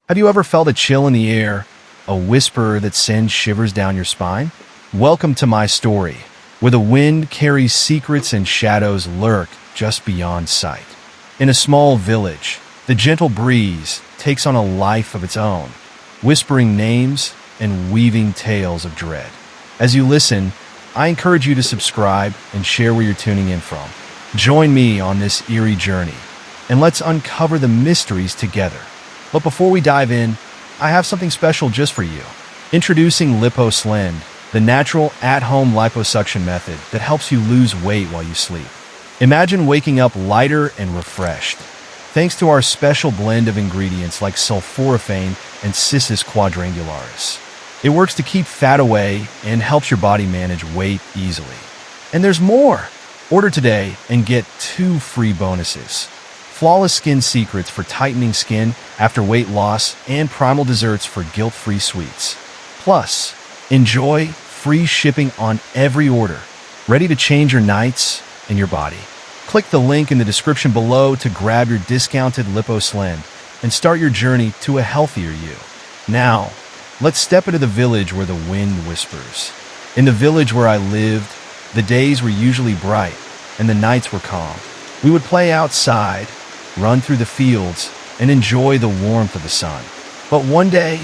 Have you ever felt a chill in the air, a whisper that sends shivers down your spine? Welcome to my story, where the wind carries secrets and shadows lurk just beyond sight. In a small village, the gentle breeze takes on a life of its own, whispering names and weaving tales of dread. As you listen, I encourage you to subscribe and share where you're tuning in from. Join me on this eerie journey, and let's uncover the mysteries together. But before we dive in, I have something special just for you. Introducing LipoSlend, the natural at-home liposuction method that helps you lose weight while you sleep. Imagine waking up lighter and refreshed, thanks to our special blend of ingredients like sulforaphane and cis quadrangularis. It works to keep fat away and helps your body manage weight easily. And there's more! Order today and get 2 free bonuses. Flawless skin secrets for tightening skin after weight loss and primal desserts for guilt-free sweets. Plus, enjoy free shipping on every order. Ready to change your nights and your body? Click the link in the description below to grab your discounted LipoSlend and start your journey to a healthier you. Now, let's step into the village where the wind whispers. In the village where I lived, the days were usually bright and the nights were calm. We would play outside, run through the fields, and enjoy the warmth of the sun. But one day,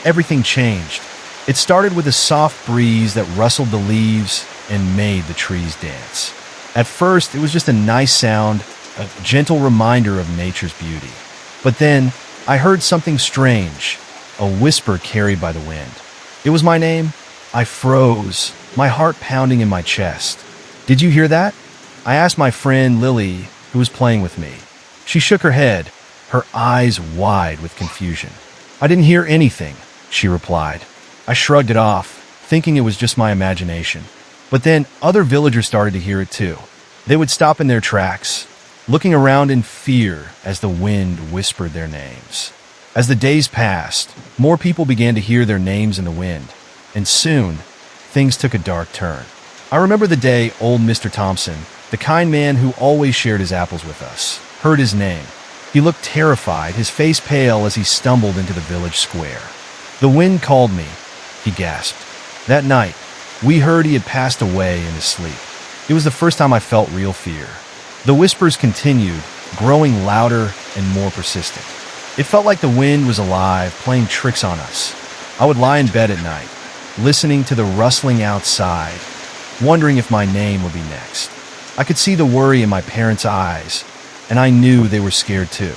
everything changed. It started with a soft breeze that rustled the leaves and made the trees dance. At first, it was just a nice sound, a gentle reminder of nature's beauty. But then, I heard something strange, a whisper carried by the wind. It was my name. I froze, my heart pounding in my chest. "Did you hear that?" I asked my friend Lily, who was playing with me. She shook her head, her eyes wide with confusion. "I didn't hear anything," she replied. I shrugged it off, thinking it was just my imagination. But then other villagers started to hear it too. They would stop in their tracks, looking around in fear as the wind whispered their names. As the days passed, more people began to hear their names in the wind, and soon, things took a dark turn. I remember the day old Mr. Thompson, the kind man who always shared his apples with us, heard his name. He looked terrified, his face pale as he stumbled into the village square. "The wind called me," he gasped. That night, we heard he had passed away in his sleep. It was the first time I felt real fear. The whispers continued, growing louder and more persistent. It felt like the wind was alive, playing tricks on us. I would lie in bed at night, listening to the rustling outside, wondering if my name would be next. I could see the worry in my parents' eyes, and I knew they were scared too.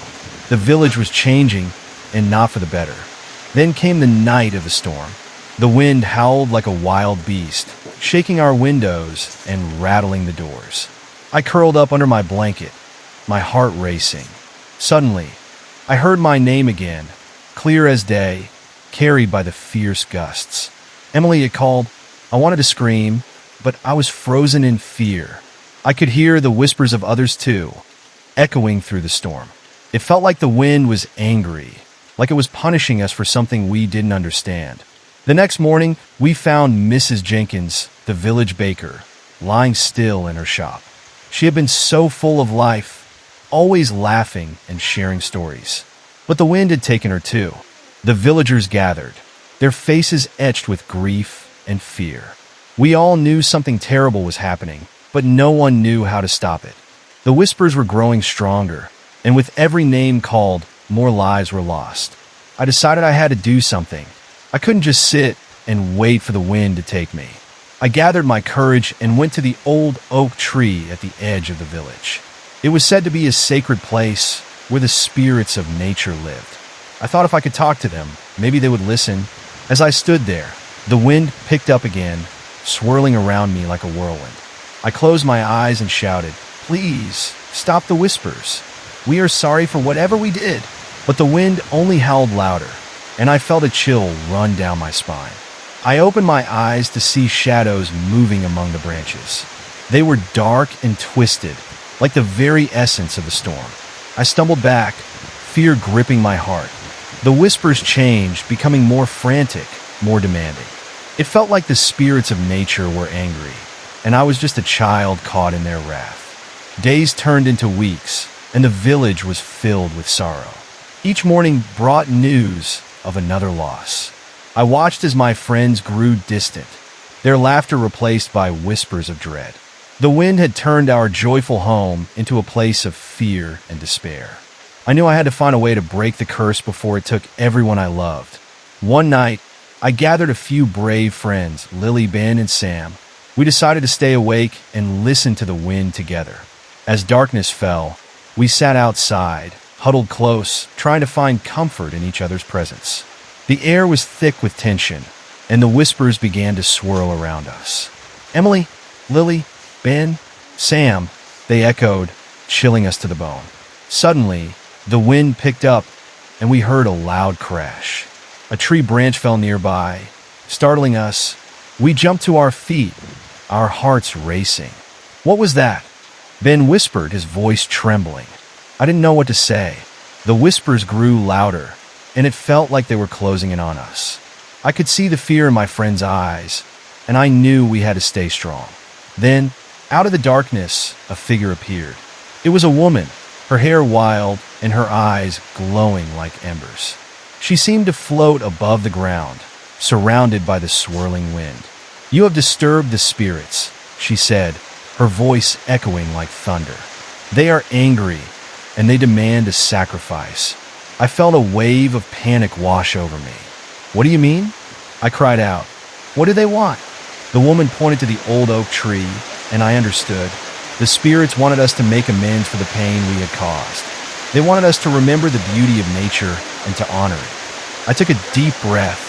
The village was changing, and not for the better. Then came the night of the storm. The wind howled like a wild beast, shaking our windows and rattling the doors. I curled up under my blanket, my heart racing. Suddenly, I heard my name again, clear as day, carried by the fierce gusts. "Emily," it called. I wanted to scream, but I was frozen in fear. I could hear the whispers of others too, echoing through the storm. It felt like the wind was angry, like it was punishing us for something we didn't understand. The next morning, we found Mrs. Jenkins, the village baker, lying still in her shop. She had been so full of life, always laughing and sharing stories. But the wind had taken her too. The villagers gathered, their faces etched with grief and fear. We all knew something terrible was happening, but no one knew how to stop it. The whispers were growing stronger, and with every name called, more lives were lost. I decided I had to do something. I couldn't just sit and wait for the wind to take me. I gathered my courage and went to the old oak tree at the edge of the village. It was said to be a sacred place where the spirits of nature lived. I thought if I could talk to them, maybe they would listen. As I stood there, the wind picked up again, swirling around me like a whirlwind. I closed my eyes and shouted, "Please, stop the whispers. We are sorry for whatever we did." But the wind only howled louder, and I felt a chill run down my spine. I opened my eyes to see shadows moving among the branches. They were dark and twisted, like the very essence of the storm. I stumbled back, fear gripping my heart. The whispers changed, becoming more frantic, more demanding. It felt like the spirits of nature were angry, and I was just a child caught in their wrath. Days turned into weeks, and the village was filled with sorrow. Each morning brought news of another loss. I watched as my friends grew distant, their laughter replaced by whispers of dread. The wind had turned our joyful home into a place of fear and despair. I knew I had to find a way to break the curse before it took everyone I loved. One night, I gathered a few brave friends, Lily, Ben, and Sam. We decided to stay awake and listen to the wind together. As darkness fell, we sat outside, huddled close, trying to find comfort in each other's presence. The air was thick with tension, and the whispers began to swirl around us. Emily, Lily, Ben, Sam, they echoed, chilling us to the bone. Suddenly, the wind picked up, and we heard a loud crash. A tree branch fell nearby, startling us. We jumped to our feet, our hearts racing. What was that? Ben whispered, his voice trembling. I didn't know what to say. The whispers grew louder, and it felt like they were closing in on us. I could see the fear in my friend's eyes, and I knew we had to stay strong. Then, out of the darkness, a figure appeared. It was a woman, her hair wild and her eyes glowing like embers. She seemed to float above the ground, surrounded by the swirling wind. You have disturbed the spirits, she said, her voice echoing like thunder. They are angry, and they demand a sacrifice. I felt a wave of panic wash over me. What do you mean? I cried out. What do they want? The woman pointed to the old oak tree, and I understood. The spirits wanted us to make amends for the pain we had caused. They wanted us to remember the beauty of nature and to honor it. I took a deep breath,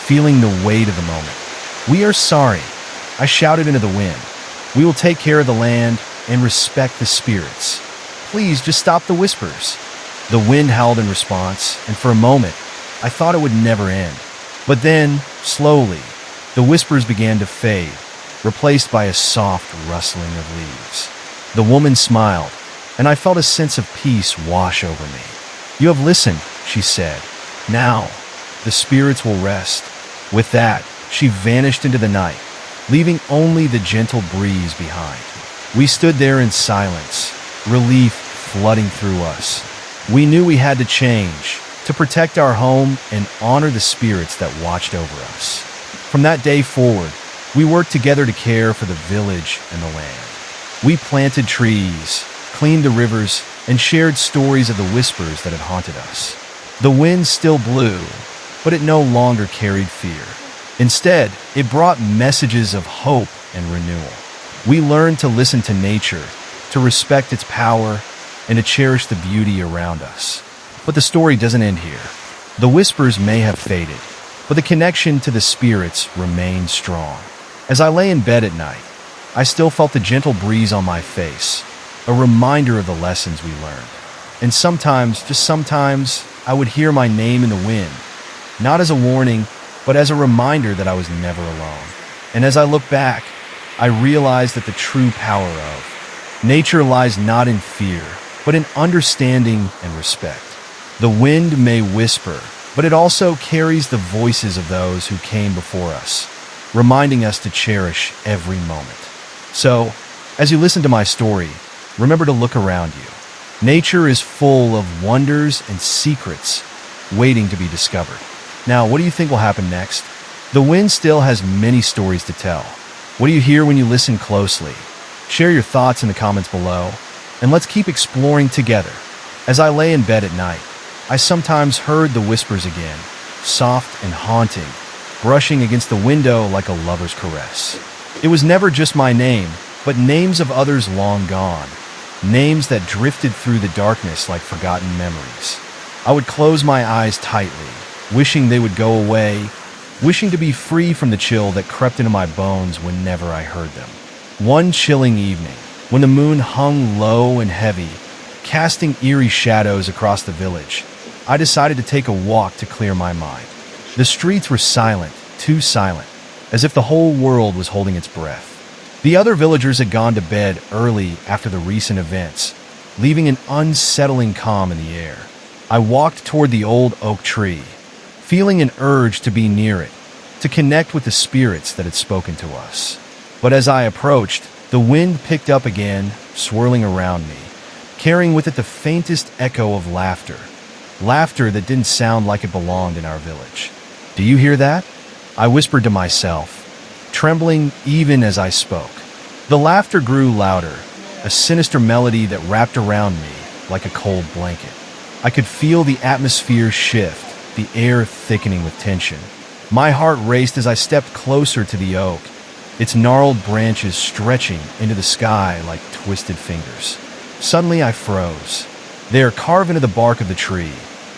feeling the weight of the moment. We are sorry, I shouted into the wind. We will take care of the land and respect the spirits. Please just stop the whispers. The wind howled in response, and for a moment, I thought it would never end. But then, slowly, the whispers began to fade, replaced by a soft rustling of leaves. The woman smiled, and I felt a sense of peace wash over me. You have listened, she said. Now, the spirits will rest. With that, she vanished into the night, leaving only the gentle breeze behind. We stood there in silence, relief flooding through us. We knew we had to change, to protect our home and honor the spirits that watched over us. From that day forward, we worked together to care for the village and the land. We planted trees, cleaned the rivers, and shared stories of the whispers that had haunted us. The wind still blew, but it no longer carried fear. Instead, it brought messages of hope and renewal. We learned to listen to nature, to respect its power, and to cherish the beauty around us. But the story doesn't end here. The whispers may have faded, but the connection to the spirits remained strong. As I lay in bed at night, I still felt the gentle breeze on my face, a reminder of the lessons we learned. And sometimes, just sometimes, I would hear my name in the wind, not as a warning, but as a reminder that I was never alone. And as I look back, I realized that the true power of nature lies not in fear, but in understanding and respect. The wind may whisper, but it also carries the voices of those who came before us, reminding us to cherish every moment. So, as you listen to my story, remember to look around you. Nature is full of wonders and secrets waiting to be discovered. Now, what do you think will happen next? The wind still has many stories to tell. What do you hear when you listen closely? Share your thoughts in the comments below, and let's keep exploring together. As I lay in bed at night, I sometimes heard the whispers again, soft and haunting, brushing against the window like a lover's caress. It was never just my name, but names of others long gone, names that drifted through the darkness like forgotten memories. I would close my eyes tightly, wishing they would go away, wishing to be free from the chill that crept into my bones whenever I heard them. One chilling evening, when the moon hung low and heavy, casting eerie shadows across the village, I decided to take a walk to clear my mind. The streets were silent, too silent, as if the whole world was holding its breath. The other villagers had gone to bed early after the recent events, leaving an unsettling calm in the air. I walked toward the old oak tree, feeling an urge to be near it, to connect with the spirits that had spoken to us. But as I approached, the wind picked up again, swirling around me, carrying with it the faintest echo of laughter. laughter that didn't sound like it belonged in our village. "Do you hear that?" I whispered to myself, trembling even as I spoke. The laughter grew louder, a sinister melody that wrapped around me like a cold blanket. I could feel the atmosphere shift, the air thickening with tension. My heart raced as I stepped closer to the oak, its gnarled branches stretching into the sky like twisted fingers. Suddenly I froze. There, carved into the bark of the tree,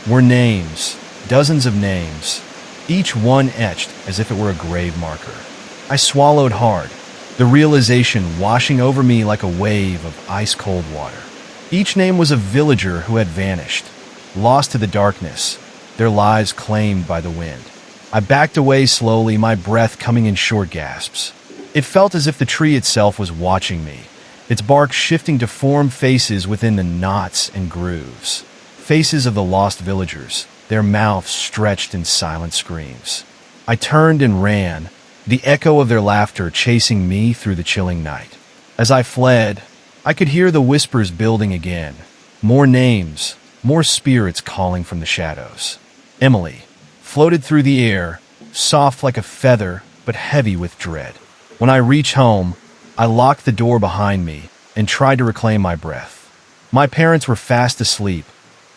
were names, dozens of names, each one etched as if it were a grave marker. I swallowed hard, the realization washing over me like a wave of ice-cold water. Each name was a villager who had vanished, lost to the darkness, their lives claimed by the wind. I backed away slowly, my breath coming in short gasps. It felt as if the tree itself was watching me, its bark shifting to form faces within the knots and grooves. Faces of the lost villagers, their mouths stretched in silent screams. I turned and ran, the echo of their laughter chasing me through the chilling night. As I fled, I could hear the whispers building again. More names, more spirits calling from the shadows. Emily floated through the air, soft like a feather, but heavy with dread. When I reached home, I locked the door behind me and tried to reclaim my breath. My parents were fast asleep,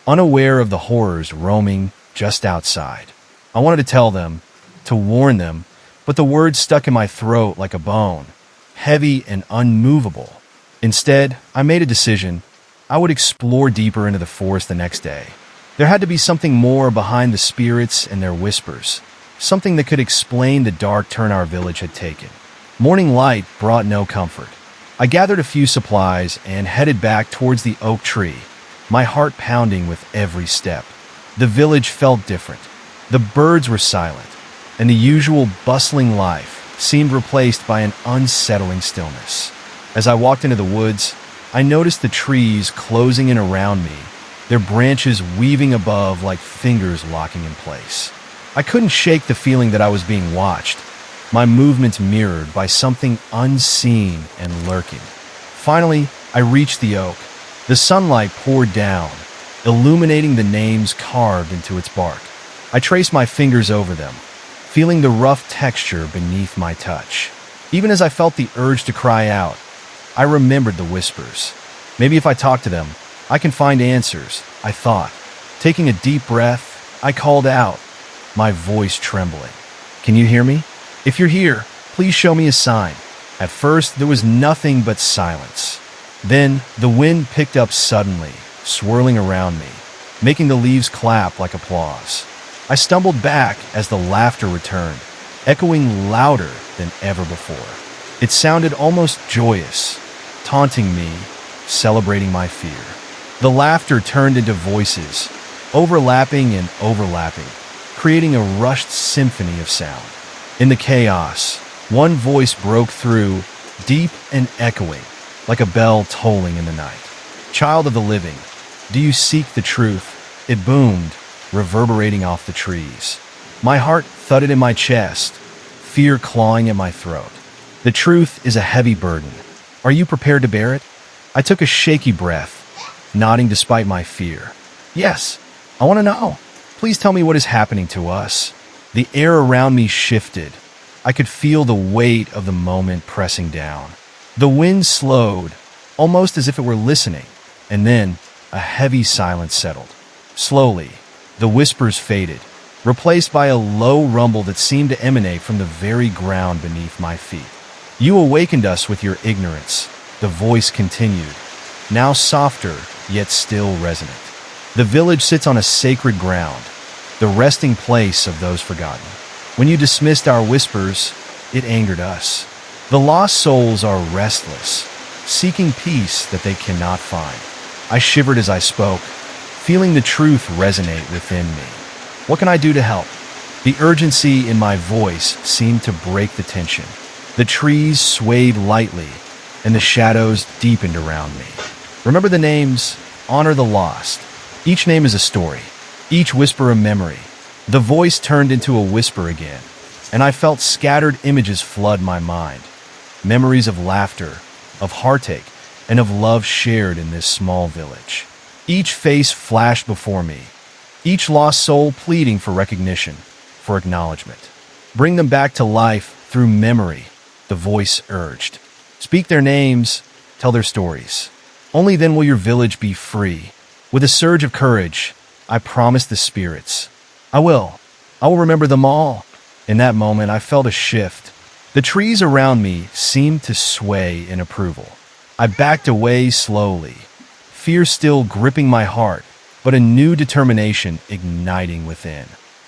unaware of the horrors roaming just outside. I wanted to tell them, to warn them, but the words stuck in my throat like a bone, heavy and unmovable. Instead, I made a decision. I would explore deeper into the forest the next day. There had to be something more behind the spirits and their whispers, something that could explain the dark turn our village had taken. Morning light brought no comfort. I gathered a few supplies and headed back towards the oak tree, my heart pounding with every step. The village felt different. The birds were silent, and the usual bustling life seemed replaced by an unsettling stillness. As I walked into the woods, I noticed the trees closing in around me, their branches weaving above like fingers locking in place. I couldn't shake the feeling that I was being watched, my movements mirrored by something unseen and lurking. Finally, I reached the oak. The sunlight poured down, illuminating the names carved into its bark. I traced my fingers over them, feeling the rough texture beneath my touch. Even as I felt the urge to cry out, I remembered the whispers. Maybe if I talk to them, I can find answers, I thought. Taking a deep breath, I called out, my voice trembling. "Can you hear me? If you're here, please show me a sign." At first, there was nothing but silence. Then, the wind picked up suddenly, swirling around me, making the leaves clap like applause. I stumbled back as the laughter returned, echoing louder than ever before. It sounded almost joyous, taunting me, celebrating my fear. The laughter turned into voices, overlapping and overlapping, creating a rushed symphony of sound. In the chaos, one voice broke through, deep and echoing, like a bell tolling in the night. "Child of the living, do you seek the truth?" It boomed, reverberating off the trees. My heart thudded in my chest, fear clawing at my throat. The truth is a heavy burden. Are you prepared to bear it? I took a shaky breath, nodding despite my fear. "Yes, I want to know. Please tell me what is happening to us." The air around me shifted. I could feel the weight of the moment pressing down. The wind slowed, almost as if it were listening, and then a heavy silence settled. Slowly, the whispers faded, replaced by a low rumble that seemed to emanate from the very ground beneath my feet. "You awakened us with your ignorance," the voice continued, now softer yet still resonant. "The village sits on a sacred ground, the resting place of those forgotten. When you dismissed our whispers, it angered us. The lost souls are restless, seeking peace that they cannot find." I shivered as I spoke, feeling the truth resonate within me. What can I do to help? The urgency in my voice seemed to break the tension. The trees swayed lightly, and the shadows deepened around me. "Remember the names, honor the lost. Each name is a story, each whisper a memory." The voice turned into a whisper again, and I felt scattered images flood my mind. Memories of laughter, of heartache, and of love shared in this small village. Each face flashed before me, each lost soul pleading for recognition, for acknowledgement. Bring them back to life through memory, the voice urged. Speak their names, tell their stories. Only then will your village be free. With a surge of courage, I promised the spirits. I will remember them all. In that moment, I felt a shift. The trees around me seemed to sway in approval. I backed away slowly, fear still gripping my heart, but a new determination igniting within.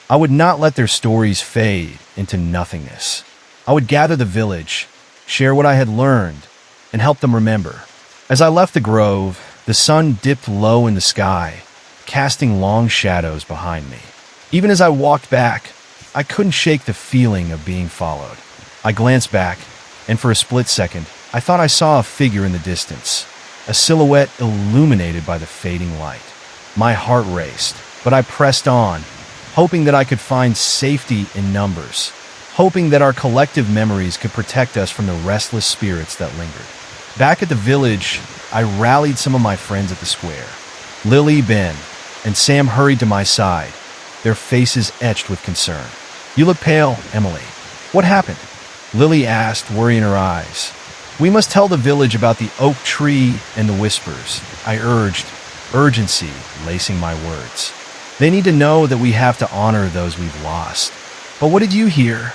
I would not let their stories fade into nothingness. I would gather the village, share what I had learned, and help them remember. As I left the grove, the sun dipped low in the sky, casting long shadows behind me. Even as I walked back, I couldn't shake the feeling of being followed. I glanced back, and for a split second, I thought I saw a figure in the distance, a silhouette illuminated by the fading light. My heart raced, but I pressed on, hoping that I could find safety in numbers, hoping that our collective memories could protect us from the restless spirits that lingered. Back at the village, I rallied some of my friends at the square. Lily, Ben, and Sam hurried to my side, their faces etched with concern. "You look pale, Emily. What happened?" Lily asked, worry in her eyes. "We must tell the village about the oak tree and the whispers," I urged, urgency lacing my words. "They need to know that we have to honor those we've lost." "But what did you hear?"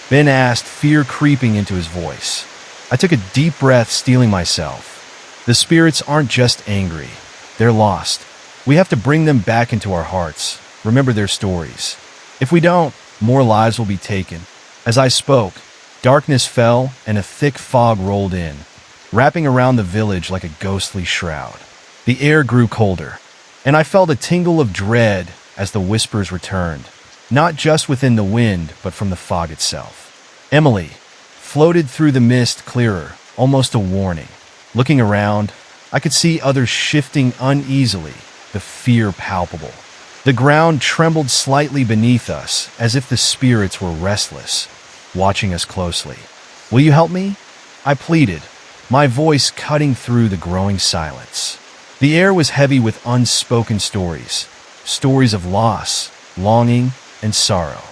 Ben asked, fear creeping into his voice. I took a deep breath, steeling myself. The spirits aren't just angry. They're lost. We have to bring them back into our hearts, remember their stories. If we don't, more lives will be taken. As I spoke, darkness fell and a thick fog rolled in, wrapping around the village like a ghostly shroud. The air grew colder, and I felt a tingle of dread as the whispers returned, not just within the wind, but from the fog itself. Emily floated through the mist clearer, almost a warning. Looking around, I could see others shifting uneasily, the fear palpable. The ground trembled slightly beneath us, as if the spirits were restless, watching us closely. "Will you help me?" I pleaded, my voice cutting through the growing silence. The air was heavy with unspoken stories, stories of loss, longing, and sorrow.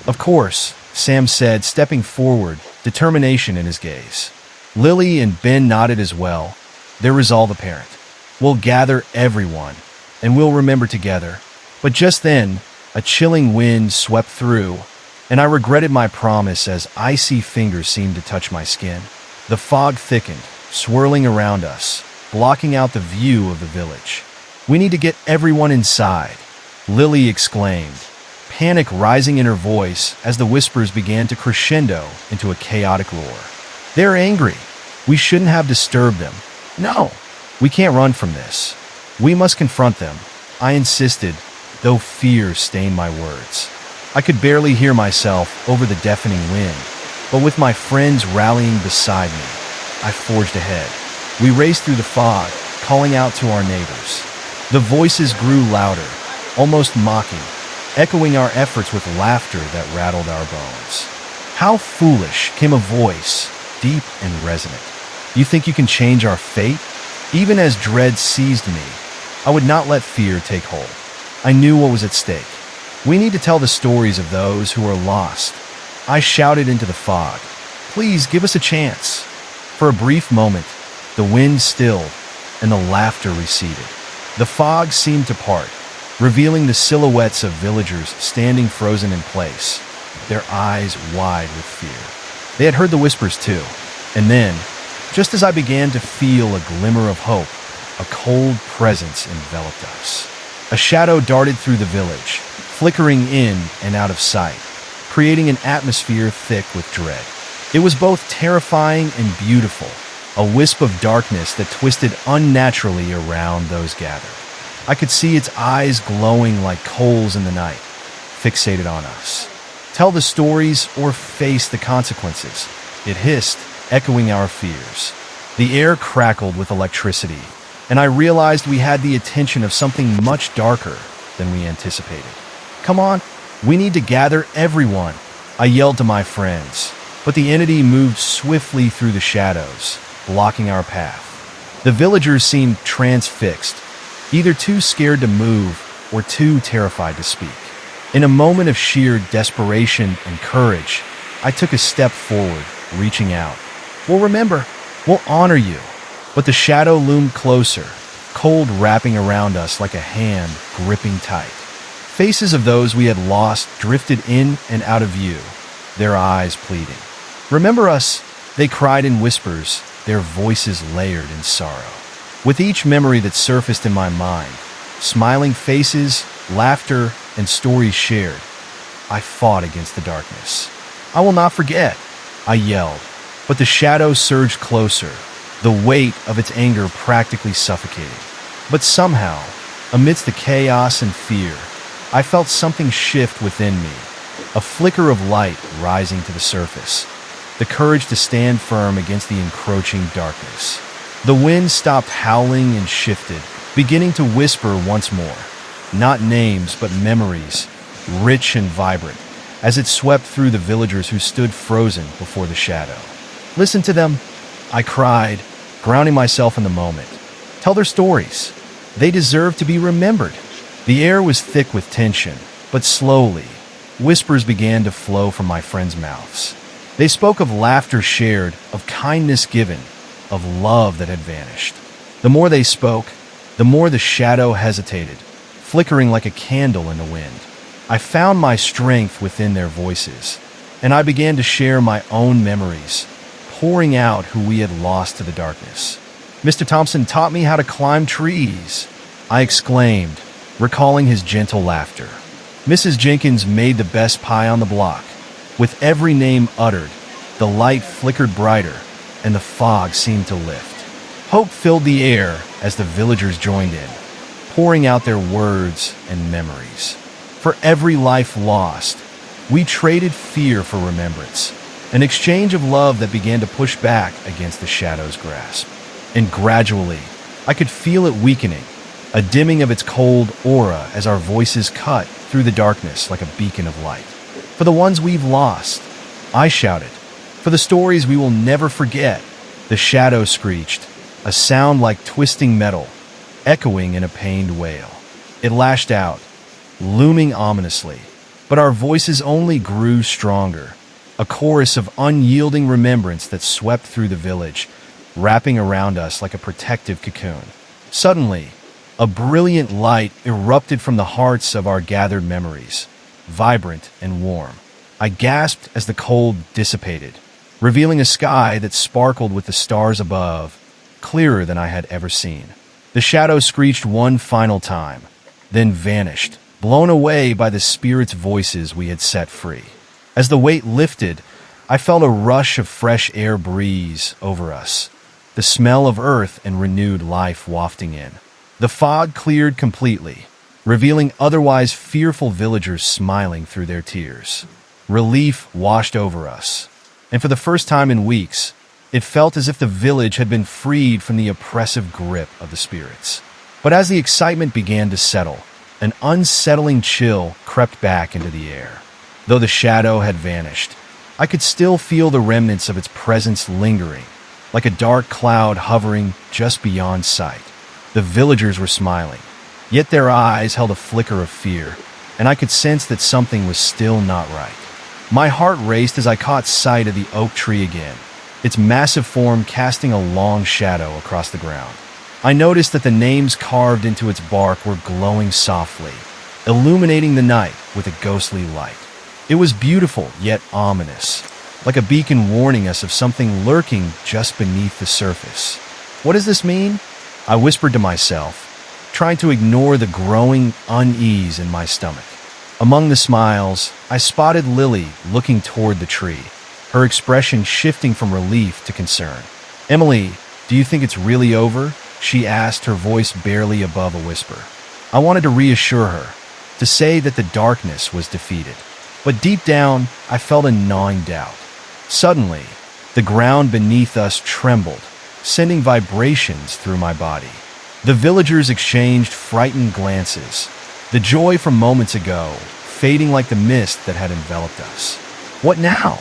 "Of course," Sam said, stepping forward, determination in his gaze. Lily and Ben nodded as well, their resolve apparent. "We'll gather everyone, and we'll remember together." But just then, a chilling wind swept through, and I regretted my promise as icy fingers seemed to touch my skin. The fog thickened, swirling around us, blocking out the view of the village. "We need to get everyone inside," Lily exclaimed, panic rising in her voice as the whispers began to crescendo into a chaotic roar. "They're angry. We shouldn't have disturbed them. No, we can't run from this. We must confront them," I insisted, though fear stained my words. I could barely hear myself over the deafening wind, but with my friends rallying beside me, I forged ahead. We raced through the fog, calling out to our neighbors. The voices grew louder, almost mocking, echoing our efforts with laughter that rattled our bones. "How foolish," came a voice, deep and resonant. "You think you can change our fate?" Even as dread seized me, I would not let fear take hold. I knew what was at stake. "We need to tell the stories of those who are lost." I shouted into the fog. "Please give us a chance." For a brief moment, the wind stilled and the laughter receded. The fog seemed to part, revealing the silhouettes of villagers standing frozen in place, their eyes wide with fear. They had heard the whispers too, and then, just as I began to feel a glimmer of hope, a cold presence enveloped us. A shadow darted through the village, flickering in and out of sight, creating an atmosphere thick with dread. It was both terrifying and beautiful, a wisp of darkness that twisted unnaturally around those gathered. I could see its eyes glowing like coals in the night, fixated on us. "Tell the stories or face the consequences," it hissed, echoing our fears. The air crackled with electricity, and I realized we had the attention of something much darker than we anticipated. "Come on, we need to gather everyone," I yelled to my friends, but the entity moved swiftly through the shadows, blocking our path. The villagers seemed transfixed, either too scared to move or too terrified to speak. In a moment of sheer desperation and courage, I took a step forward, reaching out. "We'll remember. We'll honor you." But the shadow loomed closer, cold wrapping around us like a hand gripping tight. Faces of those we had lost drifted in and out of view, their eyes pleading. "Remember us," they cried in whispers, their voices layered in sorrow. With each memory that surfaced in my mind, smiling faces, laughter, and stories shared, I fought against the darkness. "I will not forget," I yelled, but the shadow surged closer, the weight of its anger practically suffocating. But somehow, amidst the chaos and fear, I felt something shift within me, a flicker of light rising to the surface, the courage to stand firm against the encroaching darkness. The wind stopped howling and shifted, beginning to whisper once more, not names but memories, rich and vibrant, as it swept through the villagers who stood frozen before the shadow. "Listen to them," I cried, grounding myself in the moment. "Tell their stories. They deserve to be remembered." The air was thick with tension, but slowly, whispers began to flow from my friends' mouths. They spoke of laughter shared, of kindness given, of love that had vanished. The more they spoke, the more the shadow hesitated, flickering like a candle in the wind. I found my strength within their voices, and I began to share my own memories, pouring out who we had lost to the darkness. "Mr. Thompson taught me how to climb trees," I exclaimed, recalling his gentle laughter. "Mrs. Jenkins made the best pie on the block." With every name uttered, the light flickered brighter, and the fog seemed to lift. Hope filled the air as the villagers joined in, pouring out their words and memories. For every life lost, we traded fear for remembrance, an exchange of love that began to push back against the shadow's grasp. And gradually, I could feel it weakening, a dimming of its cold aura as our voices cut through the darkness like a beacon of light. "For the ones we've lost," I shouted. "For the stories we will never forget," the shadow screeched, a sound like twisting metal, echoing in a pained wail. It lashed out, looming ominously, but our voices only grew stronger, a chorus of unyielding remembrance that swept through the village, wrapping around us like a protective cocoon. Suddenly, a brilliant light erupted from the hearts of our gathered memories, vibrant and warm. I gasped as the cold dissipated, revealing a sky that sparkled with the stars above, clearer than I had ever seen. The shadow screeched one final time, then vanished, blown away by the spirit's voices we had set free. As the weight lifted, I felt a rush of fresh air breeze over us, the smell of earth and renewed life wafting in. The fog cleared completely, revealing otherwise fearful villagers smiling through their tears. Relief washed over us, and for the first time in weeks, it felt as if the village had been freed from the oppressive grip of the spirits. But as the excitement began to settle, an unsettling chill crept back into the air. Though the shadow had vanished, I could still feel the remnants of its presence lingering, like a dark cloud hovering just beyond sight. The villagers were smiling, yet their eyes held a flicker of fear, and I could sense that something was still not right. My heart raced as I caught sight of the oak tree again, its massive form casting a long shadow across the ground. I noticed that the names carved into its bark were glowing softly, illuminating the night with a ghostly light. It was beautiful yet ominous, like a beacon warning us of something lurking just beneath the surface. "What does this mean?" I whispered to myself, trying to ignore the growing unease in my stomach. Among the smiles, I spotted Lily looking toward the tree, her expression shifting from relief to concern. "Emily, do you think it's really over?" she asked, her voice barely above a whisper. I wanted to reassure her, to say that the darkness was defeated. But deep down, I felt a gnawing doubt. Suddenly, the ground beneath us trembled, sending vibrations through my body. The villagers exchanged frightened glances, the joy from moments ago fading like the mist that had enveloped us. "What now?"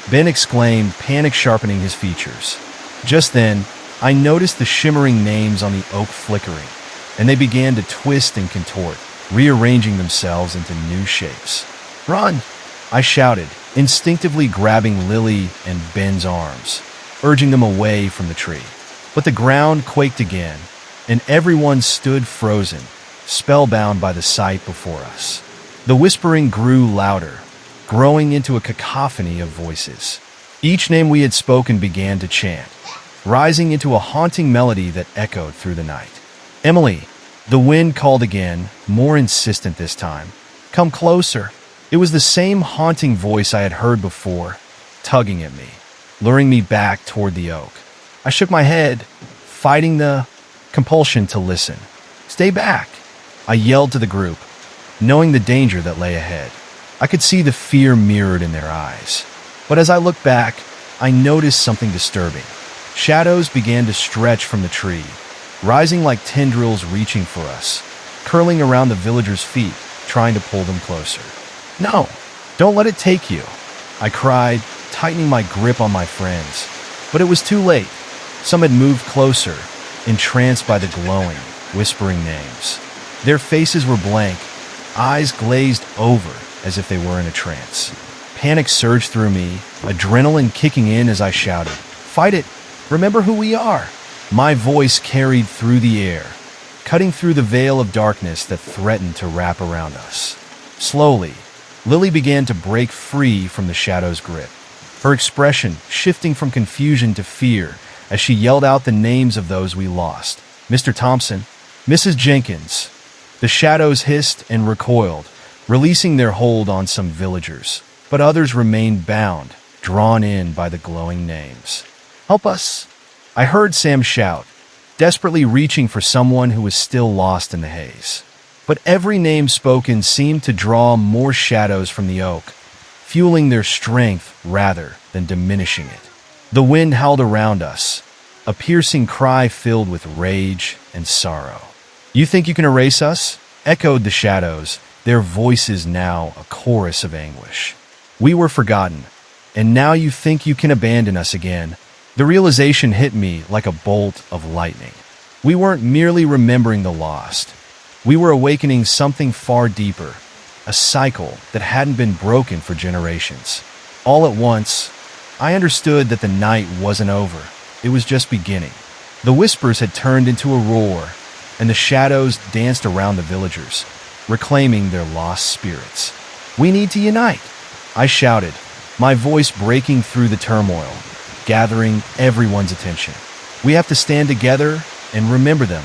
Ben exclaimed, panic sharpening his features. Just then, I noticed the shimmering names on the oak flickering, and they began to twist and contort, rearranging themselves into new shapes. "Run!" I shouted, instinctively grabbing Lily and Ben's arms, urging them away from the tree. But the ground quaked again, and everyone stood frozen, spellbound by the sight before us. The whispering grew louder, growing into a cacophony of voices. Each name we had spoken began to chant, rising into a haunting melody that echoed through the night. "Emily!" The wind called again, more insistent this time. "Come closer." It was the same haunting voice I had heard before, tugging at me, luring me back toward the oak. I shook my head, fighting the compulsion to listen. "Stay back!" I yelled to the group, knowing the danger that lay ahead. I could see the fear mirrored in their eyes. But as I looked back, I noticed something disturbing. Shadows began to stretch from the tree, rising like tendrils reaching for us, curling around the villagers' feet, trying to pull them closer. "No, don't let it take you," I cried, tightening my grip on my friends. But it was too late. Some had moved closer, entranced by the glowing, whispering names. Their faces were blank, eyes glazed over as if they were in a trance. Panic surged through me, adrenaline kicking in as I shouted, "Fight it! Remember who we are!" My voice carried through the air, cutting through the veil of darkness that threatened to wrap around us. Slowly, Lily began to break free from the shadow's grip, her expression shifting from confusion to fear as she yelled out the names of those we lost. "Mr. Thompson, Mrs. Jenkins." The shadows hissed and recoiled, releasing their hold on some villagers, but others remained bound, drawn in by the glowing names. "Help us!" I heard Sam shout, desperately reaching for someone who was still lost in the haze. But every name spoken seemed to draw more shadows from the oak, fueling their strength rather than diminishing it. The wind howled around us, a piercing cry filled with rage and sorrow. "You think you can erase us?" echoed the shadows, their voices now a chorus of anguish. "We were forgotten, and now you think you can abandon us again." The realization hit me like a bolt of lightning. We weren't merely remembering the lost. We were awakening something far deeper, a cycle that hadn't been broken for generations. All at once, I understood that the night wasn't over. It was just beginning. The whispers had turned into a roar, and the shadows danced around the villagers, reclaiming their lost spirits. "We need to unite," I shouted, my voice breaking through the turmoil, gathering everyone's attention. "We have to stand together and remember them,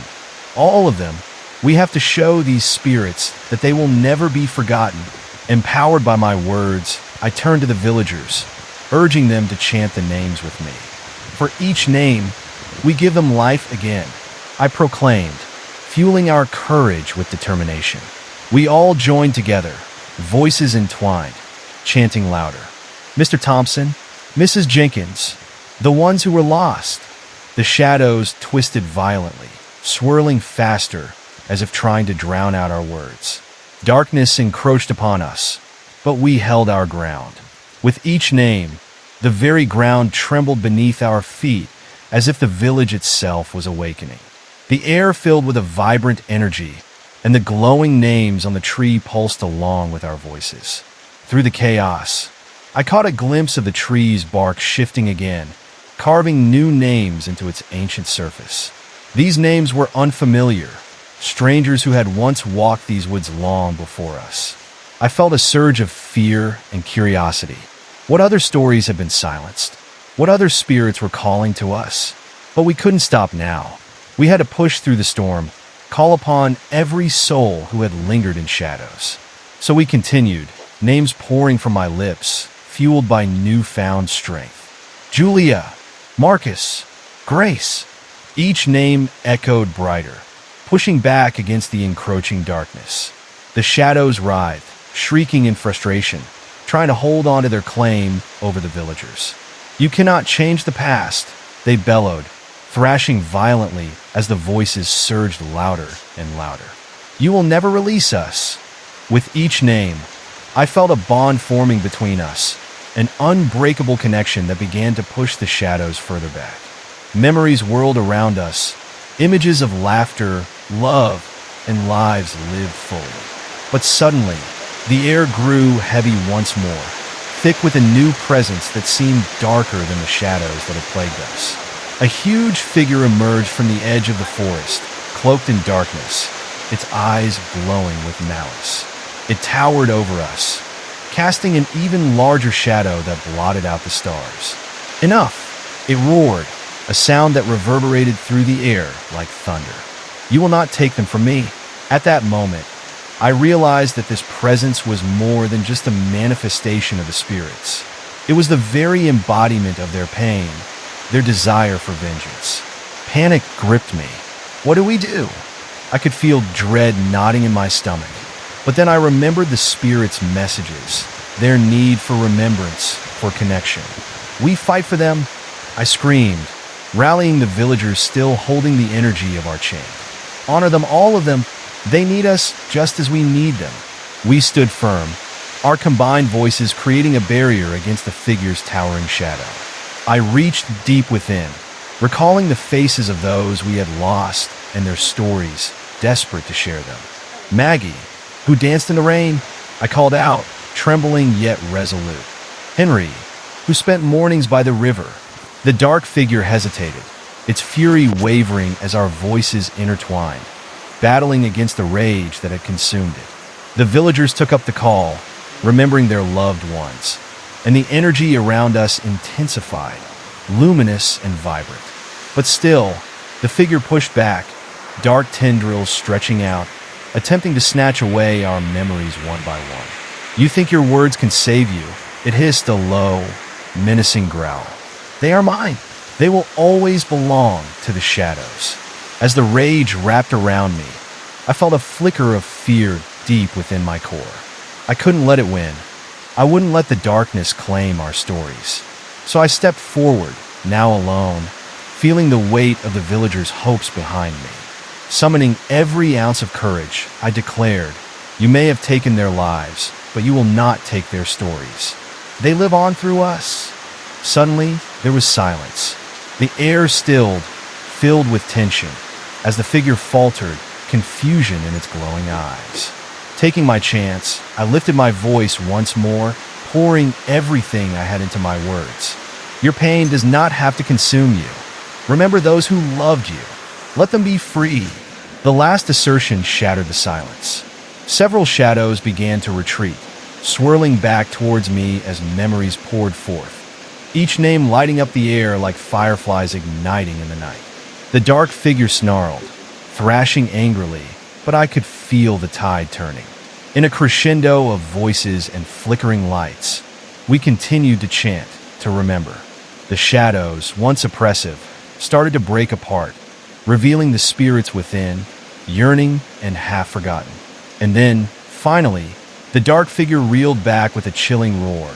all of them. We have to show these spirits that they will never be forgotten." Empowered by my words, I turned to the villagers, urging them to chant the names with me. "For each name, we give them life again," I proclaimed, fueling our courage with determination. We all joined together, voices entwined, chanting louder. "Mr. Thompson, Mrs. Jenkins, the ones who were lost." The shadows twisted violently, swirling faster, as if trying to drown out our words. Darkness encroached upon us, but we held our ground. With each name, the very ground trembled beneath our feet, as if the village itself was awakening. The air filled with a vibrant energy, and the glowing names on the tree pulsed along with our voices. Through the chaos, I caught a glimpse of the tree's bark shifting again, carving new names into its ancient surface. These names were unfamiliar, strangers who had once walked these woods long before us. I felt a surge of fear and curiosity. What other stories had been silenced? What other spirits were calling to us? But we couldn't stop now. We had to push through the storm, call upon every soul who had lingered in shadows. So we continued, names pouring from my lips, fueled by newfound strength. Julia, Marcus, Grace. Each name echoed brighter, pushing back against the encroaching darkness. The shadows writhed, shrieking in frustration, trying to hold on to their claim over the villagers. "You cannot change the past," they bellowed, thrashing violently as the voices surged louder and louder. "You will never release us." With each name, I felt a bond forming between us, an unbreakable connection that began to push the shadows further back. Memories whirled around us, images of laughter, love, and lives lived fully. But suddenly, the air grew heavy once more, thick with a new presence that seemed darker than the shadows that had plagued us. A huge figure emerged from the edge of the forest, cloaked in darkness, its eyes glowing with malice. It towered over us, casting an even larger shadow that blotted out the stars. Enough! It roared, a sound that reverberated through the air like thunder. You will not take them from me. At that moment, I realized that this presence was more than just a manifestation of the spirits. It was the very embodiment of their pain, their desire for vengeance. Panic gripped me. What do we do? I could feel dread knotting in my stomach. But then I remembered the spirits' messages, their need for remembrance, for connection. We fight for them, I screamed, rallying the villagers still holding the energy of our chant. Honor them, all of them. They need us just as we need them. We stood firm, our combined voices creating a barrier against the figure's towering shadow. I reached deep within, recalling the faces of those we had lost and their stories, desperate to share them. Maggie, who danced in the rain, I called out, trembling yet resolute. Henry, who spent mornings by the river. The dark figure hesitated, its fury wavering as our voices intertwined, battling against the rage that had consumed it. The villagers took up the call, remembering their loved ones, and the energy around us intensified, luminous and vibrant. But still, the figure pushed back, dark tendrils stretching out, attempting to snatch away our memories one by one. You think your words can save you? It hissed, a low, menacing growl. They are mine. They will always belong to the shadows. As the rage wrapped around me, I felt a flicker of fear deep within my core. I couldn't let it win. I wouldn't let the darkness claim our stories. So I stepped forward, now alone, feeling the weight of the villagers' hopes behind me. Summoning every ounce of courage, I declared, "You may have taken their lives, but you will not take their stories. They live on through us." Suddenly, there was silence. The air stilled, filled with tension, as the figure faltered, confusion in its glowing eyes. Taking my chance, I lifted my voice once more, pouring everything I had into my words. Your pain does not have to consume you. Remember those who loved you. Let them be free. The last assertion shattered the silence. Several shadows began to retreat, swirling back towards me as memories poured forth, each name lighting up the air like fireflies igniting in the night. The dark figure snarled, thrashing angrily, but I could feel the tide turning. In a crescendo of voices and flickering lights, we continued to chant, to remember. The shadows, once oppressive, started to break apart, revealing the spirits within, yearning and half forgotten. And then, finally, the dark figure reeled back with a chilling roar,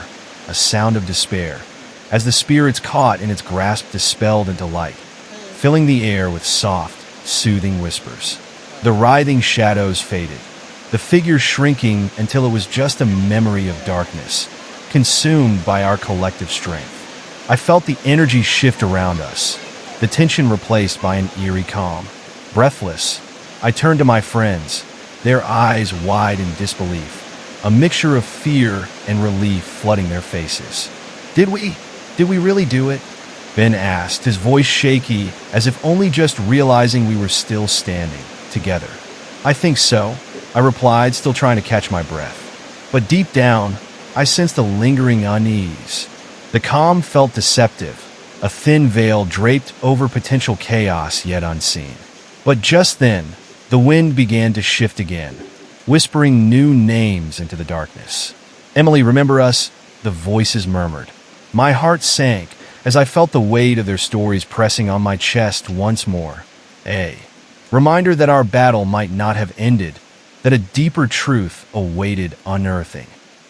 a sound of despair, as the spirits caught in its grasp dispelled into light, filling the air with soft, soothing whispers. The writhing shadows faded, the figure shrinking until it was just a memory of darkness, consumed by our collective strength. I felt the energy shift around us, the tension replaced by an eerie calm. Breathless, I turned to my friends, their eyes wide in disbelief, a mixture of fear and relief flooding their faces. Did we really do it?" Ben asked, his voice shaky, as if only just realizing we were still standing, together. "I think so," I replied, still trying to catch my breath. But deep down, I sensed a lingering unease. The calm felt deceptive, a thin veil draped over potential chaos yet unseen. But just then, the wind began to shift again, whispering new names into the darkness. "Emily, remember us?" the voices murmured. My heart sank as I felt the weight of their stories pressing on my chest once more. A reminder that our battle might not have ended, that a deeper truth awaited unearthing.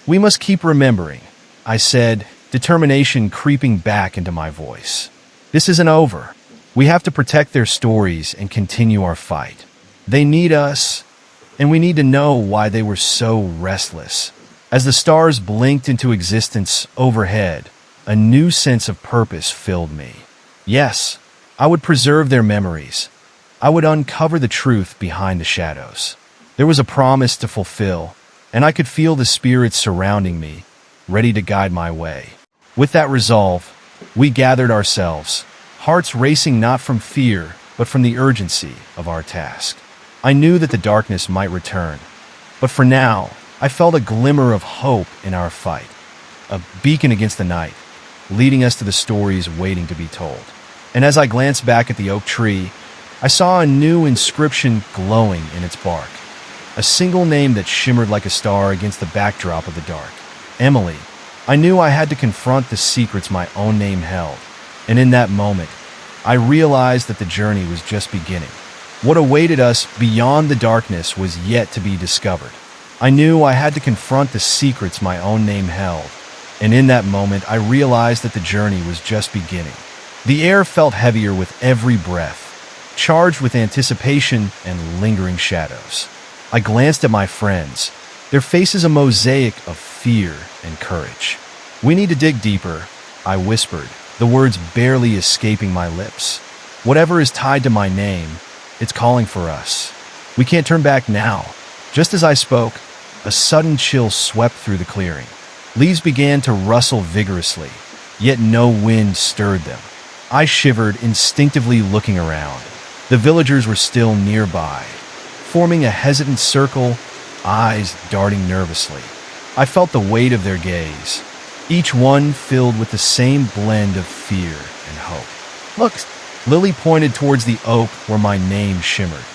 "We must keep remembering," I said, determination creeping back into my voice. "This isn't over. We have to protect their stories and continue our fight. They need us, and we need to know why they were so restless." As the stars blinked into existence overhead, a new sense of purpose filled me. Yes, I would preserve their memories. I would uncover the truth behind the shadows. There was a promise to fulfill, and I could feel the spirits surrounding me, ready to guide my way. With that resolve, we gathered ourselves, hearts racing not from fear, but from the urgency of our task. I knew that the darkness might return, but for now, I felt a glimmer of hope in our fight, a beacon against the night, leading us to the stories waiting to be told. And as I glanced back at the oak tree, I saw a new inscription glowing in its bark, a single name that shimmered like a star against the backdrop of the dark. Emily. I knew I had to confront the secrets my own name held, and in that moment, I realized that the journey was just beginning. What awaited us beyond the darkness was yet to be discovered. I knew I had to confront the secrets my own name held, and in that moment, I realized that the journey was just beginning. The air felt heavier with every breath, charged with anticipation and lingering shadows. I glanced at my friends, their faces a mosaic of fear and courage. "We need to dig deeper," I whispered, the words barely escaping my lips. "Whatever is tied to my name, it's calling for us. We can't turn back now." Just as I spoke, a sudden chill swept through the clearing. Leaves began to rustle vigorously, yet no wind stirred them. I shivered, instinctively looking around. The villagers were still nearby, forming a hesitant circle, eyes darting nervously. I felt the weight of their gaze, each one filled with the same blend of fear and hope. "Look!" Lily pointed towards the oak where my name shimmered.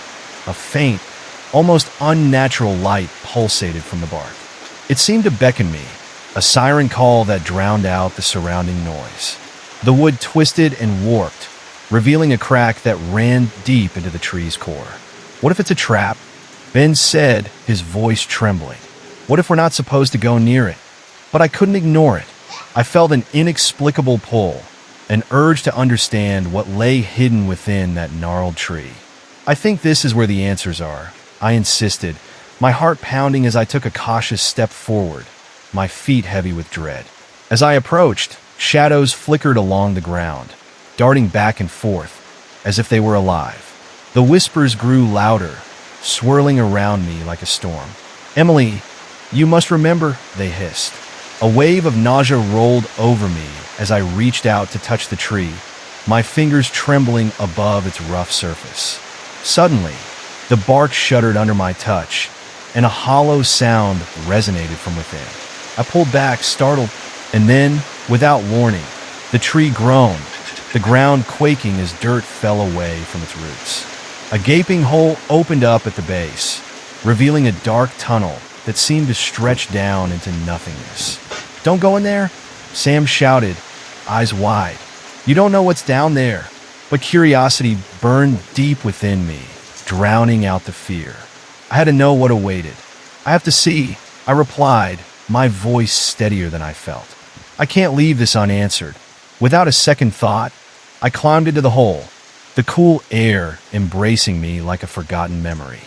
A faint, almost unnatural light pulsated from the bark. It seemed to beckon me, a siren call that drowned out the surrounding noise. The wood twisted and warped, revealing a crack that ran deep into the tree's core. "What if it's a trap?" Ben said, his voice trembling. "What if we're not supposed to go near it?" But I couldn't ignore it. I felt an inexplicable pull, an urge to understand what lay hidden within that gnarled tree. "I think this is where the answers are," I insisted, my heart pounding as I took a cautious step forward, my feet heavy with dread. As I approached, shadows flickered along the ground, darting back and forth, as if they were alive. The whispers grew louder, swirling around me like a storm. "Emily, you must remember," they hissed. A wave of nausea rolled over me as I reached out to touch the tree, my fingers trembling above its rough surface. Suddenly, the bark shuddered under my touch, and a hollow sound resonated from within. I pulled back, startled, and then, without warning, the tree groaned, the ground quaking as dirt fell away from its roots. A gaping hole opened up at the base, revealing a dark tunnel that seemed to stretch down into nothingness. "Don't go in there," Sam shouted, eyes wide. "You don't know what's down there." But curiosity burned deep within me, drowning out the fear. I had to know what awaited. "I have to see," I replied, my voice steadier than I felt. "I can't leave this unanswered." Without a second thought, I climbed into the hole, the cool air embracing me like a forgotten memory.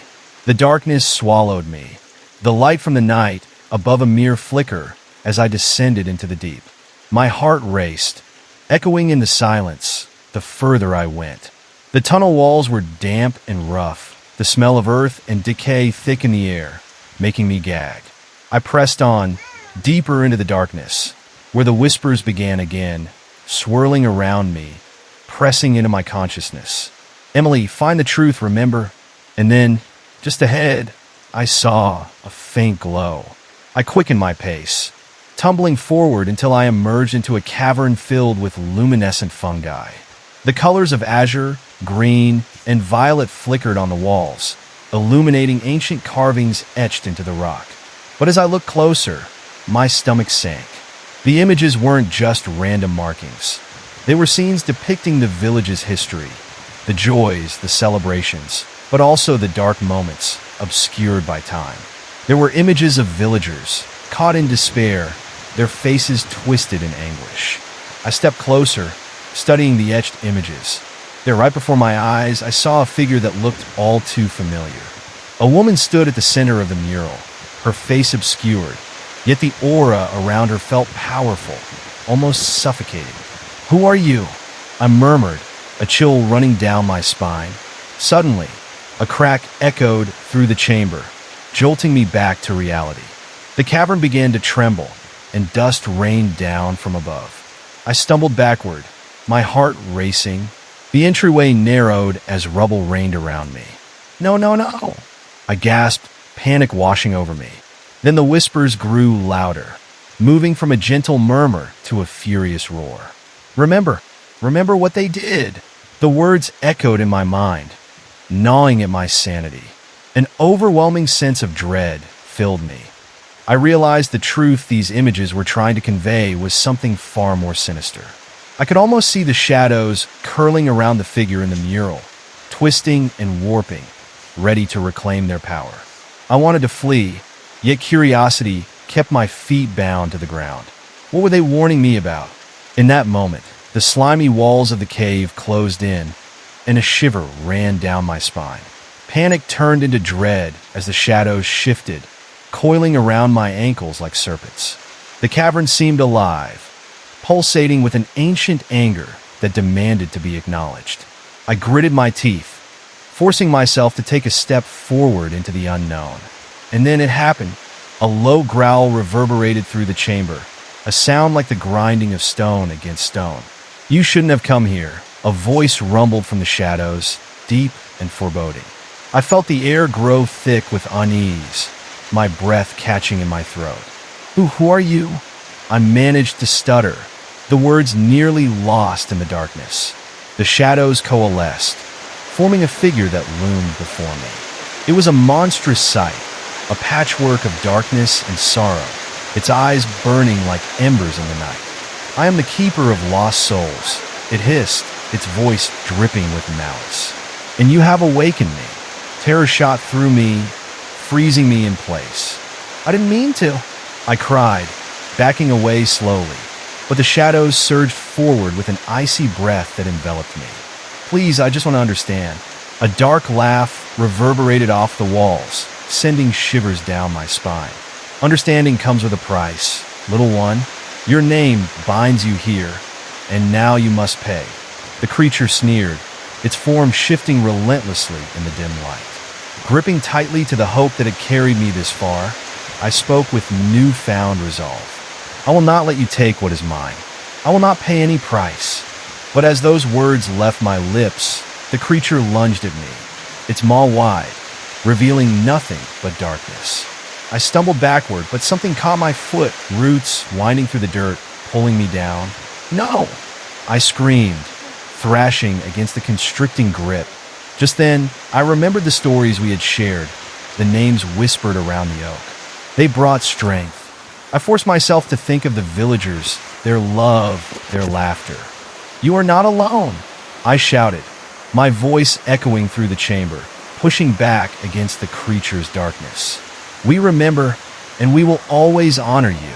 The darkness swallowed me, the light from the night above a mere flicker as I descended into the deep. My heart raced, echoing in the silence the further I went. The tunnel walls were damp and rough, the smell of earth and decay thick in the air, making me gag. I pressed on, deeper into the darkness, where the whispers began again, swirling around me, pressing into my consciousness. "Emily, find the truth, remember?" And then, just ahead, I saw a faint glow. I quickened my pace, tumbling forward until I emerged into a cavern filled with luminescent fungi. The colors of azure, green, and violet flickered on the walls, illuminating ancient carvings etched into the rock. But as I looked closer, my stomach sank. The images weren't just random markings. They were scenes depicting the village's history, the joys, the celebrations, but also the dark moments, obscured by time. There were images of villagers, caught in despair, their faces twisted in anguish. I stepped closer, studying the etched images. There, right before my eyes, I saw a figure that looked all too familiar. A woman stood at the center of the mural, her face obscured, yet the aura around her felt powerful, almost suffocating. "Who are you?" I murmured, a chill running down my spine. Suddenly, a crack echoed through the chamber, jolting me back to reality. The cavern began to tremble, and dust rained down from above. I stumbled backward, my heart racing. The entryway narrowed as rubble rained around me. No, no, no! I gasped, panic washing over me. Then the whispers grew louder, moving from a gentle murmur to a furious roar. Remember, remember what they did. The words echoed in my mind, gnawing at my sanity. An overwhelming sense of dread filled me. I realized the truth these images were trying to convey was something far more sinister. I could almost see the shadows curling around the figure in the mural, twisting and warping, ready to reclaim their power. I wanted to flee, yet curiosity kept my feet bound to the ground. What were they warning me about? In that moment, the slimy walls of the cave closed in, and a shiver ran down my spine. Panic turned into dread as the shadows shifted, coiling around my ankles like serpents. The cavern seemed alive, pulsating with an ancient anger that demanded to be acknowledged. I gritted my teeth, forcing myself to take a step forward into the unknown. And then it happened. A low growl reverberated through the chamber, a sound like the grinding of stone against stone. You shouldn't have come here. A voice rumbled from the shadows, deep and foreboding. I felt the air grow thick with unease, my breath catching in my throat. Who are you? I managed to stutter, the words nearly lost in the darkness. The shadows coalesced, forming a figure that loomed before me. It was a monstrous sight, a patchwork of darkness and sorrow, its eyes burning like embers in the night. I am the keeper of lost souls, it hissed, its voice dripping with malice. And you have awakened me. Terror shot through me, freezing me in place. I didn't mean to, I cried, backing away slowly, but the shadows surged forward with an icy breath that enveloped me. Please, I just want to understand. A dark laugh reverberated off the walls, sending shivers down my spine. Understanding comes with a price, little one. Your name binds you here, and now you must pay. The creature sneered, its form shifting relentlessly in the dim light. Gripping tightly to the hope that had carried me this far, I spoke with newfound resolve. I will not let you take what is mine. I will not pay any price. But as those words left my lips, the creature lunged at me, its maw wide, revealing nothing but darkness. I stumbled backward, but something caught my foot, roots winding through the dirt, pulling me down. No! I screamed, thrashing against the constricting grip. Just then, I remembered the stories we had shared, the names whispered around the oak. They brought strength. I forced myself to think of the villagers, their love, their laughter. You are not alone, I shouted, my voice echoing through the chamber, pushing back against the creature's darkness. We remember, and we will always honor you.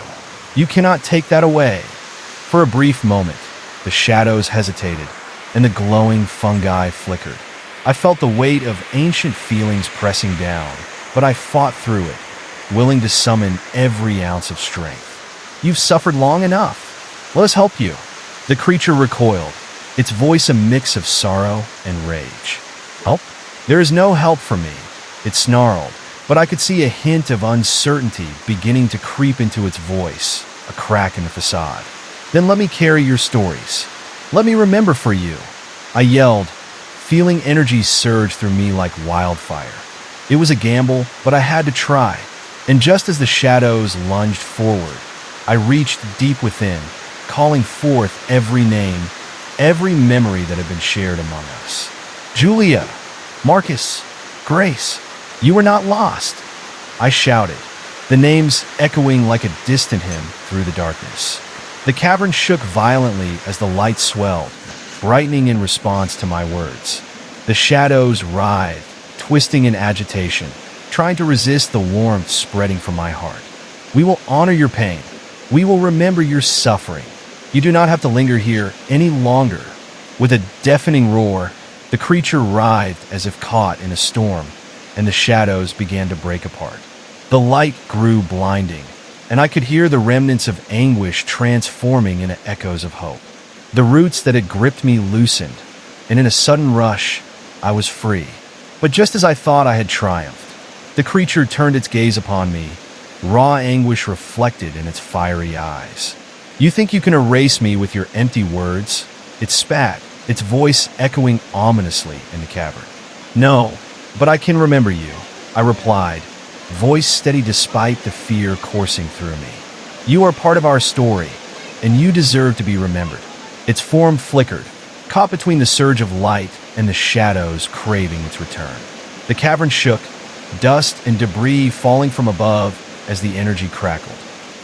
You cannot take that away. For a brief moment, the shadows hesitated, and the glowing fungi flickered. I felt the weight of ancient feelings pressing down, but I fought through it, willing to summon every ounce of strength. You've suffered long enough. Let us help you. The creature recoiled, its voice a mix of sorrow and rage. Help? There is no help for me, it snarled, but I could see a hint of uncertainty beginning to creep into its voice, a crack in the facade. Then let me carry your stories. Let me remember for you. I yelled, feeling energy surge through me like wildfire. It was a gamble, but I had to try. And just as the shadows lunged forward, I reached deep within, calling forth every name, every memory that had been shared among us. Julia, Marcus, Grace, you were not lost, I shouted, the names echoing like a distant hymn through the darkness. The cavern shook violently as the light swelled, brightening in response to my words. The shadows writhed, twisting in agitation, trying to resist the warmth spreading from my heart. We will honor your pain. We will remember your suffering. You do not have to linger here any longer. With a deafening roar, the creature writhed as if caught in a storm, and the shadows began to break apart. The light grew blinding, and I could hear the remnants of anguish transforming into echoes of hope. The roots that had gripped me loosened, and in a sudden rush, I was free. But just as I thought I had triumphed, the creature turned its gaze upon me, raw anguish reflected in its fiery eyes. "You think you can erase me with your empty words?" It spat, its voice echoing ominously in the cavern. "No, but I can remember you," I replied, voice steady despite the fear coursing through me. "You are part of our story, and you deserve to be remembered." Its form flickered, caught between the surge of light and the shadows craving its return. The cavern shook, dust and debris falling from above as the energy crackled.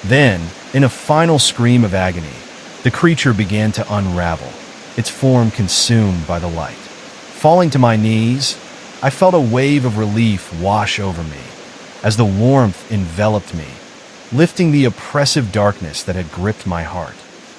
Then, in a final scream of agony, the creature began to unravel, its form consumed by the light. Falling to my knees, I felt a wave of relief wash over me as the warmth enveloped me, lifting the oppressive darkness that had gripped my heart.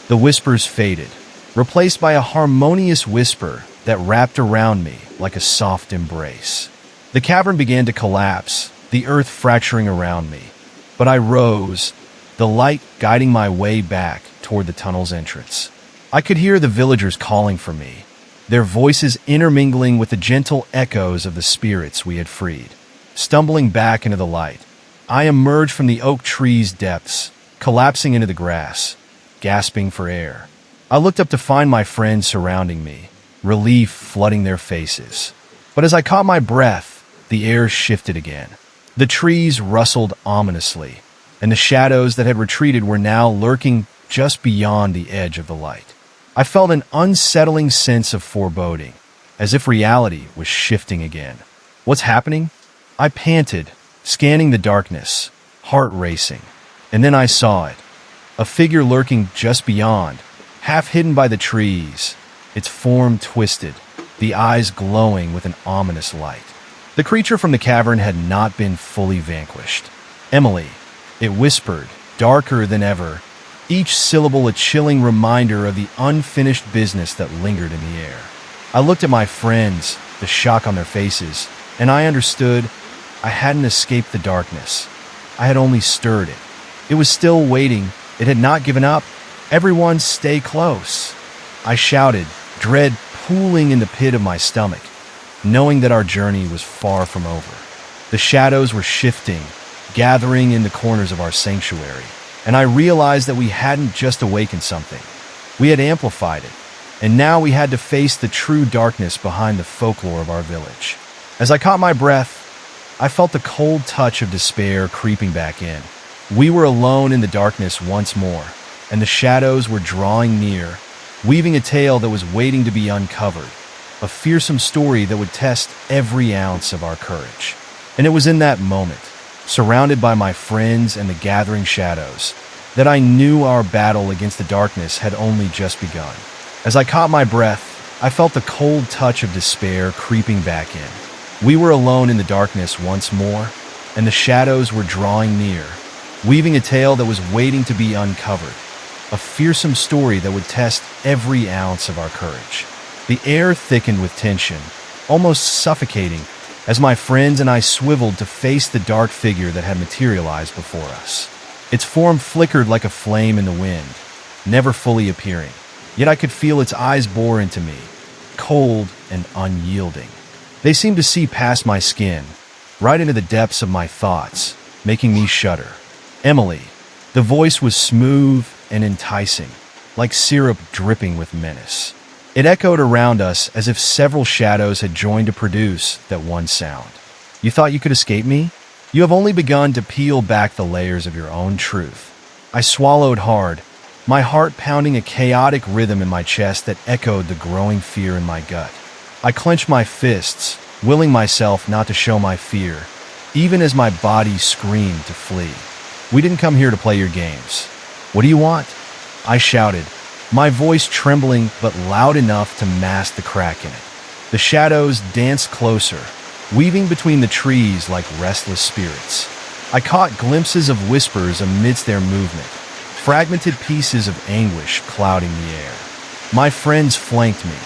The whispers faded, replaced by a harmonious whisper that wrapped around me like a soft embrace. The cavern began to collapse, the earth fracturing around me, but I rose, the light guiding my way back toward the tunnel's entrance. I could hear the villagers calling for me, their voices intermingling with the gentle echoes of the spirits we had freed. Stumbling back into the light, I emerged from the oak tree's depths, collapsing into the grass, gasping for air. I looked up to find my friends surrounding me, relief flooding their faces. But as I caught my breath, the air shifted again. The trees rustled ominously, and the shadows that had retreated were now lurking just beyond the edge of the light. I felt an unsettling sense of foreboding, as if reality was shifting again. "What's happening?" I panted, scanning the darkness, heart racing. And then I saw it, a figure lurking just beyond, half hidden by the trees, its form twisted, the eyes glowing with an ominous light. The creature from the cavern had not been fully vanquished. "Emily," it whispered, darker than ever, each syllable a chilling reminder of the unfinished business that lingered in the air. I looked at my friends, the shock on their faces, and I understood I hadn't escaped the darkness. I had only stirred it. It was still waiting. It had not given up. "Everyone stay close," I shouted, dread pooling in the pit of my stomach, knowing that our journey was far from over. The shadows were shifting, gathering in the corners of our sanctuary, and I realized that we hadn't just awakened something. We had amplified it, and now we had to face the true darkness behind the folklore of our village. As I caught my breath, I felt the cold touch of despair creeping back in. We were alone in the darkness once more, and the shadows were drawing near, weaving a tale that was waiting to be uncovered, a fearsome story that would test every ounce of our courage. And it was in that moment, surrounded by my friends and the gathering shadows, that I knew our battle against the darkness had only just begun. As I caught my breath, I felt the cold touch of despair creeping back in. We were alone in the darkness once more, and the shadows were drawing near, weaving a tale that was waiting to be uncovered, a fearsome story that would test every ounce of our courage. The air thickened with tension, almost suffocating, as my friends and I swiveled to face the dark figure that had materialized before us. Its form flickered like a flame in the wind, never fully appearing, yet I could feel its eyes bore into me, cold and unyielding. They seemed to see past my skin, right into the depths of my thoughts, making me shudder. "Emily." The voice was smooth and enticing, like syrup dripping with menace. It echoed around us as if several shadows had joined to produce that one sound. "You thought you could escape me? You have only begun to peel back the layers of your own truth." I swallowed hard, my heart pounding a chaotic rhythm in my chest that echoed the growing fear in my gut. I clenched my fists, willing myself not to show my fear, even as my body screamed to flee. "We didn't come here to play your games. What do you want?" I shouted, my voice trembling but loud enough to mask the crack in it. The shadows danced closer, weaving between the trees like restless spirits. I caught glimpses of whispers amidst their movement, fragmented pieces of anguish clouding the air. My friends flanked me,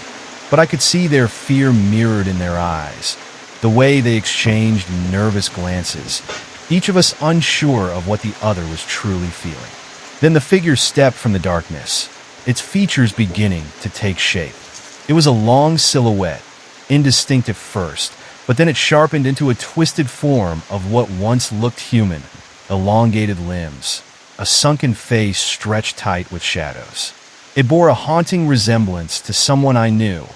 but I could see their fear mirrored in their eyes, the way they exchanged nervous glances, each of us unsure of what the other was truly feeling. Then the figure stepped from the darkness, its features beginning to take shape. It was a long silhouette, indistinct at first, but then it sharpened into a twisted form of what once looked human, elongated limbs, a sunken face stretched tight with shadows. It bore a haunting resemblance to someone I knew,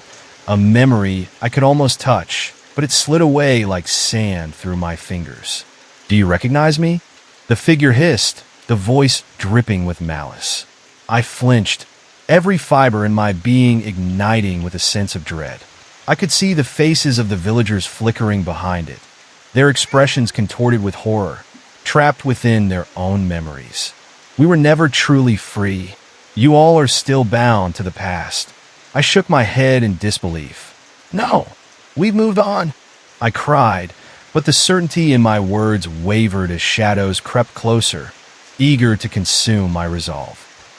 a memory I could almost touch, but it slid away like sand through my fingers. "Do you recognize me?" The figure hissed, the voice dripping with malice. I flinched, every fiber in my being igniting with a sense of dread. I could see the faces of the villagers flickering behind it, their expressions contorted with horror, trapped within their own memories. We were never truly free. You all are still bound to the past. I shook my head in disbelief. "No, we've moved on," I cried, but the certainty in my words wavered as shadows crept closer, eager to consume my resolve.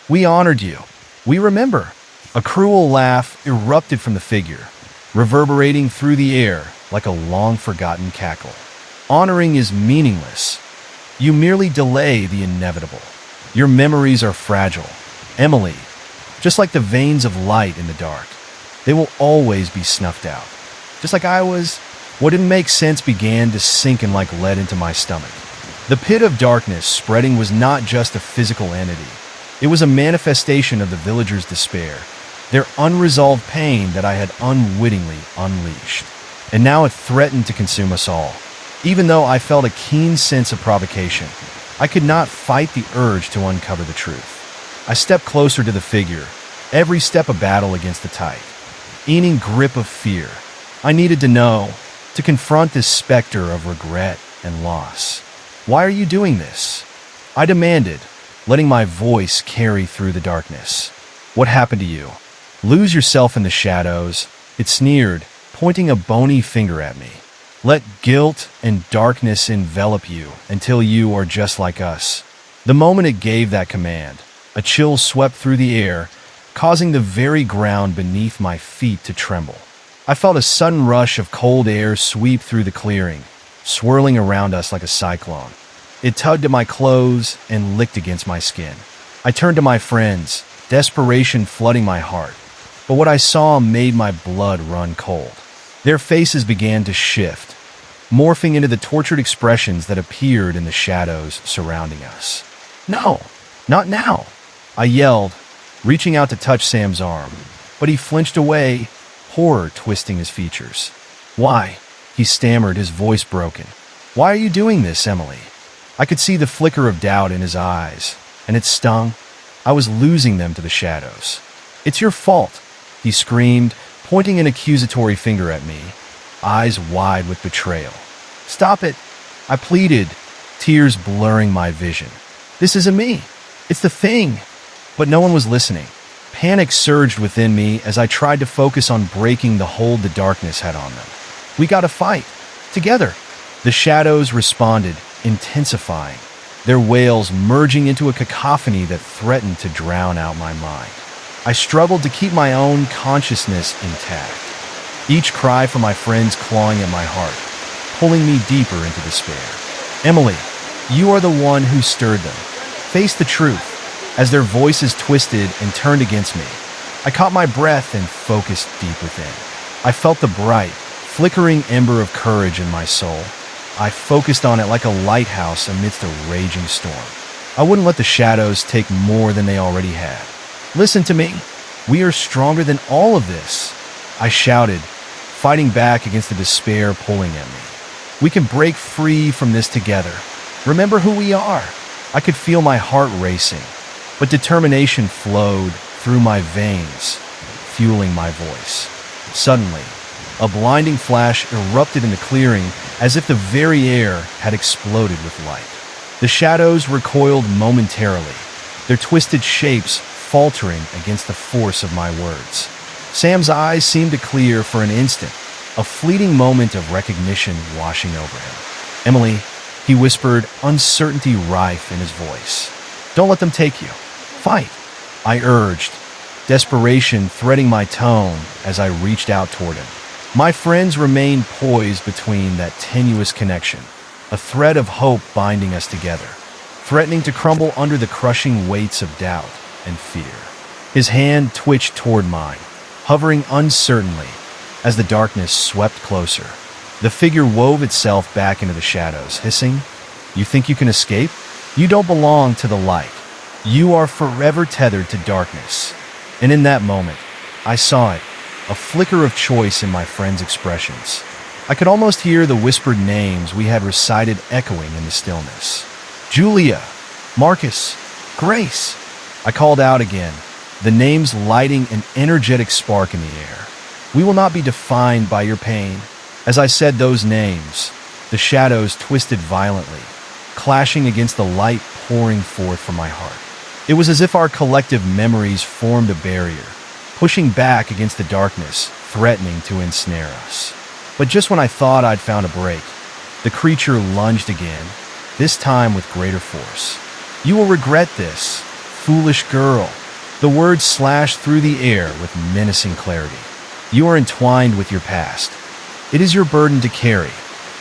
"We honored you. We remember." A cruel laugh erupted from the figure, reverberating through the air like a long-forgotten cackle. "Honoring is meaningless. You merely delay the inevitable. Your memories are fragile, Emily, just like the veins of light in the dark. They will always be snuffed out. Just like I was." What didn't make sense began to sink in like lead into my stomach. The pit of darkness spreading was not just a physical entity. It was a manifestation of the villagers' despair, their unresolved pain that I had unwittingly unleashed. And now it threatened to consume us all. Even though I felt a keen sense of provocation, I could not fight the urge to uncover the truth. I stepped closer to the figure, every step a battle against the tight, eating grip of fear. I needed to know, to confront this specter of regret and loss. "Why are you doing this?" I demanded, letting my voice carry through the darkness. "What happened to you? Lose yourself in the shadows," it sneered, pointing a bony finger at me. "Let guilt and darkness envelop you until you are just like us." The moment it gave that command, a chill swept through the air, causing the very ground beneath my feet to tremble. I felt a sudden rush of cold air sweep through the clearing, swirling around us like a cyclone. It tugged at my clothes and licked against my skin. I turned to my friends, desperation flooding my heart. But what I saw made my blood run cold. Their faces began to shift, morphing into the tortured expressions that appeared in the shadows surrounding us. "No, not now," I yelled, reaching out to touch Sam's arm. But he flinched away, horror twisting his features. "Why?" he stammered, his voice broken. "Why are you doing this, Emily?" I could see the flicker of doubt in his eyes, and it stung. I was losing them to the shadows. "It's your fault," he screamed, pointing an accusatory finger at me, eyes wide with betrayal. "Stop it," I pleaded, tears blurring my vision. "This isn't me. It's the thing." But no one was listening. Panic surged within me as I tried to focus on breaking the hold the darkness had on them. "We gotta fight. Together." The shadows responded, intensifying, their wails merging into a cacophony that threatened to drown out my mind. I struggled to keep my own consciousness intact, each cry from my friends clawing at my heart, pulling me deeper into despair. "Emily, you are the one who stirred them. Face the truth." As their voices twisted and turned against me, I caught my breath and focused deep within. I felt the bright, flickering ember of courage in my soul. I focused on it like a lighthouse amidst a raging storm. I wouldn't let the shadows take more than they already had. "Listen to me. We are stronger than all of this," I shouted, fighting back against the despair pulling at me. "We can break free from this together. Remember who we are." I could feel my heart racing, but determination flowed through my veins, fueling my voice. Suddenly, a blinding flash erupted in the clearing as if the very air had exploded with light. The shadows recoiled momentarily, their twisted shapes faltering against the force of my words. Sam's eyes seemed to clear for an instant, a fleeting moment of recognition washing over him. "Emily," he whispered, uncertainty rife in his voice. "Don't let them take you. Fight," I urged, desperation threading my tone as I reached out toward him. My friends remained poised between that tenuous connection, a thread of hope binding us together, threatening to crumble under the crushing weights of doubt and fear. His hand twitched toward mine, hovering uncertainly as the darkness swept closer. The figure wove itself back into the shadows, hissing, "You think you can escape? You don't belong to the light. You are forever tethered to darkness. And in that moment, I saw it, a flicker of choice in my friend's expressions. I could almost hear the whispered names we had recited echoing in the stillness. Julia, Marcus, Grace. I called out again, the names lighting an energetic spark in the air. We will not be defined by your pain. As I said those names, the shadows twisted violently, clashing against the light pouring forth from my heart. It was as if our collective memories formed a barrier, pushing back against the darkness, threatening to ensnare us. But just when I thought I'd found a break, the creature lunged again, this time with greater force. You will regret this, foolish girl. The words slashed through the air with menacing clarity. You are entwined with your past. It is your burden to carry.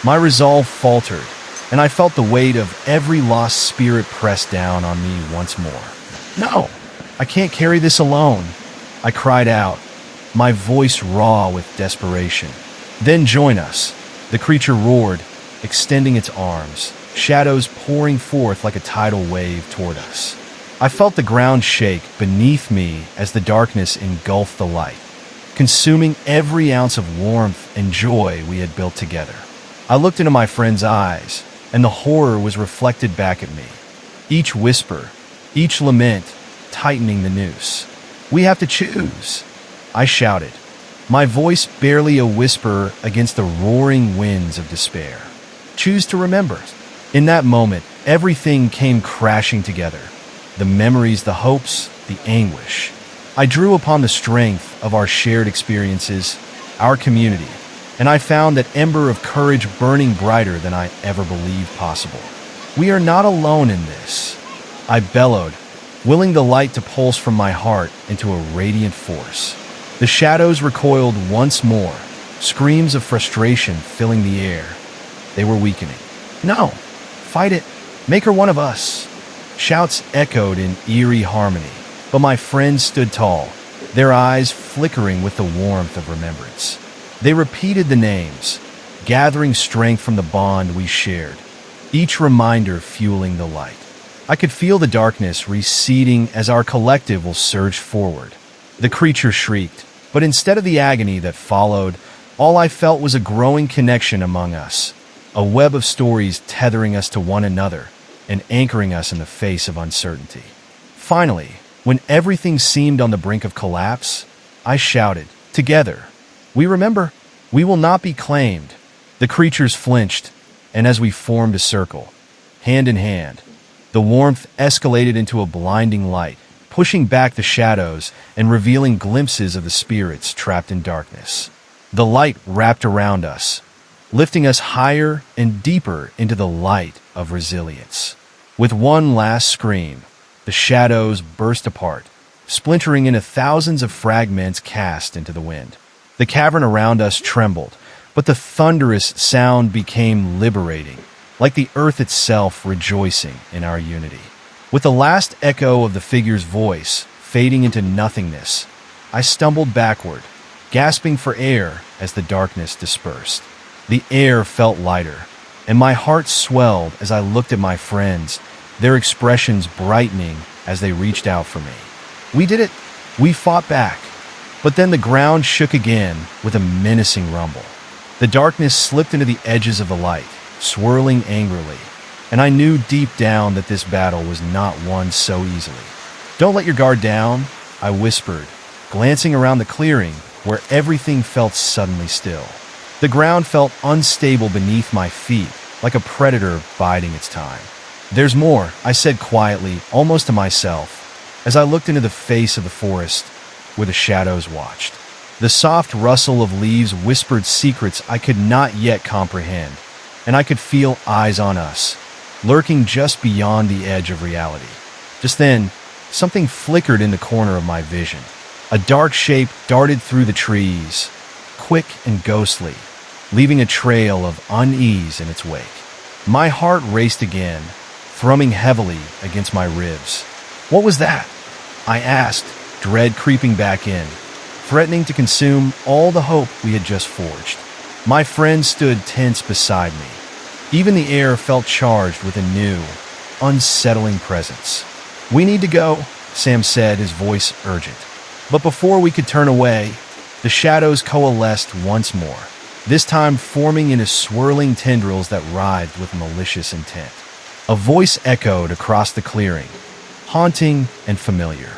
My resolve faltered, and I felt the weight of every lost spirit press down on me once more. No, I can't carry this alone, I cried out, my voice raw with desperation. Then join us, the creature roared, extending its arms, shadows pouring forth like a tidal wave toward us. I felt the ground shake beneath me as the darkness engulfed the light, consuming every ounce of warmth and joy we had built together. I looked into my friend's eyes, and the horror was reflected back at me. Each whisper, each lament, tightening the noose. We have to choose, I shouted, my voice barely a whisper against the roaring winds of despair. Choose to remember. In that moment, everything came crashing together. The memories, the hopes, the anguish. I drew upon the strength of our shared experiences, our community, and I found that ember of courage burning brighter than I ever believed possible. We are not alone in this, I bellowed, willing the light to pulse from my heart into a radiant force. The shadows recoiled once more, screams of frustration filling the air. They were weakening. No, fight it, make her one of us. Shouts echoed in eerie harmony, but my friends stood tall, their eyes flickering with the warmth of remembrance. They repeated the names, gathering strength from the bond we shared, each reminder fueling the light. I could feel the darkness receding as our collective will surge forward. The creature shrieked, but instead of the agony that followed, all I felt was a growing connection among us, a web of stories tethering us to one another and anchoring us in the face of uncertainty. Finally, when everything seemed on the brink of collapse, I shouted, together, we remember, we will not be claimed. The creatures flinched, and as we formed a circle, hand in hand, the warmth escalated into a blinding light, pushing back the shadows and revealing glimpses of the spirits trapped in darkness. The light wrapped around us, lifting us higher and deeper into the light of resilience. With one last scream, the shadows burst apart, splintering into thousands of fragments cast into the wind. The cavern around us trembled, but the thunderous sound became liberating, like the earth itself rejoicing in our unity. With the last echo of the figure's voice fading into nothingness, I stumbled backward, gasping for air as the darkness dispersed. The air felt lighter, and my heart swelled as I looked at my friends, their expressions brightening as they reached out for me. We did it. We fought back. But then the ground shook again with a menacing rumble. The darkness slipped into the edges of the light, swirling angrily, and I knew deep down that this battle was not won so easily. Don't let your guard down, I whispered, glancing around the clearing where everything felt suddenly still. The ground felt unstable beneath my feet, like a predator biding its time. There's more, I said quietly, almost to myself, as I looked into the face of the forest where the shadows watched. The soft rustle of leaves whispered secrets I could not yet comprehend, and I could feel eyes on us, lurking just beyond the edge of reality. Just then, something flickered in the corner of my vision. A dark shape darted through the trees, quick and ghostly, leaving a trail of unease in its wake. My heart raced again, thrumming heavily against my ribs. What was that? I asked, dread creeping back in, threatening to consume all the hope we had just forged. My friend stood tense beside me. Even the air felt charged with a new, unsettling presence. "We need to go," Sam said, his voice urgent. But before we could turn away, the shadows coalesced once more, this time forming into swirling tendrils that writhed with malicious intent. A voice echoed across the clearing, haunting and familiar.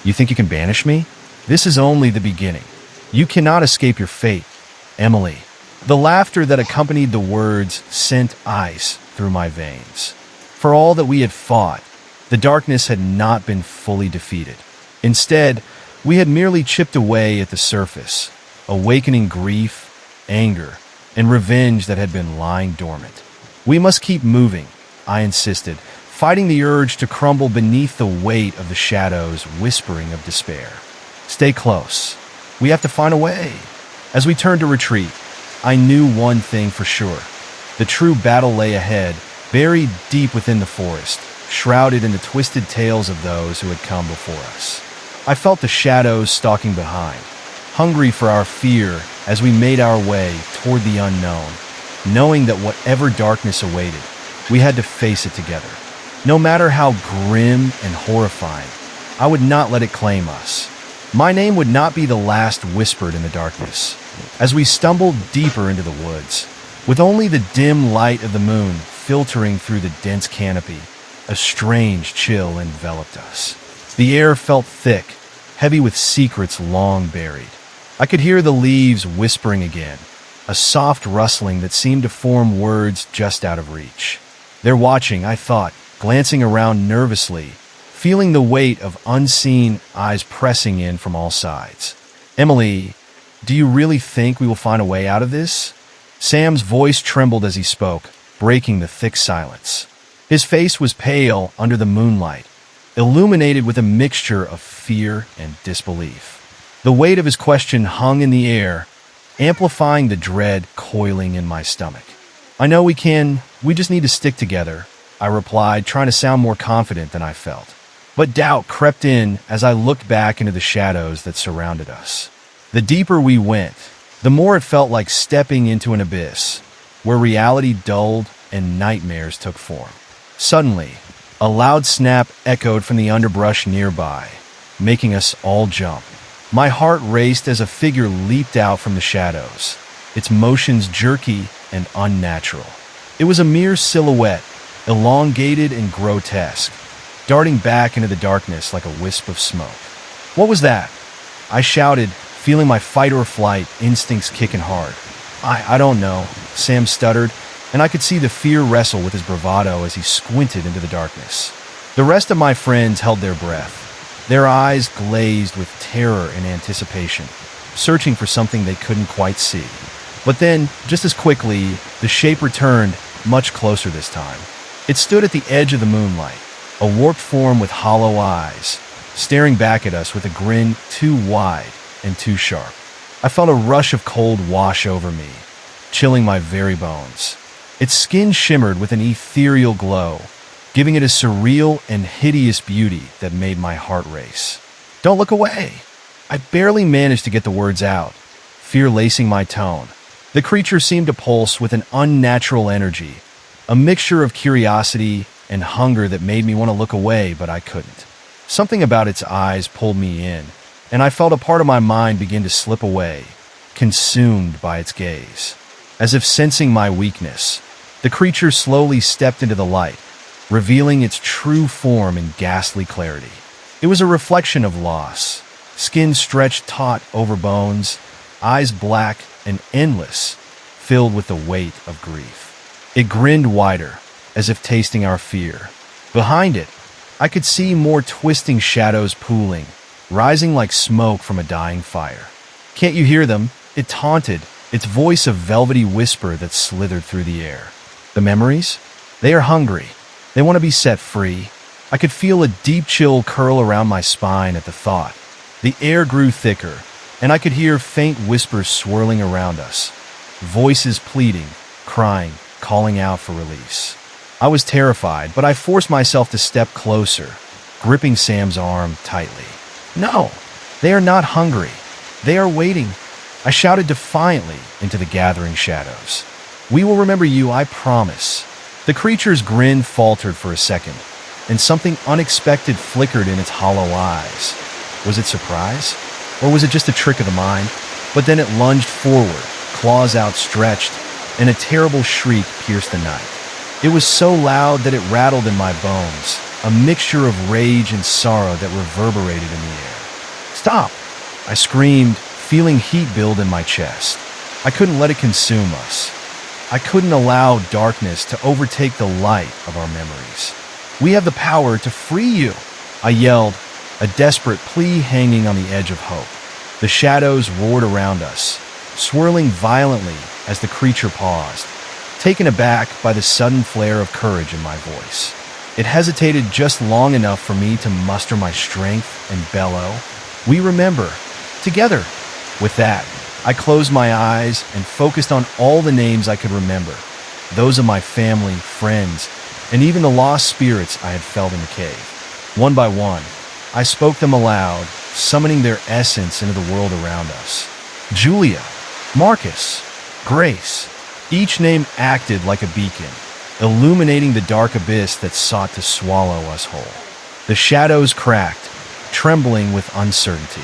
"You think you can banish me? This is only the beginning. You cannot escape your fate, Emily." The laughter that accompanied the words sent ice through my veins. For all that we had fought, the darkness had not been fully defeated. Instead, we had merely chipped away at the surface, awakening grief, anger, and revenge that had been lying dormant. "We must keep moving," I insisted, fighting the urge to crumble beneath the weight of the shadows whispering of despair. "Stay close. We have to find a way." As we turned to retreat, I knew one thing for sure. The true battle lay ahead, buried deep within the forest, shrouded in the twisted tales of those who had come before us. I felt the shadows stalking behind, hungry for our fear as we made our way toward the unknown, knowing that whatever darkness awaited, we had to face it together. No matter how grim and horrifying, I would not let it claim us. My name would not be the last whispered in the darkness. As we stumbled deeper into the woods, with only the dim light of the moon filtering through the dense canopy, a strange chill enveloped us. The air felt thick, heavy with secrets long buried. I could hear the leaves whispering again, a soft rustling that seemed to form words just out of reach. "They're watching," I thought, glancing around nervously, feeling the weight of unseen eyes pressing in from all sides. "Emily, do you really think we will find a way out of this?" Sam's voice trembled as he spoke, breaking the thick silence. His face was pale under the moonlight, illuminated with a mixture of fear and disbelief. The weight of his question hung in the air, amplifying the dread coiling in my stomach. "I know we can. We just need to stick together," I replied, trying to sound more confident than I felt. But doubt crept in as I looked back into the shadows that surrounded us. The deeper we went, the more it felt like stepping into an abyss, where reality dulled and nightmares took form. Suddenly, a loud snap echoed from the underbrush nearby, making us all jump. My heart raced as a figure leaped out from the shadows, its motions jerky and unnatural. It was a mere silhouette, elongated and grotesque, darting back into the darkness like a wisp of smoke. "What was that?" I shouted, feeling my fight-or-flight instincts kicking hard. I don't know," Sam stuttered, and I could see the fear wrestle with his bravado as he squinted into the darkness. The rest of my friends held their breath, their eyes glazed with terror and anticipation, searching for something they couldn't quite see. But then, just as quickly, the shape returned, much closer this time. It stood at the edge of the moonlight, a warped form with hollow eyes, staring back at us with a grin too wide and too sharp. I felt a rush of cold wash over me, chilling my very bones. Its skin shimmered with an ethereal glow, giving it a surreal and hideous beauty that made my heart race. "Don't look away!" I barely managed to get the words out, fear lacing my tone. The creature seemed to pulse with an unnatural energy, a mixture of curiosity and hunger that made me want to look away, but I couldn't. Something about its eyes pulled me in, and I felt a part of my mind begin to slip away, consumed by its gaze. As if sensing my weakness, the creature slowly stepped into the light, revealing its true form in ghastly clarity. It was a reflection of loss, skin stretched taut over bones, eyes black and endless, filled with the weight of grief. It grinned wider, as if tasting our fear. Behind it, I could see more twisting shadows pooling, rising like smoke from a dying fire. "Can't you hear them?" It taunted, its voice a velvety whisper that slithered through the air. "The memories? They are hungry. They want to be set free." I could feel a deep chill curl around my spine at the thought. The air grew thicker, and I could hear faint whispers swirling around us, voices pleading, crying, calling out for release. I was terrified, but I forced myself to step closer, gripping Sam's arm tightly. "No, they are not hungry. They are waiting," I shouted defiantly into the gathering shadows. "We will remember you, I promise." The creature's grin faltered for a second, and something unexpected flickered in its hollow eyes. Was it surprise? Or was it just a trick of the mind? But then it lunged forward, claws outstretched, and a terrible shriek pierced the night. It was so loud that it rattled in my bones, a mixture of rage and sorrow that reverberated in the air. "Stop!" I screamed, feeling heat build in my chest. I couldn't let it consume us. I couldn't allow darkness to overtake the light of our memories. "We have the power to free you," I yelled, a desperate plea hanging on the edge of hope. The shadows roared around us, swirling violently as the creature paused, taken aback by the sudden flare of courage in my voice. It hesitated just long enough for me to muster my strength and bellow, "We remember, together." With that, I closed my eyes and focused on all the names I could remember, those of my family, friends, and even the lost spirits I had felt in the cave. One by one, I spoke them aloud, summoning their essence into the world around us. Julia, Marcus, Grace. Each name acted like a beacon, illuminating the dark abyss that sought to swallow us whole. The shadows cracked, trembling with uncertainty.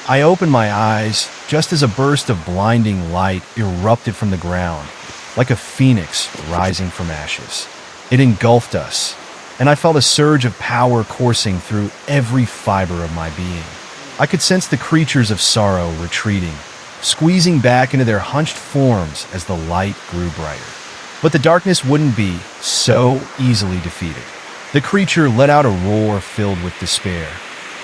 I opened my eyes just as a burst of blinding light erupted from the ground, like a phoenix rising from ashes. It engulfed us, and I felt a surge of power coursing through every fiber of my being. I could sense the creatures of sorrow retreating, squeezing back into their hunched forms as the light grew brighter. But the darkness wouldn't be so easily defeated. The creature let out a roar filled with despair,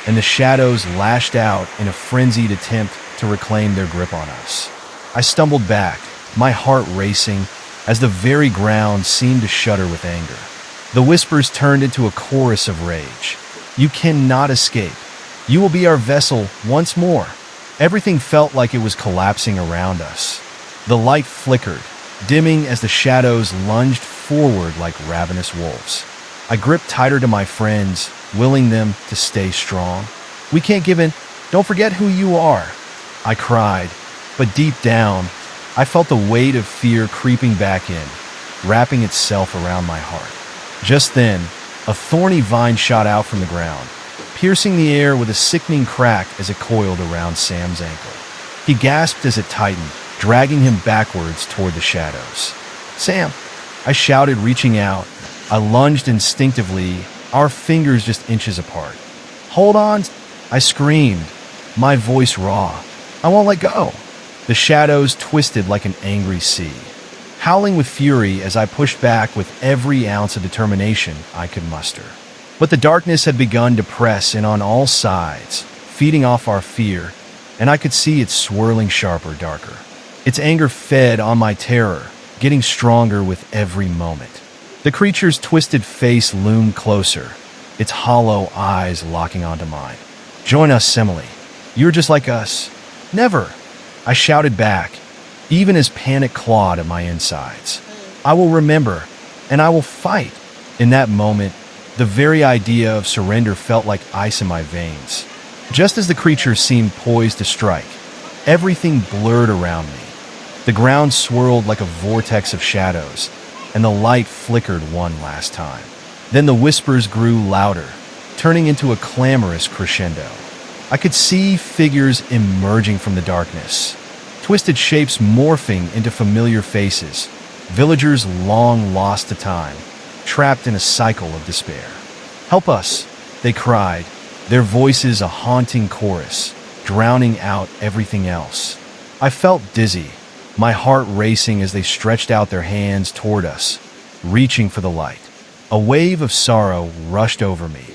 and the shadows lashed out in a frenzied attempt to reclaim their grip on us. I stumbled back, my heart racing, as the very ground seemed to shudder with anger. The whispers turned into a chorus of rage. "You cannot escape. You will be our vessel once more." Everything felt like it was collapsing around us. The light flickered, dimming as the shadows lunged forward like ravenous wolves. I gripped tighter to my friends, willing them to stay strong. "We can't give in. Don't forget who you are," I cried, but deep down, I felt the weight of fear creeping back in, wrapping itself around my heart. Just then, a thorny vine shot out from the ground, piercing the air with a sickening crack as it coiled around Sam's ankle. He gasped as it tightened, dragging him backwards toward the shadows. "Sam!" I shouted, reaching out. I lunged instinctively, our fingers just inches apart. "Hold on!" I screamed, my voice raw. "I won't let go!" The shadows twisted like an angry sea, howling with fury as I pushed back with every ounce of determination I could muster. But the darkness had begun to press in on all sides, feeding off our fear, and I could see it swirling sharper, darker. Its anger fed on my terror, getting stronger with every moment. The creature's twisted face loomed closer, its hollow eyes locking onto mine. "Join us, Simile. You're just like us." "Never!" I shouted back, even as panic clawed at my insides. "I will remember, and I will fight." In that moment, the very idea of surrender felt like ice in my veins. Just as the creature seemed poised to strike, everything blurred around me. The ground swirled like a vortex of shadows, and the light flickered one last time. Then the whispers grew louder, turning into a clamorous crescendo. I could see figures emerging from the darkness, twisted shapes morphing into familiar faces, villagers long lost to time, trapped in a cycle of despair. "Help us," they cried, their voices a haunting chorus, drowning out everything else. I felt dizzy, my heart racing as they stretched out their hands toward us, reaching for the light. A wave of sorrow rushed over me,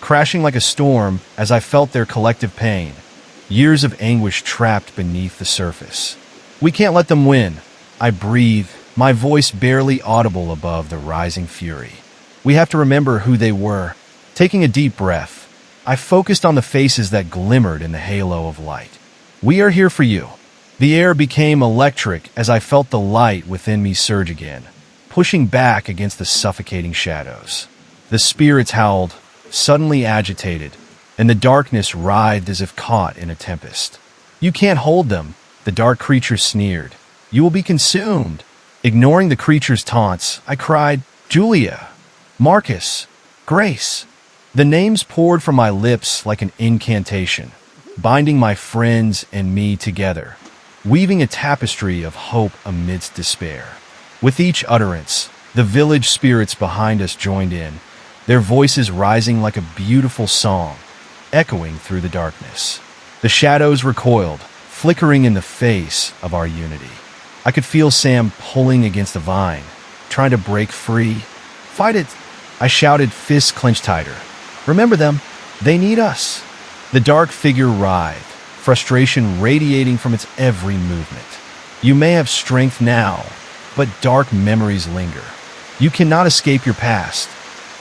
crashing like a storm as I felt their collective pain, years of anguish trapped beneath the surface. "We can't let them win," I breathed, my voice barely audible above the rising fury. "We have to remember who they were." Taking a deep breath, I focused on the faces that glimmered in the halo of light. "We are here for you." The air became electric as I felt the light within me surge again, pushing back against the suffocating shadows. The spirits howled, suddenly agitated, and the darkness writhed as if caught in a tempest. "You can't hold them," the dark creature sneered. "You will be consumed." Ignoring the creature's taunts, I cried, "Julia, Marcus, Grace. The names poured from my lips like an incantation, binding my friends and me together, weaving a tapestry of hope amidst despair. With each utterance, the village spirits behind us joined in, their voices rising like a beautiful song, echoing through the darkness. The shadows recoiled, flickering in the face of our unity. I could feel Sam pulling against the vine, trying to break free. "Fight it!" I shouted, fists clenched tighter. "Remember them. They need us." The dark figure writhed, frustration radiating from its every movement. "You may have strength now, but dark memories linger. You cannot escape your past."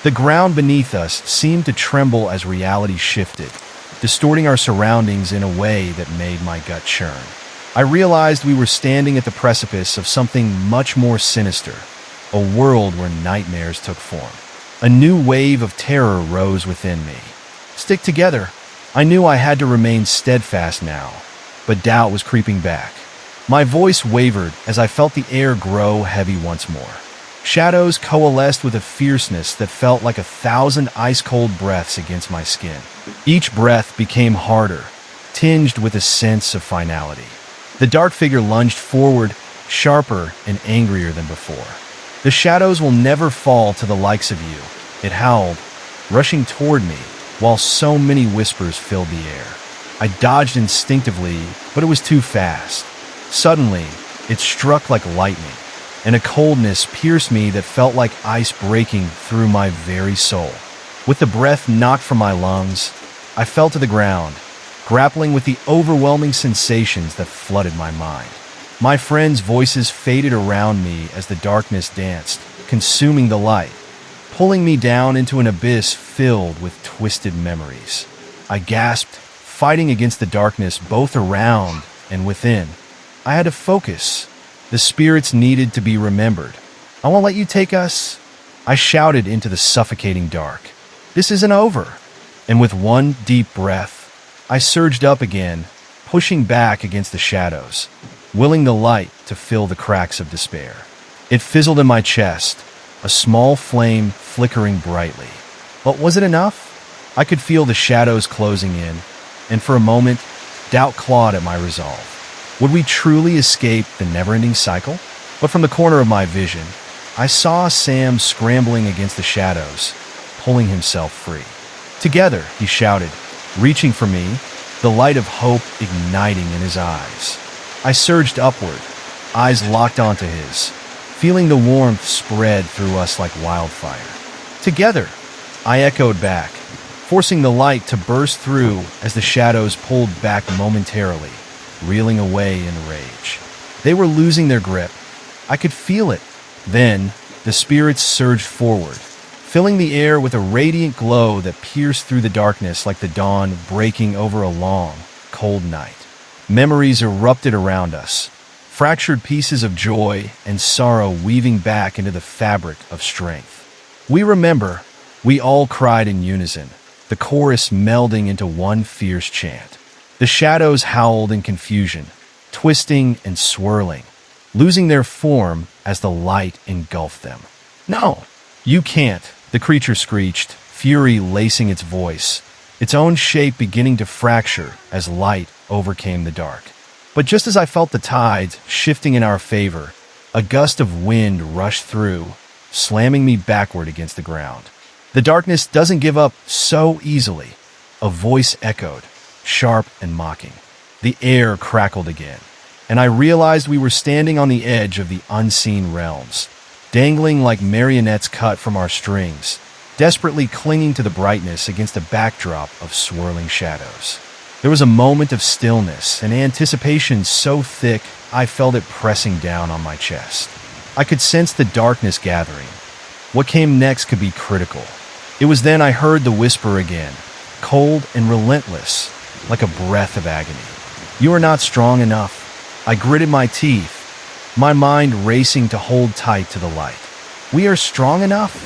The ground beneath us seemed to tremble as reality shifted, distorting our surroundings in a way that made my gut churn. I realized we were standing at the precipice of something much more sinister, a world where nightmares took form. A new wave of terror rose within me. Stick together. I knew I had to remain steadfast now, but doubt was creeping back. My voice wavered as I felt the air grow heavy once more. Shadows coalesced with a fierceness that felt like 1,000 ice-cold breaths against my skin. Each breath became harder, tinged with a sense of finality. The dark figure lunged forward, sharper and angrier than before. "The shadows will never fall to the likes of you," it howled, rushing toward me, while so many whispers filled the air. I dodged instinctively, but it was too fast. Suddenly, it struck like lightning, and a coldness pierced me that felt like ice breaking through my very soul. With the breath knocked from my lungs, I fell to the ground, grappling with the overwhelming sensations that flooded my mind. My friends' voices faded around me as the darkness danced, consuming the light, pulling me down into an abyss filled with twisted memories. I gasped, fighting against the darkness both around and within. I had to focus. The spirits needed to be remembered. "I won't let you take us," I shouted into the suffocating dark. "This isn't over." And with one deep breath, I surged up again, pushing back against the shadows, willing the light to fill the cracks of despair. It fizzled in my chest, a small flame flickering brightly. But was it enough? I could feel the shadows closing in, and for a moment, doubt clawed at my resolve. Would we truly escape the never-ending cycle? But from the corner of my vision, I saw Sam scrambling against the shadows, pulling himself free. "Together," he shouted, reaching for me, the light of hope igniting in his eyes. I surged upward, eyes locked onto his, feeling the warmth spread through us like wildfire. "Together," I echoed back, forcing the light to burst through as the shadows pulled back momentarily, reeling away in rage. They were losing their grip. I could feel it. Then, the spirits surged forward, filling the air with a radiant glow that pierced through the darkness like the dawn breaking over a long, cold night. Memories erupted around us, fractured pieces of joy and sorrow weaving back into the fabric of strength. "We remember," we all cried in unison, the chorus melding into one fierce chant. The shadows howled in confusion, twisting and swirling, losing their form as the light engulfed them. "No, you can't," the creature screeched, fury lacing its voice, its own shape beginning to fracture as light overcame the dark. But just as I felt the tides shifting in our favor, a gust of wind rushed through, slamming me backward against the ground. "The darkness doesn't give up so easily," a voice echoed, sharp and mocking. The air crackled again, and I realized we were standing on the edge of the unseen realms, dangling like marionettes cut from our strings, desperately clinging to the brightness against a backdrop of swirling shadows. There was a moment of stillness and anticipation so thick I felt it pressing down on my chest. I could sense the darkness gathering. What came next could be critical. It was then I heard the whisper again, cold and relentless, like a breath of agony. "You are not strong enough." I gritted my teeth, my mind racing to hold tight to the light. "We are strong enough,"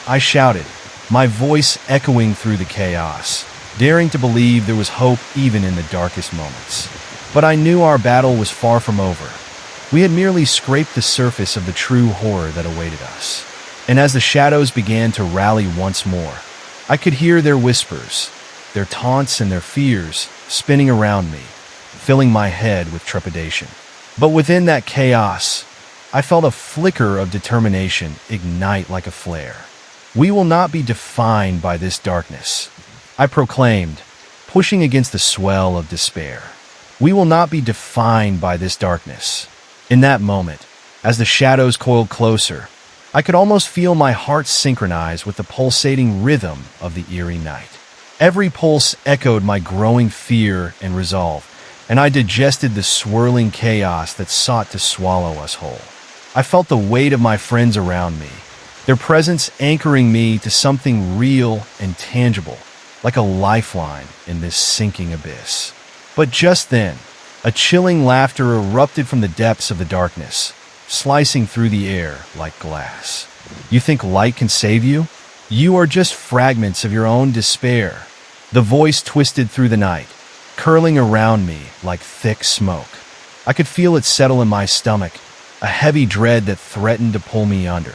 I shouted, my voice echoing through the chaos, daring to believe there was hope even in the darkest moments. But I knew our battle was far from over. We had merely scraped the surface of the true horror that awaited us. And as the shadows began to rally once more, I could hear their whispers, their taunts and their fears spinning around me, filling my head with trepidation. But within that chaos, I felt a flicker of determination ignite like a flare. We will not be defined by this darkness, I proclaimed, pushing against the swell of despair. We will not be defined by this darkness. In that moment, as the shadows coiled closer, I could almost feel my heart synchronize with the pulsating rhythm of the eerie night. Every pulse echoed my growing fear and resolve, and I digested the swirling chaos that sought to swallow us whole. I felt the weight of my friends around me, their presence anchoring me to something real and tangible, like a lifeline in this sinking abyss. But just then, a chilling laughter erupted from the depths of the darkness, slicing through the air like glass. You think light can save you? You are just fragments of your own despair. The voice twisted through the night, curling around me like thick smoke. I could feel it settle in my stomach, a heavy dread that threatened to pull me under.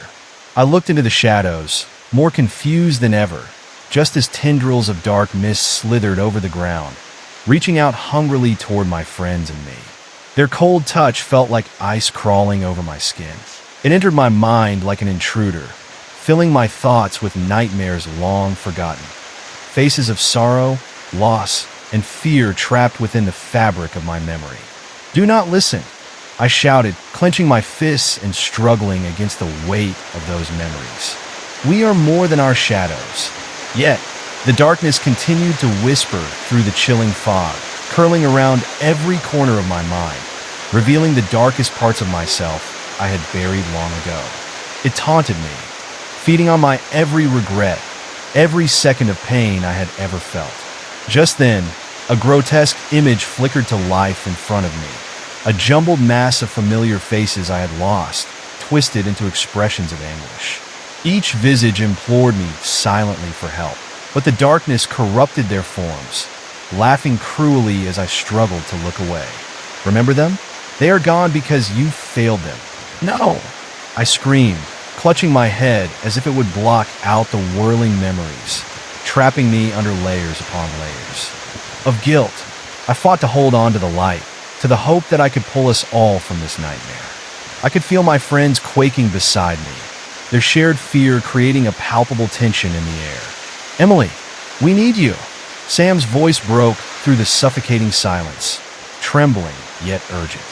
I looked into the shadows, more confused than ever, just as tendrils of dark mist slithered over the ground, reaching out hungrily toward my friends and me. Their cold touch felt like ice crawling over my skin. It entered my mind like an intruder, filling my thoughts with nightmares long forgotten. Faces of sorrow, loss, and fear trapped within the fabric of my memory. "Do not listen," I shouted, clenching my fists and struggling against the weight of those memories. "We are more than our shadows." Yet, the darkness continued to whisper through the chilling fog, curling around every corner of my mind, revealing the darkest parts of myself I had buried long ago. It taunted me, feeding on my every regret, every second of pain I had ever felt. Just then, a grotesque image flickered to life in front of me, a jumbled mass of familiar faces I had lost, twisted into expressions of anguish. Each visage implored me silently for help, but the darkness corrupted their forms, laughing cruelly as I struggled to look away. "Remember them? They are gone because you failed them." "No!" I screamed, clutching my head as if it would block out the whirling memories, trapping me under layers upon layers of guilt. I fought to hold on to the light, to the hope that I could pull us all from this nightmare. I could feel my friends quaking beside me, their shared fear creating a palpable tension in the air. "Emily, we need you." Sam's voice broke through the suffocating silence, trembling yet urgent.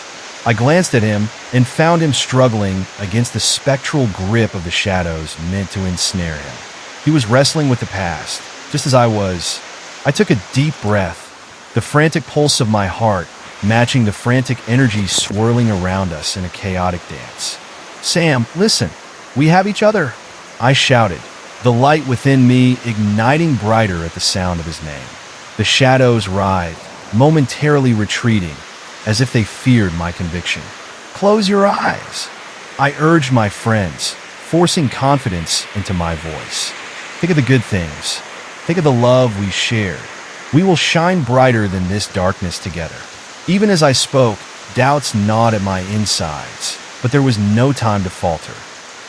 I glanced at him and found him struggling against the spectral grip of the shadows meant to ensnare him. He was wrestling with the past, just as I was. I took a deep breath, the frantic pulse of my heart matching the frantic energy swirling around us in a chaotic dance. "Sam, listen, we have each other," I shouted, the light within me igniting brighter at the sound of his name. The shadows writhed, momentarily retreating, as if they feared my conviction. "Close your eyes," I urged my friends, forcing confidence into my voice. "Think of the good things. Think of the love we shared. We will shine brighter than this darkness together." Even as I spoke, doubts gnawed at my insides, but there was no time to falter.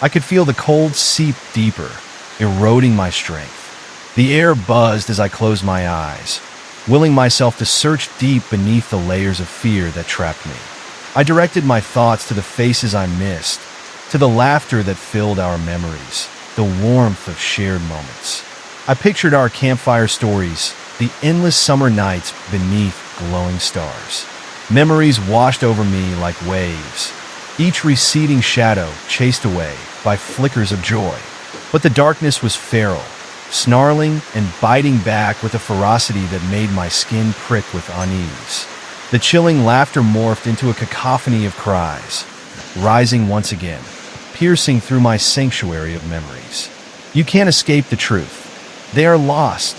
I could feel the cold seep deeper, eroding my strength. The air buzzed as I closed my eyes, willing myself to search deep beneath the layers of fear that trapped me. I directed my thoughts to the faces I missed, to the laughter that filled our memories, the warmth of shared moments. I pictured our campfire stories, the endless summer nights beneath glowing stars. Memories washed over me like waves, each receding shadow chased away by flickers of joy. But the darkness was feral, snarling and biting back with a ferocity that made my skin prick with unease. The chilling laughter morphed into a cacophony of cries, rising once again, piercing through my sanctuary of memories. "You can't escape the truth. They are lost,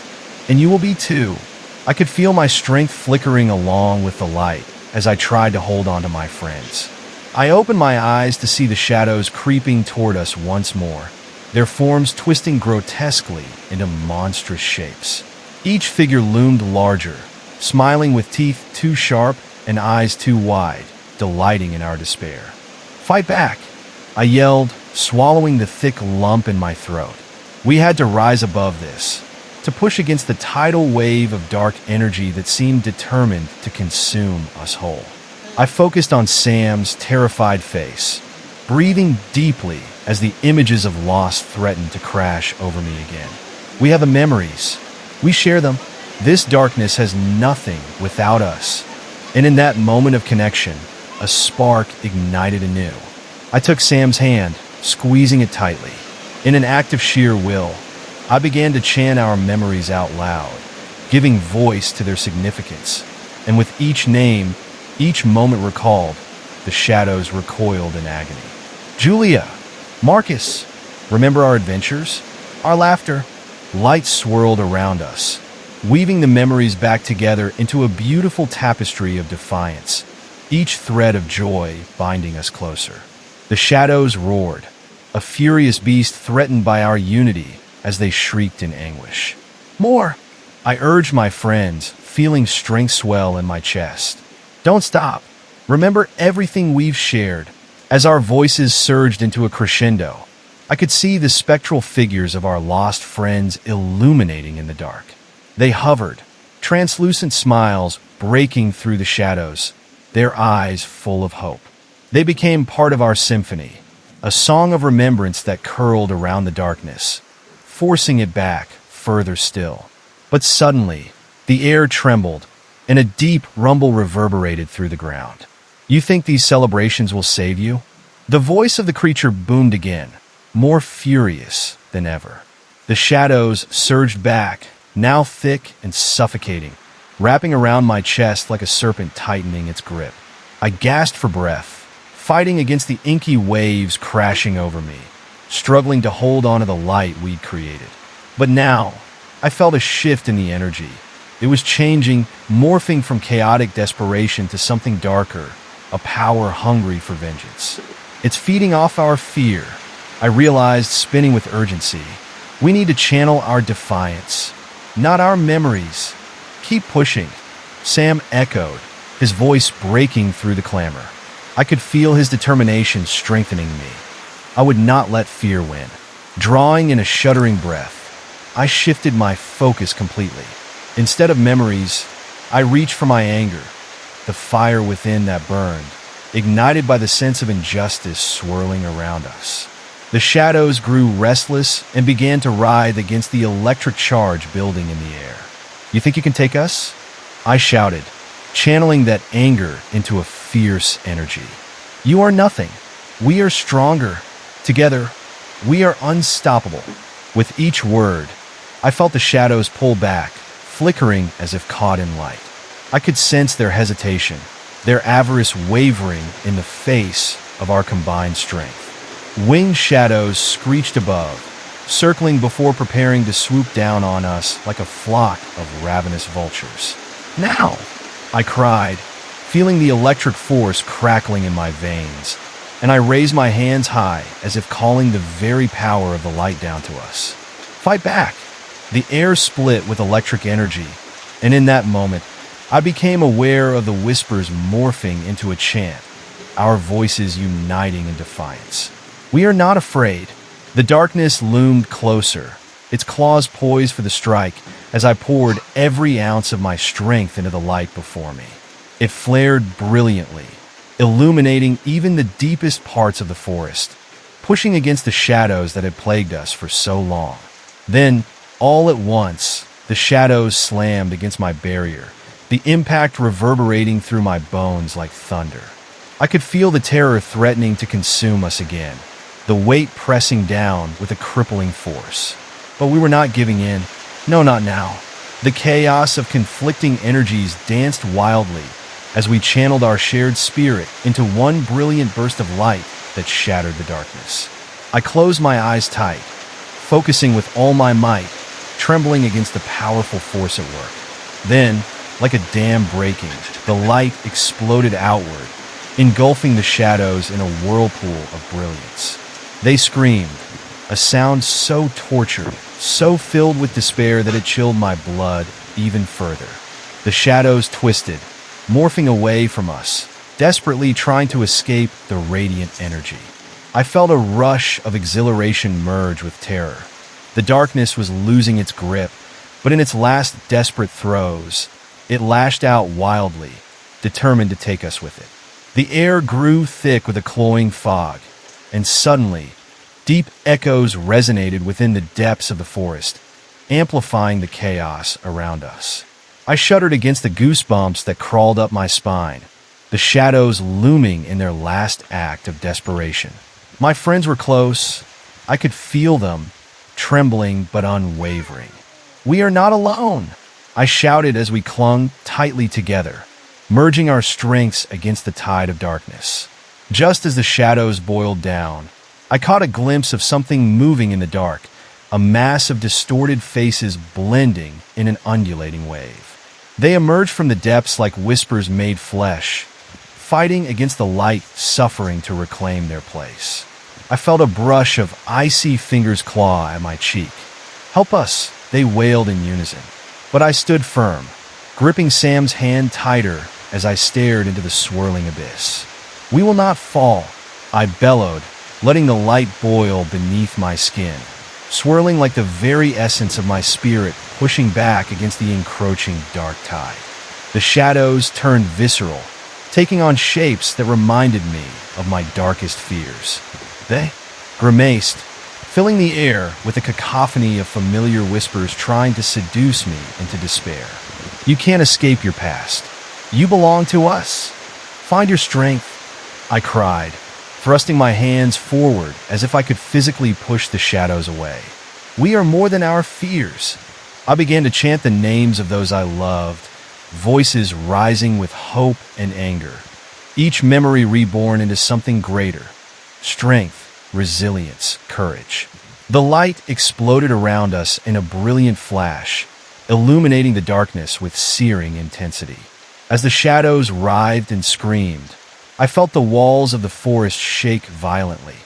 and you will be too." I could feel my strength flickering along with the light as I tried to hold on to my friends. I opened my eyes to see the shadows creeping toward us once more, their forms twisting grotesquely into monstrous shapes. Each figure loomed larger, smiling with teeth too sharp and eyes too wide, delighting in our despair. "Fight back! I yelled, swallowing the thick lump in my throat. We had to rise above this, to push against the tidal wave of dark energy that seemed determined to consume us whole. I focused on Sam's terrified face, breathing deeply as the images of loss threatened to crash over me again. We have the memories. We share them. This darkness has nothing without us. And in that moment of connection, a spark ignited anew. I took Sam's hand, squeezing it tightly. In an act of sheer will, I began to chant our memories out loud, giving voice to their significance. And with each name, each moment recalled, the shadows recoiled in agony. Julia, Marcus, remember our adventures? Our laughter? Light swirled around us, weaving the memories back together into a beautiful tapestry of defiance, each thread of joy binding us closer. The shadows roared, a furious beast threatened by our unity as they shrieked in anguish. More! I urged my friends, feeling strength swell in my chest. Don't stop. Remember everything we've shared. As our voices surged into a crescendo, I could see the spectral figures of our lost friends illuminating in the dark. They hovered, translucent smiles breaking through the shadows, their eyes full of hope. They became part of our symphony, a song of remembrance that curled around the darkness, forcing it back further still. But suddenly, the air trembled, and a deep rumble reverberated through the ground. You think these celebrations will save you? The voice of the creature boomed again, more furious than ever. The shadows surged back, now thick and suffocating, wrapping around my chest like a serpent tightening its grip. I gasped for breath, fighting against the inky waves crashing over me, struggling to hold on to the light we'd created. But now, I felt a shift in the energy. It was changing, morphing from chaotic desperation to something darker, a power hungry for vengeance. It's feeding off our fear, I realized, spinning with urgency. We need to channel our defiance, not our memories. Keep pushing, Sam echoed, his voice breaking through the clamor. I could feel his determination strengthening me. I would not let fear win. Drawing in a shuddering breath, I shifted my focus completely. Instead of memories, I reached for my anger, the fire within that burned, ignited by the sense of injustice swirling around us. The shadows grew restless and began to writhe against the electric charge building in the air. You think you can take us? I shouted, channeling that anger into a fierce energy. You are nothing. We are stronger. Together, we are unstoppable. With each word, I felt the shadows pull back, flickering as if caught in light. I could sense their hesitation, their avarice wavering in the face of our combined strength. Winged shadows screeched above, circling before preparing to swoop down on us like a flock of ravenous vultures. Now! I cried, feeling the electric force crackling in my veins, and I raised my hands high as if calling the very power of the light down to us. Fight back! The air split with electric energy, and in that moment, I became aware of the whispers morphing into a chant, our voices uniting in defiance. We are not afraid. The darkness loomed closer, its claws poised for the strike as I poured every ounce of my strength into the light before me. It flared brilliantly, illuminating even the deepest parts of the forest, pushing against the shadows that had plagued us for so long. Then, all at once, the shadows slammed against my barrier, the impact reverberating through my bones like thunder. I could feel the terror threatening to consume us again, the weight pressing down with a crippling force. But we were not giving in. No, not now. The chaos of conflicting energies danced wildly as we channeled our shared spirit into one brilliant burst of light that shattered the darkness. I closed my eyes tight, focusing with all my might, trembling against the powerful force at work. Then, like a dam breaking, the light exploded outward, engulfing the shadows in a whirlpool of brilliance. They screamed, a sound so tortured, so filled with despair that it chilled my blood even further. The shadows twisted, morphing away from us, desperately trying to escape the radiant energy. I felt a rush of exhilaration merge with terror. The darkness was losing its grip, but in its last desperate throes, it lashed out wildly, determined to take us with it. The air grew thick with a cloying fog, and suddenly, deep echoes resonated within the depths of the forest, amplifying the chaos around us. I shuddered against the goosebumps that crawled up my spine, the shadows looming in their last act of desperation. My friends were close. I could feel them, trembling but unwavering. "We are not alone!" I shouted as we clung tightly together, merging our strengths against the tide of darkness. Just as the shadows boiled down, I caught a glimpse of something moving in the dark, a mass of distorted faces blending in an undulating wave. They emerged from the depths like whispers made flesh, fighting against the light, suffering to reclaim their place. I felt a brush of icy fingers claw at my cheek. "Help us," they wailed in unison. But I stood firm, gripping Sam's hand tighter as I stared into the swirling abyss. "We will not fall," I bellowed, letting the light boil beneath my skin, swirling like the very essence of my spirit pushing back against the encroaching dark tide. The shadows turned visceral, taking on shapes that reminded me of my darkest fears. They grimaced, filling the air with a cacophony of familiar whispers trying to seduce me into despair. "You can't escape your past. You belong to us. Find your strength," I cried, thrusting my hands forward as if I could physically push the shadows away. "We are more than our fears." I began to chant the names of those I loved, voices rising with hope and anger, each memory reborn into something greater: strength, resilience, courage. The light exploded around us in a brilliant flash, illuminating the darkness with searing intensity. As the shadows writhed and screamed, I felt the walls of the forest shake violently,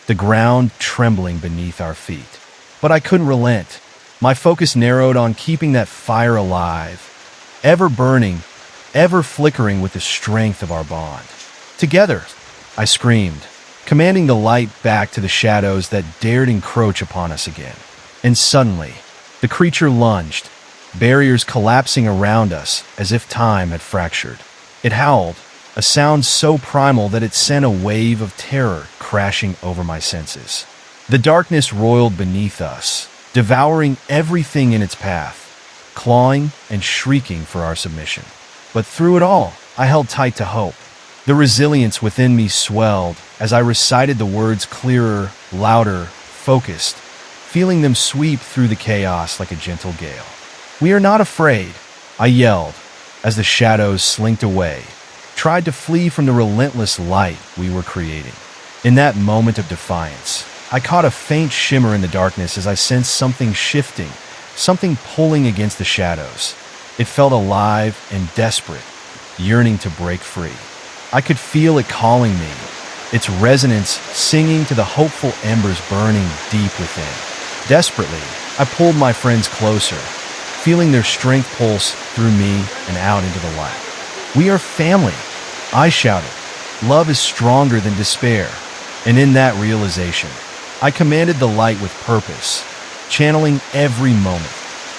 the ground trembling beneath our feet. But I couldn't relent. My focus narrowed on keeping that fire alive, ever burning, ever flickering with the strength of our bond. "Together!" I screamed, commanding the light back to the shadows that dared encroach upon us again. And suddenly, the creature lunged, barriers collapsing around us as if time had fractured. It howled, a sound so primal that it sent a wave of terror crashing over my senses. The darkness roiled beneath us, devouring everything in its path, clawing and shrieking for our submission. But through it all, I held tight to hope. The resilience within me swelled as I recited the words clearer, louder, focused, feeling them sweep through the chaos like a gentle gale. "We are not afraid," I yelled as the shadows slinked away, tried to flee from the relentless light we were creating. In that moment of defiance, I caught a faint shimmer in the darkness as I sensed something shifting, something pulling against the shadows. It felt alive and desperate, yearning to break free. I could feel it calling me, its resonance singing to the hopeful embers burning deep within. Desperately, I pulled my friends closer, feeling their strength pulse through me and out into the light. "We are family," I shouted. "Love is stronger than despair." And in that realization, I commanded the light with purpose, channeling every moment,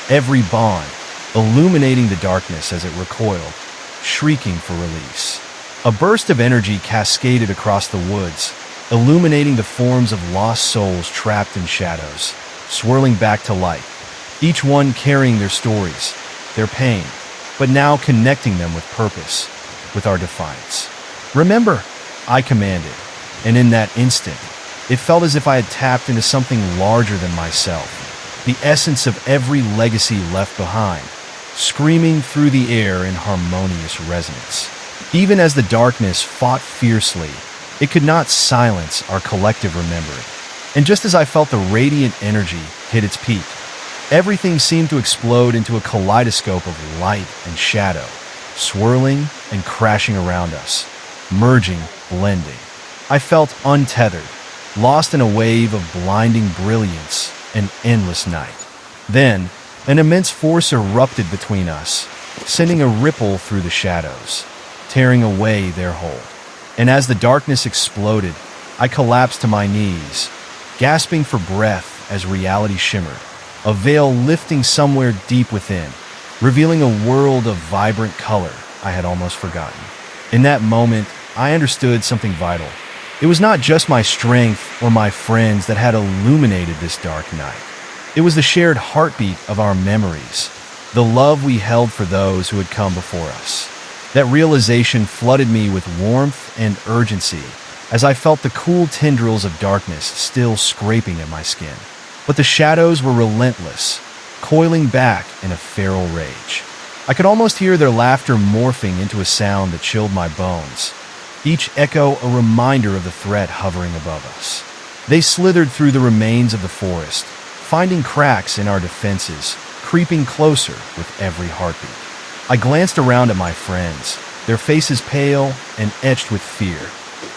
every bond, illuminating the darkness as it recoiled, shrieking for release. A burst of energy cascaded across the woods, illuminating the forms of lost souls trapped in shadows, swirling back to light, each one carrying their stories, their pain, but now connecting them with purpose, with our defiance. "Remember," I commanded, and in that instant, it felt as if I had tapped into something larger than myself, the essence of every legacy left behind, screaming through the air in harmonious resonance. Even as the darkness fought fiercely, it could not silence our collective remembering. And just as I felt the radiant energy hit its peak, everything seemed to explode into a kaleidoscope of light and shadow, swirling and crashing around us, merging, blending. I felt untethered, lost in a wave of blinding brilliance and endless night. Then, an immense force erupted between us, sending a ripple through the shadows, tearing away their hold. And as the darkness exploded, I collapsed to my knees, gasping for breath as reality shimmered, a veil lifting somewhere deep within, revealing a world of vibrant color I had almost forgotten. In that moment, I understood something vital. It was not just my strength or my friends that had illuminated this dark night. It was the shared heartbeat of our memories, the love we held for those who had come before us. That realization flooded me with warmth and urgency as I felt the cool tendrils of darkness still scraping at my skin. But the shadows were relentless, coiling back in a feral rage. I could almost hear their laughter morphing into a sound that chilled my bones, each echo a reminder of the threat hovering above us. They slithered through the remains of the forest, finding cracks in our defenses, creeping closer with every heartbeat. I glanced around at my friends, their faces pale and etched with fear,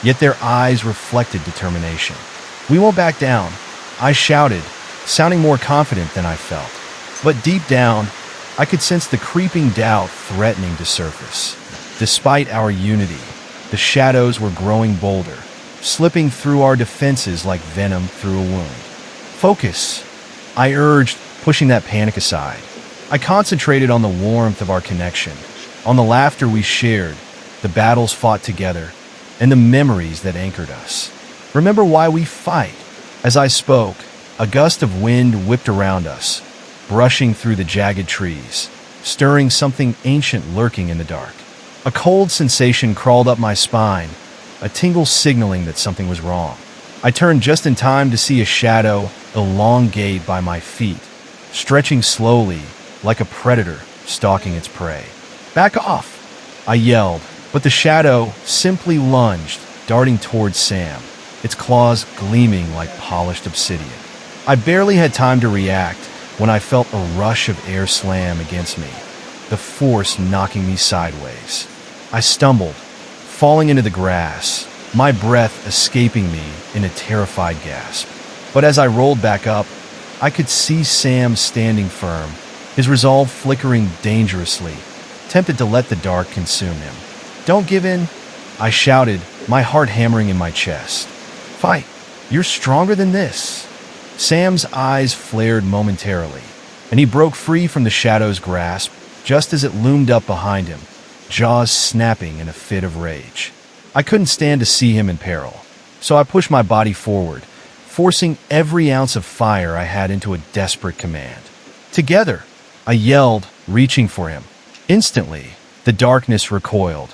yet their eyes reflected determination. "We won't back down," I shouted, sounding more confident than I felt. But deep down, I could sense the creeping doubt threatening to surface. Despite our unity, the shadows were growing bolder, slipping through our defenses like venom through a wound. "Focus," I urged, pushing that panic aside. I concentrated on the warmth of our connection, on the laughter we shared, the battles fought together, and the memories that anchored us. "Remember why we fight." As I spoke, a gust of wind whipped around us, brushing through the jagged trees, stirring something ancient lurking in the dark. A cold sensation crawled up my spine, a tingle signaling that something was wrong. I turned just in time to see a shadow elongate by my feet, stretching slowly like a predator stalking its prey. "Back off!" I yelled, but the shadow simply lunged, darting towards Sam, its claws gleaming like polished obsidian. I barely had time to react when I felt a rush of air slam against me, the force knocking me sideways. I stumbled, falling into the grass, my breath escaping me in a terrified gasp. But as I rolled back up, I could see Sam standing firm, his resolve flickering dangerously, tempted to let the dark consume him. "Don't give in," I shouted, my heart hammering in my chest. "Fight! You're stronger than this." Sam's eyes flared momentarily, and he broke free from the shadow's grasp just as it loomed up behind him, jaws snapping in a fit of rage. I couldn't stand to see him in peril, so I pushed my body forward, forcing every ounce of fire I had into a desperate command. "Together!" I yelled, reaching for him. Instantly, the darkness recoiled,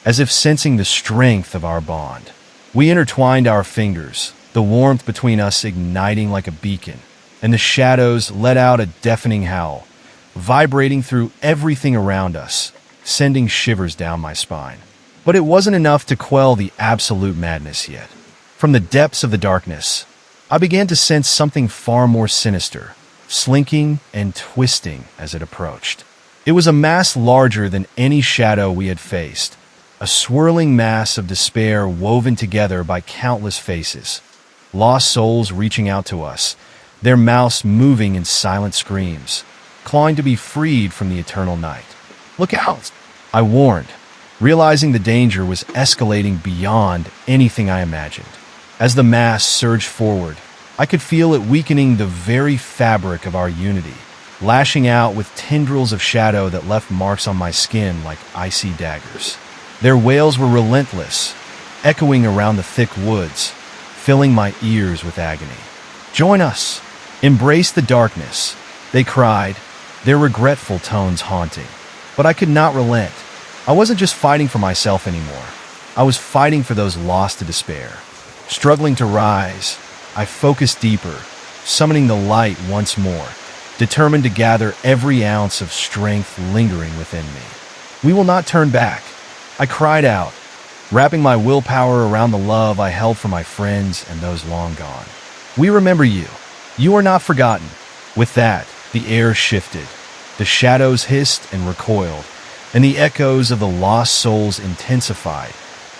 as if sensing the strength of our bond. We intertwined our fingers, the warmth between us igniting like a beacon, and the shadows let out a deafening howl, vibrating through everything around us, sending shivers down my spine. But it wasn't enough to quell the absolute madness yet. From the depths of the darkness, I began to sense something far more sinister, slinking and twisting as it approached. It was a mass larger than any shadow we had faced, a swirling mass of despair woven together by countless faces, lost souls reaching out to us, their mouths moving in silent screams, clawing to be freed from the eternal night. "Look out!" I warned, realizing the danger was escalating beyond anything I imagined. As the mass surged forward, I could feel it weakening the very fabric of our unity, lashing out with tendrils of shadow that left marks on my skin like icy daggers. Their wails were relentless, echoing around the thick woods, filling my ears with agony. "Join us! Embrace the darkness!" they cried, their regretful tones haunting. But I could not relent. I wasn't just fighting for myself anymore. I was fighting for those lost to despair. Struggling to rise, I focused deeper, summoning the light once more, determined to gather every ounce of strength lingering within me. "We will not turn back," I cried out, wrapping my willpower around the love I held for my friends and those long gone. "We remember you. You are not forgotten." With that, the air shifted. The shadows hissed and recoiled, and the echoes of the lost souls intensified,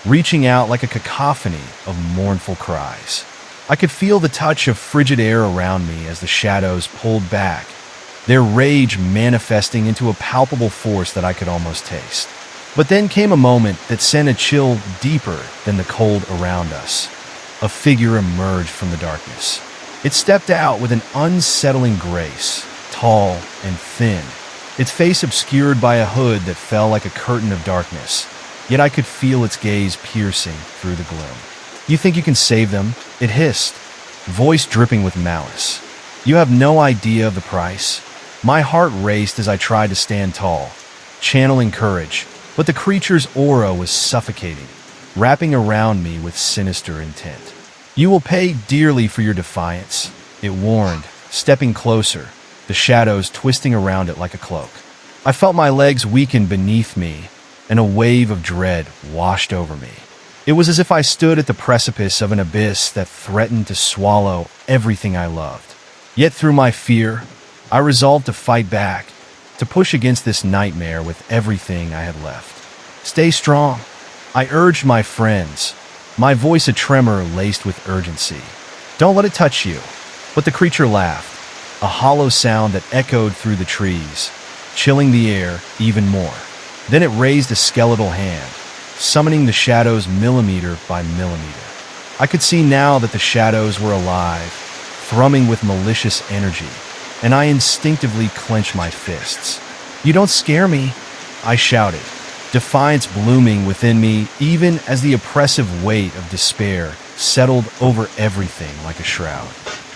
reaching out like a cacophony of mournful cries. I could feel the touch of frigid air around me as the shadows pulled back, their rage manifesting into a palpable force that I could almost taste. But then came a moment that sent a chill deeper than the cold around us. a figure emerged from the darkness. It stepped out with an unsettling grace, tall and thin, its face obscured by a hood that fell like a curtain of darkness, yet I could feel its gaze piercing through the gloom. "You think you can save them?" it hissed, voice dripping with malice. "You have no idea of the price." My heart raced as I tried to stand tall, channeling courage, but the creature's aura was suffocating, wrapping around me with sinister intent. "You will pay dearly for your defiance," it warned, stepping closer, the shadows twisting around it like a cloak. I felt my legs weaken beneath me, and a wave of dread washed over me. It was as if I stood at the precipice of an abyss that threatened to swallow everything I loved. Yet through my fear, I resolved to fight back, to push against this nightmare with everything I had left. "Stay strong," I urged my friends, my voice a tremor laced with urgency. "Don't let it touch you." But the creature laughed, a hollow sound that echoed through the trees, chilling the air even more. Then it raised a skeletal hand, summoning the shadows millimeter by millimeter. I could see now that the shadows were alive, thrumming with malicious energy, and I instinctively clenched my fists. "You don't scare me," I shouted, defiance blooming within me even as the oppressive weight of despair settled over everything like a shroud.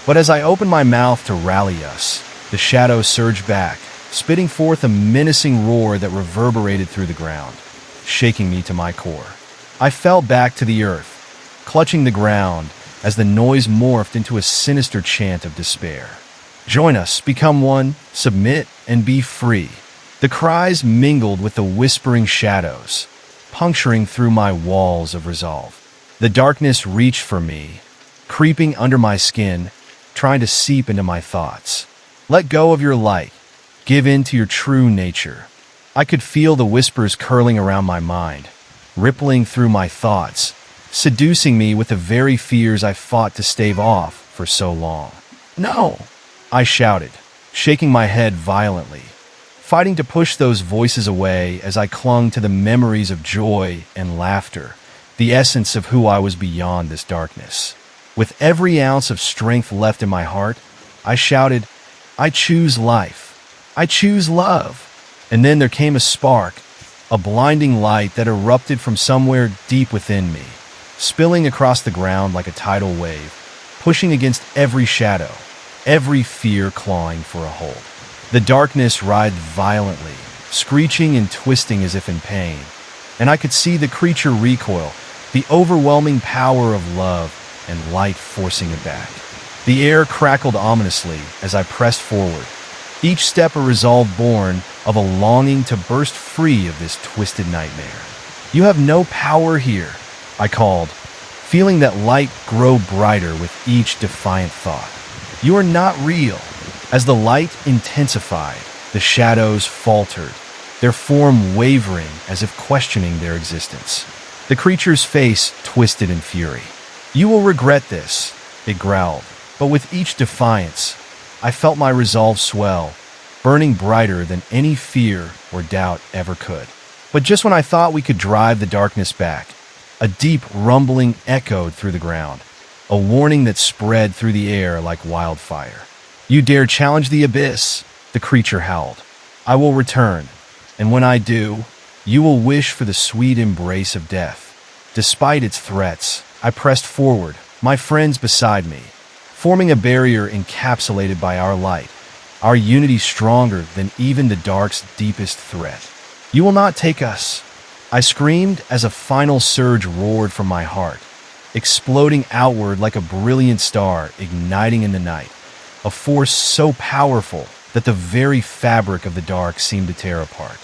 But as I opened my mouth to rally us, the shadows surged back, spitting forth a menacing roar that reverberated through the ground, shaking me to my core. I fell back to the earth, clutching the ground as the noise morphed into a sinister chant of despair. "Join us, become one, submit, and be free." The cries mingled with the whispering shadows, puncturing through my walls of resolve. The darkness reached for me, creeping under my skin, trying to seep into my thoughts. "Let go of your light. Give in to your true nature." I could feel the whispers curling around my mind, rippling through my thoughts, seducing me with the very fears I fought to stave off for so long. "No!" I shouted, shaking my head violently, fighting to push those voices away as I clung to the memories of joy and laughter, the essence of who I was beyond this darkness. With every ounce of strength left in my heart, I shouted, "I choose life. I choose love." And then there came a spark, a blinding light that erupted from somewhere deep within me, spilling across the ground like a tidal wave, pushing against every shadow, every fear clawing for a hold. The darkness writhed violently, screeching and twisting as if in pain, and I could see the creature recoil, the overwhelming power of love and light forcing it back. The air crackled ominously as I pressed forward, each step a resolve born of a longing to burst free of this twisted nightmare. "You have no power here," I called, feeling that light grow brighter with each defiant thought. "You are not real." As the light intensified, the shadows faltered, their form wavering as if questioning their existence. The creature's face twisted in fury. "You will regret this," it growled, but with each defiance, I felt my resolve swell, burning brighter than any fear or doubt ever could. But just when I thought we could drive the darkness back, a deep rumbling echoed through the ground, a warning that spread through the air like wildfire. "You dare challenge the abyss," the creature howled. "I will return, and when I do, you will wish for the sweet embrace of death." Despite its threats, I pressed forward, my friends beside me, forming a barrier encapsulated by our light, our unity stronger than even the dark's deepest threat. "You will not take us," I screamed as a final surge roared from my heart, exploding outward like a brilliant star igniting in the night, a force so powerful that the very fabric of the dark seemed to tear apart.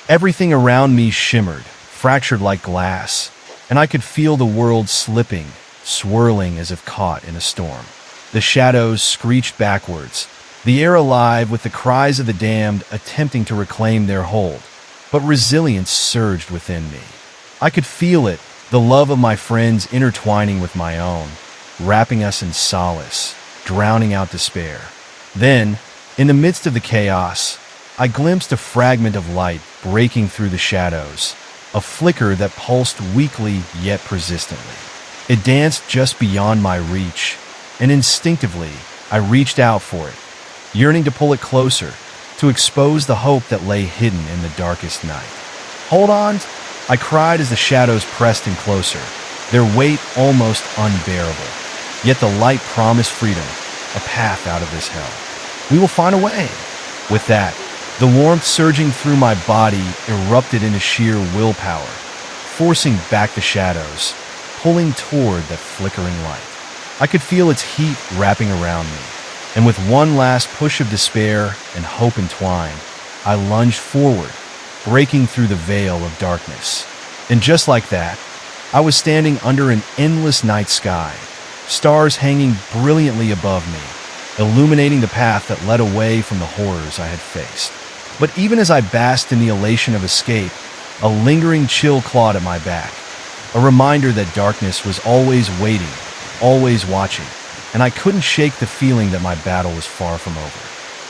Everything around me shimmered, fractured like glass, and I could feel the world slipping, swirling as if caught in a storm. The shadows screeched backwards, the air alive with the cries of the damned attempting to reclaim their hold. But resilience surged within me. I could feel it, the love of my friends intertwining with my own, wrapping us in solace, drowning out despair. Then, in the midst of the chaos, I glimpsed a fragment of light breaking through the shadows, a flicker that pulsed weakly yet persistently. It danced just beyond my reach, and instinctively, I reached out for it, yearning to pull it closer, to expose the hope that lay hidden in the darkest night. "Hold on!" I cried as the shadows pressed in closer, their weight almost unbearable. Yet the light promised freedom, a path out of this hell. "We will find a way." With that, the warmth surging through my body erupted into sheer willpower, forcing back the shadows, pulling toward that flickering light. I could feel its heat wrapping around me, and with one last push of despair and hope entwined, I lunged forward, breaking through the veil of darkness. And just like that, I was standing under an endless night sky, stars hanging brilliantly above me, illuminating the path that led away from the horrors I had faced. But even as I basked in the elation of escape, a lingering chill clawed at my back, a reminder that darkness was always waiting, always watching, and I couldn't shake the feeling that my battle was far from over.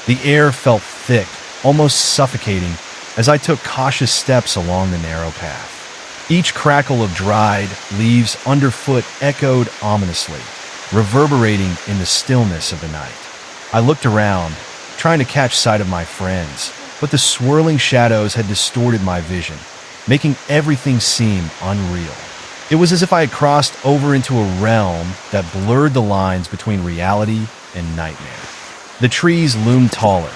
The air felt thick, almost suffocating, as I took cautious steps along the narrow path. Each crackle of dried leaves underfoot echoed ominously, reverberating in the stillness of the night. I looked around, trying to catch sight of my friends, but the swirling shadows had distorted my vision, making everything seem unreal. It was as if I had crossed over into a realm that blurred the lines between reality and nightmare. The trees loomed taller,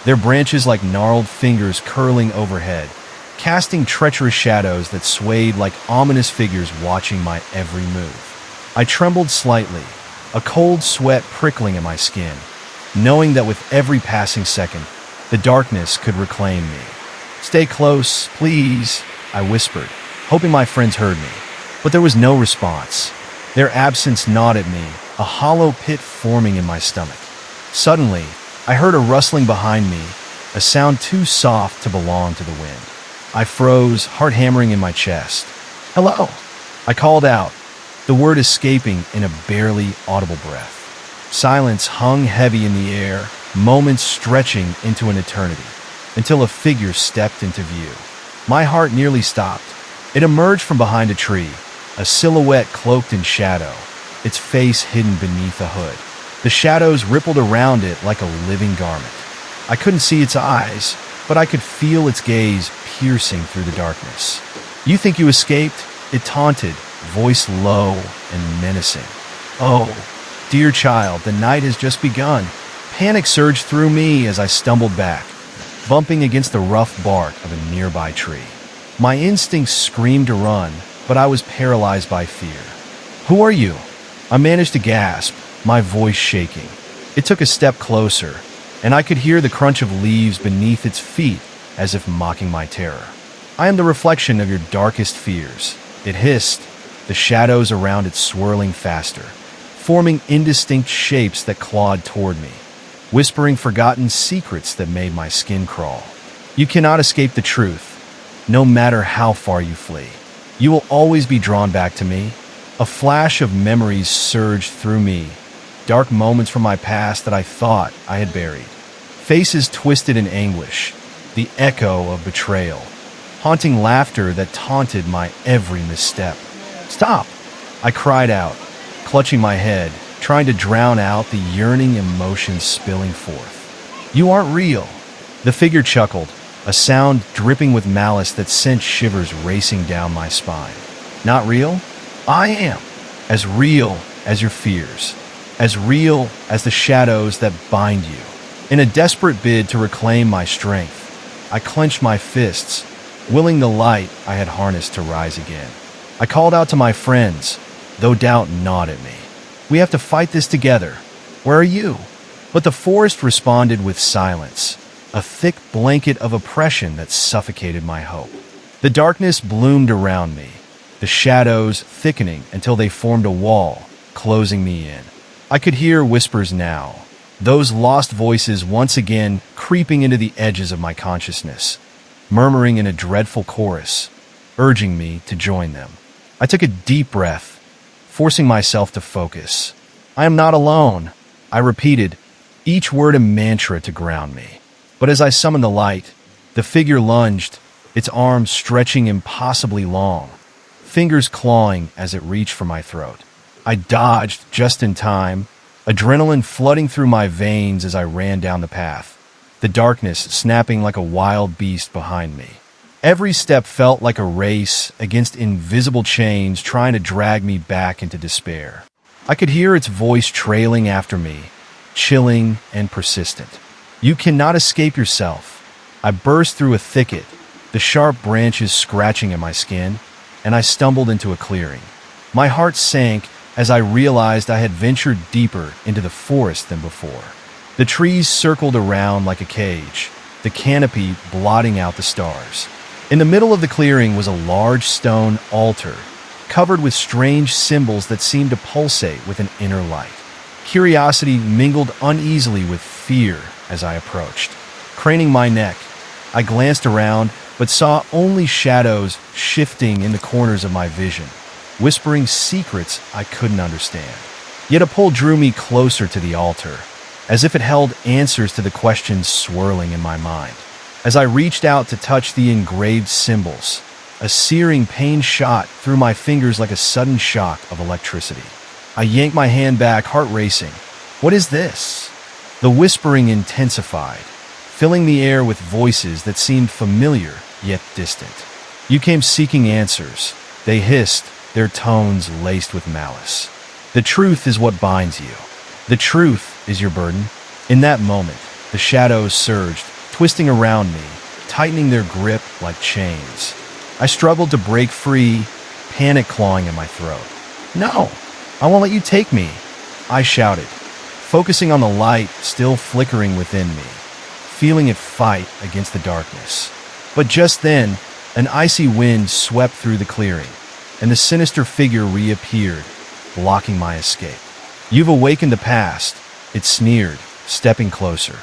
their branches like gnarled fingers curling overhead, casting treacherous shadows that swayed like ominous figures watching my every move. I trembled slightly, a cold sweat prickling at my skin, knowing that with every passing second, the darkness could reclaim me. "Stay close, please," I whispered, hoping my friends heard me. But there was no response. Their absence gnawed at me, a hollow pit forming in my stomach. Suddenly, I heard a rustling behind me, a sound too soft to belong to the wind. I froze, heart hammering in my chest. "Hello!" I called out, the word escaping in a barely audible breath. Silence hung heavy in the air, moments stretching into an eternity, until a figure stepped into view. My heart nearly stopped. It emerged from behind a tree, a silhouette cloaked in shadow, its face hidden beneath a hood. The shadows rippled around it like a living garment. I couldn't see its eyes, but I could feel its gaze piercing through the darkness. "You think you escaped?" it taunted, voice low and menacing. "Oh, dear child, the night has just begun." Panic surged through me as I stumbled back, bumping against the rough bark of a nearby tree. My instincts screamed to run, but I was paralyzed by fear. "Who are you?" I managed to gasp, my voice shaking. It took a step closer, and I could hear the crunch of leaves beneath its feet as if mocking my terror. "I am the reflection of your darkest fears," it hissed, the shadows around it swirling faster, forming indistinct shapes that clawed toward me, whispering forgotten secrets that made my skin crawl. "You cannot escape the truth, no matter how far you flee. You will always be drawn back to me." A flash of memories surged through me, dark moments from my past that I thought I had buried. Faces twisted in anguish, the echo of betrayal, haunting laughter that taunted my every misstep. "Stop!" I cried out, clutching my head, trying to drown out the yearning emotions spilling forth. "You aren't real." The figure chuckled, a sound dripping with malice that sent shivers racing down my spine. "Not real? I am. As real as your fears. As real as the shadows that bind you." In a desperate bid to reclaim my strength, I clenched my fists, willing the light I had harnessed to rise again. I called out to my friends, though doubt gnawed at me. "We have to fight this together. Where are you?" But the forest responded with silence, a thick blanket of oppression that suffocated my hope. The darkness bloomed around me, the shadows thickening until they formed a wall, closing me in. I could hear whispers now, those lost voices once again creeping into the edges of my consciousness, murmuring in a dreadful chorus, urging me to join them. I took a deep breath, forcing myself to focus. "I am not alone," I repeated, each word a mantra to ground me. But as I summoned the light, the figure lunged, its arms stretching impossibly long, fingers clawing as it reached for my throat. I dodged just in time, adrenaline flooding through my veins as I ran down the path, the darkness snapping like a wild beast behind me. Every step felt like a race against invisible chains trying to drag me back into despair. I could hear its voice trailing after me, chilling and persistent. "You cannot escape yourself." I burst through a thicket, the sharp branches scratching at my skin, and I stumbled into a clearing. My heart sank as I realized I had ventured deeper into the forest than before. The trees circled around like a cage, the canopy blotting out the stars. In the middle of the clearing was a large stone altar, covered with strange symbols that seemed to pulsate with an inner light. Curiosity mingled uneasily with fear as I approached. Craning my neck, I glanced around but saw only shadows shifting in the corners of my vision, whispering secrets I couldn't understand. Yet a pull drew me closer to the altar, as if it held answers to the questions swirling in my mind. As I reached out to touch the engraved symbols, a searing pain shot through my fingers like a sudden shock of electricity. I yanked my hand back, heart racing. "What is this?" The whispering intensified, filling the air with voices that seemed familiar yet distant. "You came seeking answers," they hissed, their tones laced with malice. "The truth is what binds you. The truth is your burden." In that moment, the shadows surged, twisting around me, tightening their grip like chains. I struggled to break free, panic clawing at my throat. "No, I won't let you take me," I shouted, focusing on the light still flickering within me, feeling it fight against the darkness. But just then, an icy wind swept through the clearing, and the sinister figure reappeared, blocking my escape. "You've awakened the past," it sneered, stepping closer.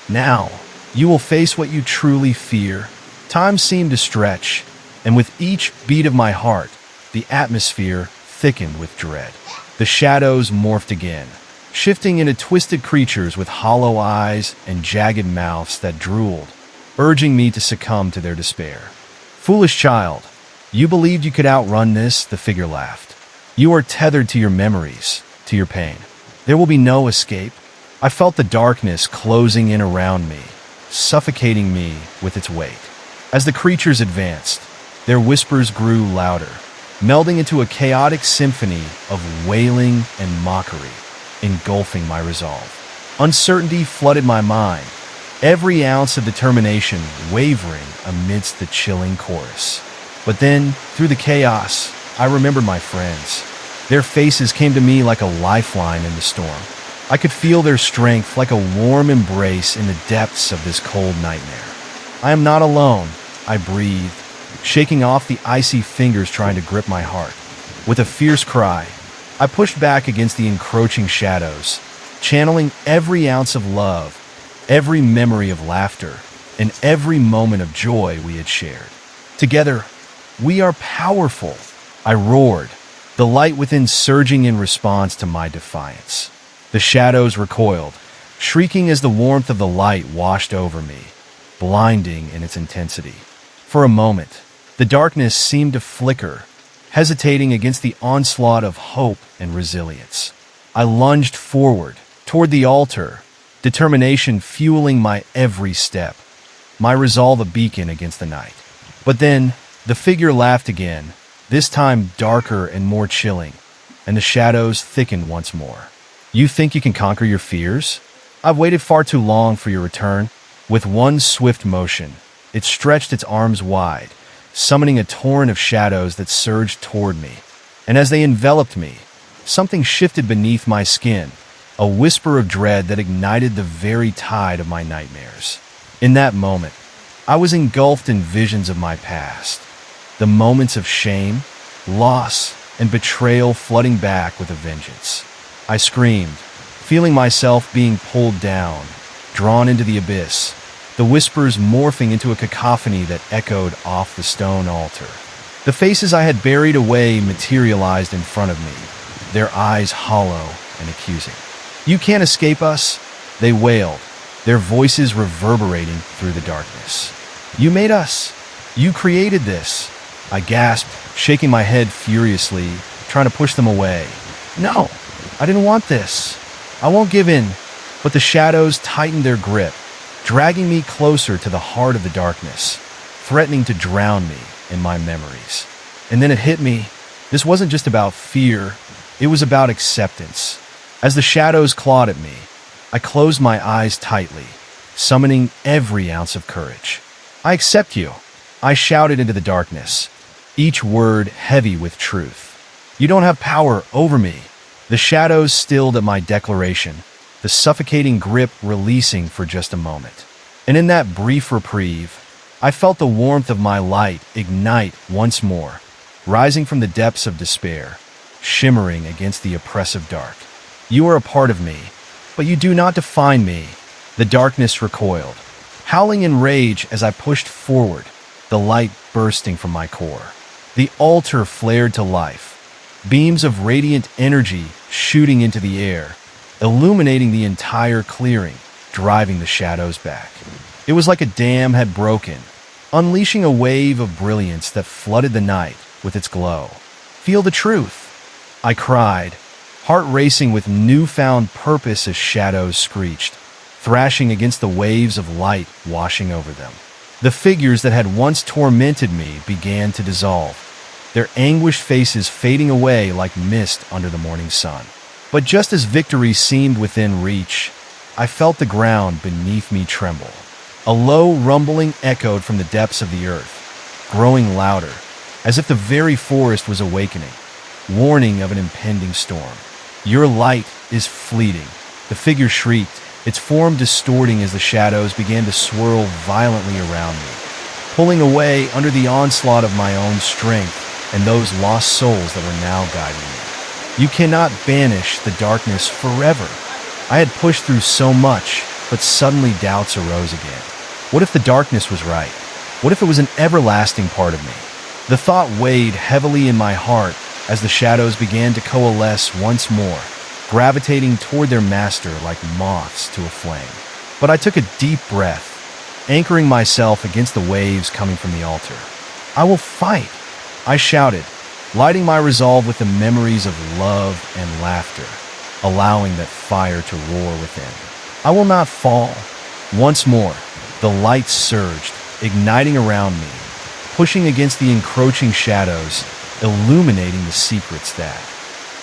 "Now, you will face what you truly fear." Time seemed to stretch, and with each beat of my heart, the atmosphere thickened with dread. The shadows morphed again, shifting into twisted creatures with hollow eyes and jagged mouths that drooled, urging me to succumb to their despair. "Foolish child, you believed you could outrun this," the figure laughed. "You are tethered to your memories, to your pain. There will be no escape." I felt the darkness closing in around me, suffocating me with its weight. As the creatures advanced, their whispers grew louder, melding into a chaotic symphony of wailing and mockery, engulfing my resolve. Uncertainty flooded my mind, every ounce of determination wavering amidst the chilling chorus. But then, through the chaos, I remembered my friends. Their faces came to me like a lifeline in the storm. I could feel their strength like a warm embrace in the depths of this cold nightmare. "I am not alone," I breathed, shaking off the icy fingers trying to grip my heart. With a fierce cry, I pushed back against the encroaching shadows, channeling every ounce of love, every memory of laughter, and every moment of joy we had shared. "Together, we are powerful," I roared, the light within surging in response to my defiance. The shadows recoiled, shrieking as the warmth of the light washed over me, blinding in its intensity. For a moment, the darkness seemed to flicker, hesitating against the onslaught of hope and resilience. I lunged forward, toward the altar, determination fueling my every step, my resolve a beacon against the night. But then, the figure laughed again, this time darker and more chilling, and the shadows thickened once more. "You think you can conquer your fears? I've waited far too long for your return." With one swift motion, it stretched its arms wide, summoning a torrent of shadows that surged toward me. And as they enveloped me, something shifted beneath my skin, a whisper of dread that ignited the very tide of my nightmares. In that moment, I was engulfed in visions of my past, the moments of shame, loss, and betrayal flooding back with a vengeance. I screamed, feeling myself being pulled down, drawn into the abyss, the whispers morphing into a cacophony that echoed off the stone altar. The faces I had buried away materialized in front of me, their eyes hollow and accusing. "You can't escape us," they wailed, their voices reverberating through the darkness. "You made us. You created this. I gasped, shaking my head furiously, trying to push them away. No, I didn't want this. I won't give in. But the shadows tightened their grip, dragging me closer to the heart of the darkness, threatening to drown me in my memories. And then it hit me. This wasn't just about fear, it was about acceptance. As the shadows clawed at me, I closed my eyes tightly, summoning every ounce of courage. I accept you, I shouted into the darkness, each word heavy with truth. You don't have power over me. The shadows stilled at my declaration, the suffocating grip releasing for just a moment. And in that brief reprieve, I felt the warmth of my light ignite once more, rising from the depths of despair, shimmering against the oppressive dark. You are a part of me, but you do not define me. The darkness recoiled, howling in rage as I pushed forward, the light bursting from my core. The altar flared to life, beams of radiant energy shooting into the air, illuminating the entire clearing, driving the shadows back. It was like a dam had broken, unleashing a wave of brilliance that flooded the night with its glow. Feel the truth, I cried, heart racing with newfound purpose as shadows screeched, thrashing against the waves of light washing over them. The figures that had once tormented me began to dissolve, their anguished faces fading away like mist under the morning sun. But just as victory seemed within reach, I felt the ground beneath me tremble. A low rumbling echoed from the depths of the earth, growing louder, as if the very forest was awakening, warning of an impending storm. Your light is fleeting, the figure shrieked, its form distorting as the shadows began to swirl violently around me, pulling away under the onslaught of my own strength and those lost souls that were now guiding me. You cannot banish the darkness forever. I had pushed through so much, but suddenly doubts arose again. What if the darkness was right? What if it was an everlasting part of me? The thought weighed heavily in my heart as the shadows began to coalesce once more, gravitating toward their master like moths to a flame. But I took a deep breath, anchoring myself against the waves coming from the altar. I will fight, I shouted, lighting my resolve with the memories of love and laughter, allowing that fire to roar within. I will not fall. Once more, the light surged, igniting around me, pushing against the encroaching shadows, illuminating the secrets that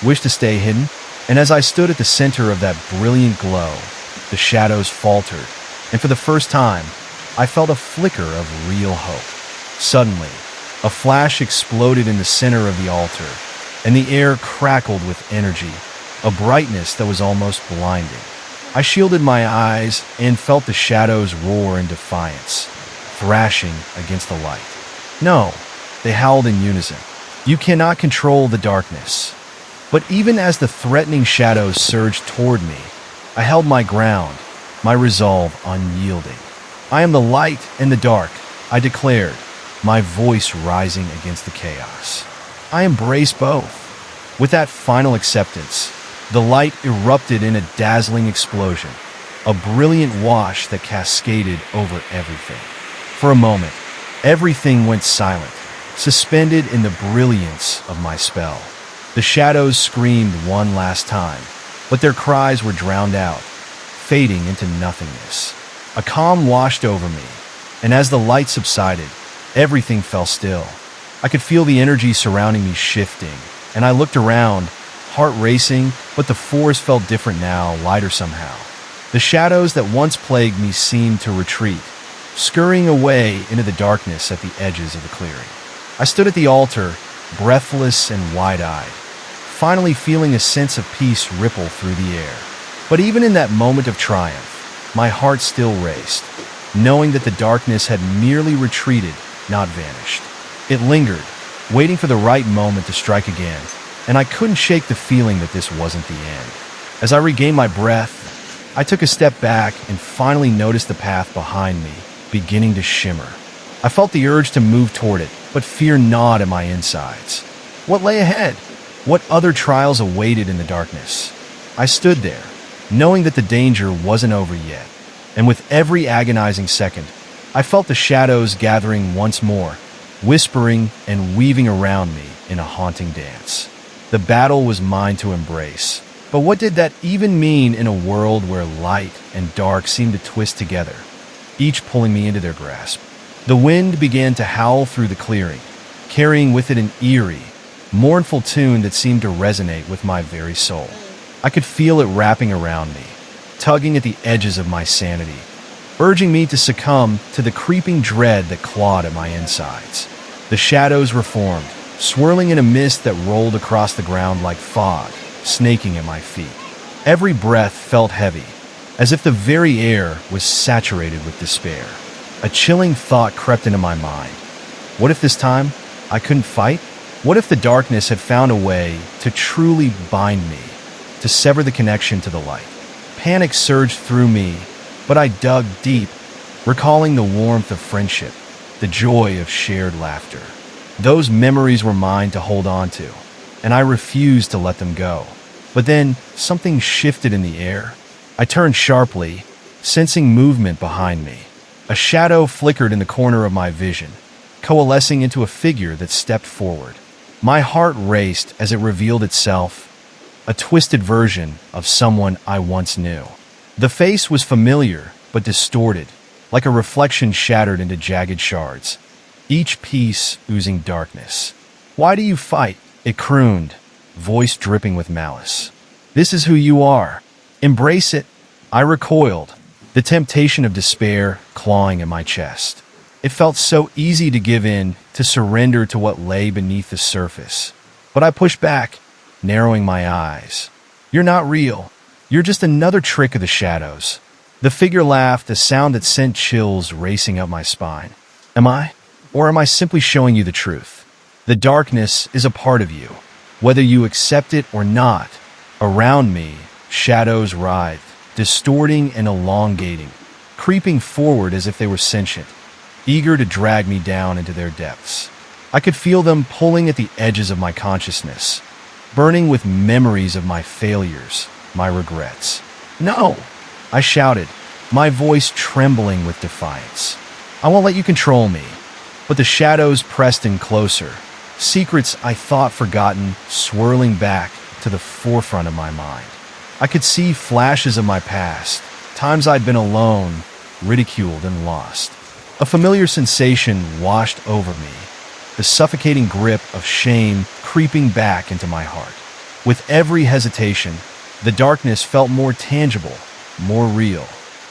wished to stay hidden. And as I stood at the center of that brilliant glow, the shadows faltered, and for the first time, I felt a flicker of real hope. Suddenly, a flash exploded in the center of the altar, and the air crackled with energy, a brightness that was almost blinding. I shielded my eyes and felt the shadows roar in defiance, thrashing against the light. No, they howled in unison. You cannot control the darkness. But even as the threatening shadows surged toward me, I held my ground, my resolve unyielding. I am the light and the dark, I declared, my voice rising against the chaos. I embrace both. With that final acceptance, the light erupted in a dazzling explosion, a brilliant wash that cascaded over everything. For a moment, everything went silent, suspended in the brilliance of my spell. The shadows screamed one last time, but their cries were drowned out, fading into nothingness. A calm washed over me, and as the light subsided, everything fell still. I could feel the energy surrounding me shifting, and I looked around, heart racing, but the forest felt different now, lighter somehow. The shadows that once plagued me seemed to retreat, scurrying away into the darkness at the edges of the clearing. I stood at the altar, breathless and wide-eyed, finally feeling a sense of peace ripple through the air. But even in that moment of triumph, my heart still raced, knowing that the darkness had merely retreated, not vanished. It lingered, waiting for the right moment to strike again, and I couldn't shake the feeling that this wasn't the end. As I regained my breath, I took a step back and finally noticed the path behind me, beginning to shimmer. I felt the urge to move toward it, but fear gnawed at my insides. What lay ahead? What other trials awaited in the darkness? I stood there, knowing that the danger wasn't over yet, and with every agonizing second, I felt the shadows gathering once more, whispering and weaving around me in a haunting dance. The battle was mine to embrace. But what did that even mean in a world where light and dark seemed to twist together, each pulling me into their grasp? The wind began to howl through the clearing, carrying with it an eerie, mournful tune that seemed to resonate with my very soul. I could feel it wrapping around me, tugging at the edges of my sanity, urging me to succumb to the creeping dread that clawed at my insides. The shadows reformed, swirling in a mist that rolled across the ground like fog, snaking at my feet. Every breath felt heavy, as if the very air was saturated with despair. A chilling thought crept into my mind. What if this time I couldn't fight? What if the darkness had found a way to truly bind me, to sever the connection to the light? Panic surged through me, but I dug deep, recalling the warmth of friendship, the joy of shared laughter. Those memories were mine to hold on to, and I refused to let them go. But then something shifted in the air. I turned sharply, sensing movement behind me. A shadow flickered in the corner of my vision, coalescing into a figure that stepped forward. My heart raced as it revealed itself, a twisted version of someone I once knew. The face was familiar but distorted, like a reflection shattered into jagged shards, each piece oozing darkness. "Why do you fight?" it crooned, voice dripping with malice. "This is who you are. Embrace it." I recoiled, the temptation of despair clawing at my chest. It felt so easy to give in, to surrender to what lay beneath the surface. But I pushed back, narrowing my eyes. "You're not real. You're just another trick of the shadows." The figure laughed, a sound that sent chills racing up my spine. "Am I? Or am I simply showing you the truth? The darkness is a part of you, whether you accept it or not." Around me, shadows writhed, distorting and elongating, creeping forward as if they were sentient, eager to drag me down into their depths. I could feel them pulling at the edges of my consciousness, burning with memories of my failures, my regrets. "No!" I shouted, my voice trembling with defiance. "I won't let you control me." But the shadows pressed in closer, secrets I thought forgotten swirling back to the forefront of my mind. I could see flashes of my past, times I'd been alone, ridiculed, and lost. A familiar sensation washed over me, the suffocating grip of shame creeping back into my heart. With every hesitation, the darkness felt more tangible, more real.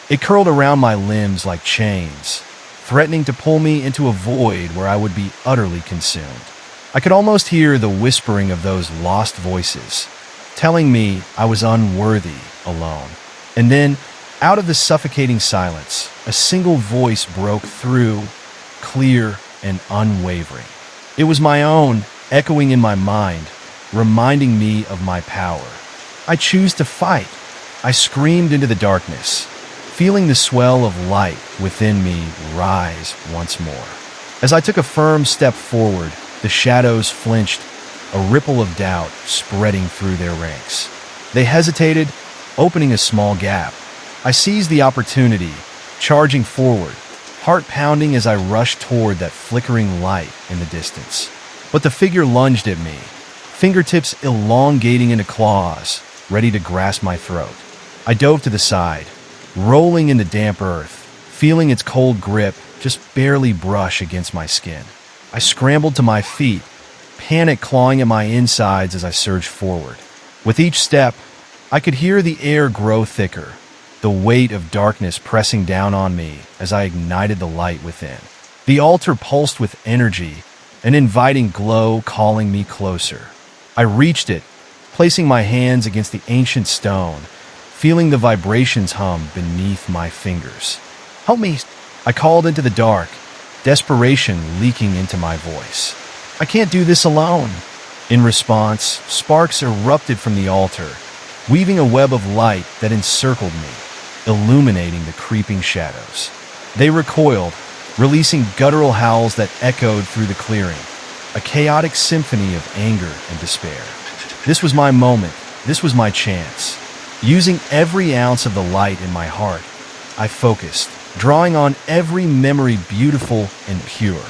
It curled around my limbs like chains, threatening to pull me into a void where I would be utterly consumed. I could almost hear the whispering of those lost voices, telling me I was unworthy, alone. And then, out of the suffocating silence, a single voice broke through, clear and unwavering. It was my own, echoing in my mind, reminding me of my power. "I choose to fight," I screamed into the darkness, feeling the swell of light within me rise once more. As I took a firm step forward, the shadows flinched, a ripple of doubt spreading through their ranks. They hesitated, opening a small gap. I seized the opportunity, charging forward, heart pounding as I rushed toward that flickering light in the distance. But the figure lunged at me, fingertips elongating into claws, ready to grasp my throat. I dove to the side, rolling in the damp earth, feeling its cold grip just barely brush against my skin. I scrambled to my feet, panic clawing at my insides as I surged forward. With each step, I could hear the air grow thicker, the weight of darkness pressing down on me as I ignited the light within. The altar pulsed with energy, an inviting glow calling me closer. I reached it, placing my hands against the ancient stone, feeling the vibrations hum beneath my fingers. "Help me!" I called into the dark, desperation leaking into my voice. "I can't do this alone." In response, sparks erupted from the altar, weaving a web of light that encircled me, illuminating the creeping shadows. They recoiled, releasing guttural howls that echoed through the clearing, a chaotic symphony of anger and despair. This was my moment. This was my chance. Using every ounce of the light in my heart, I focused, drawing on every memory beautiful and pure.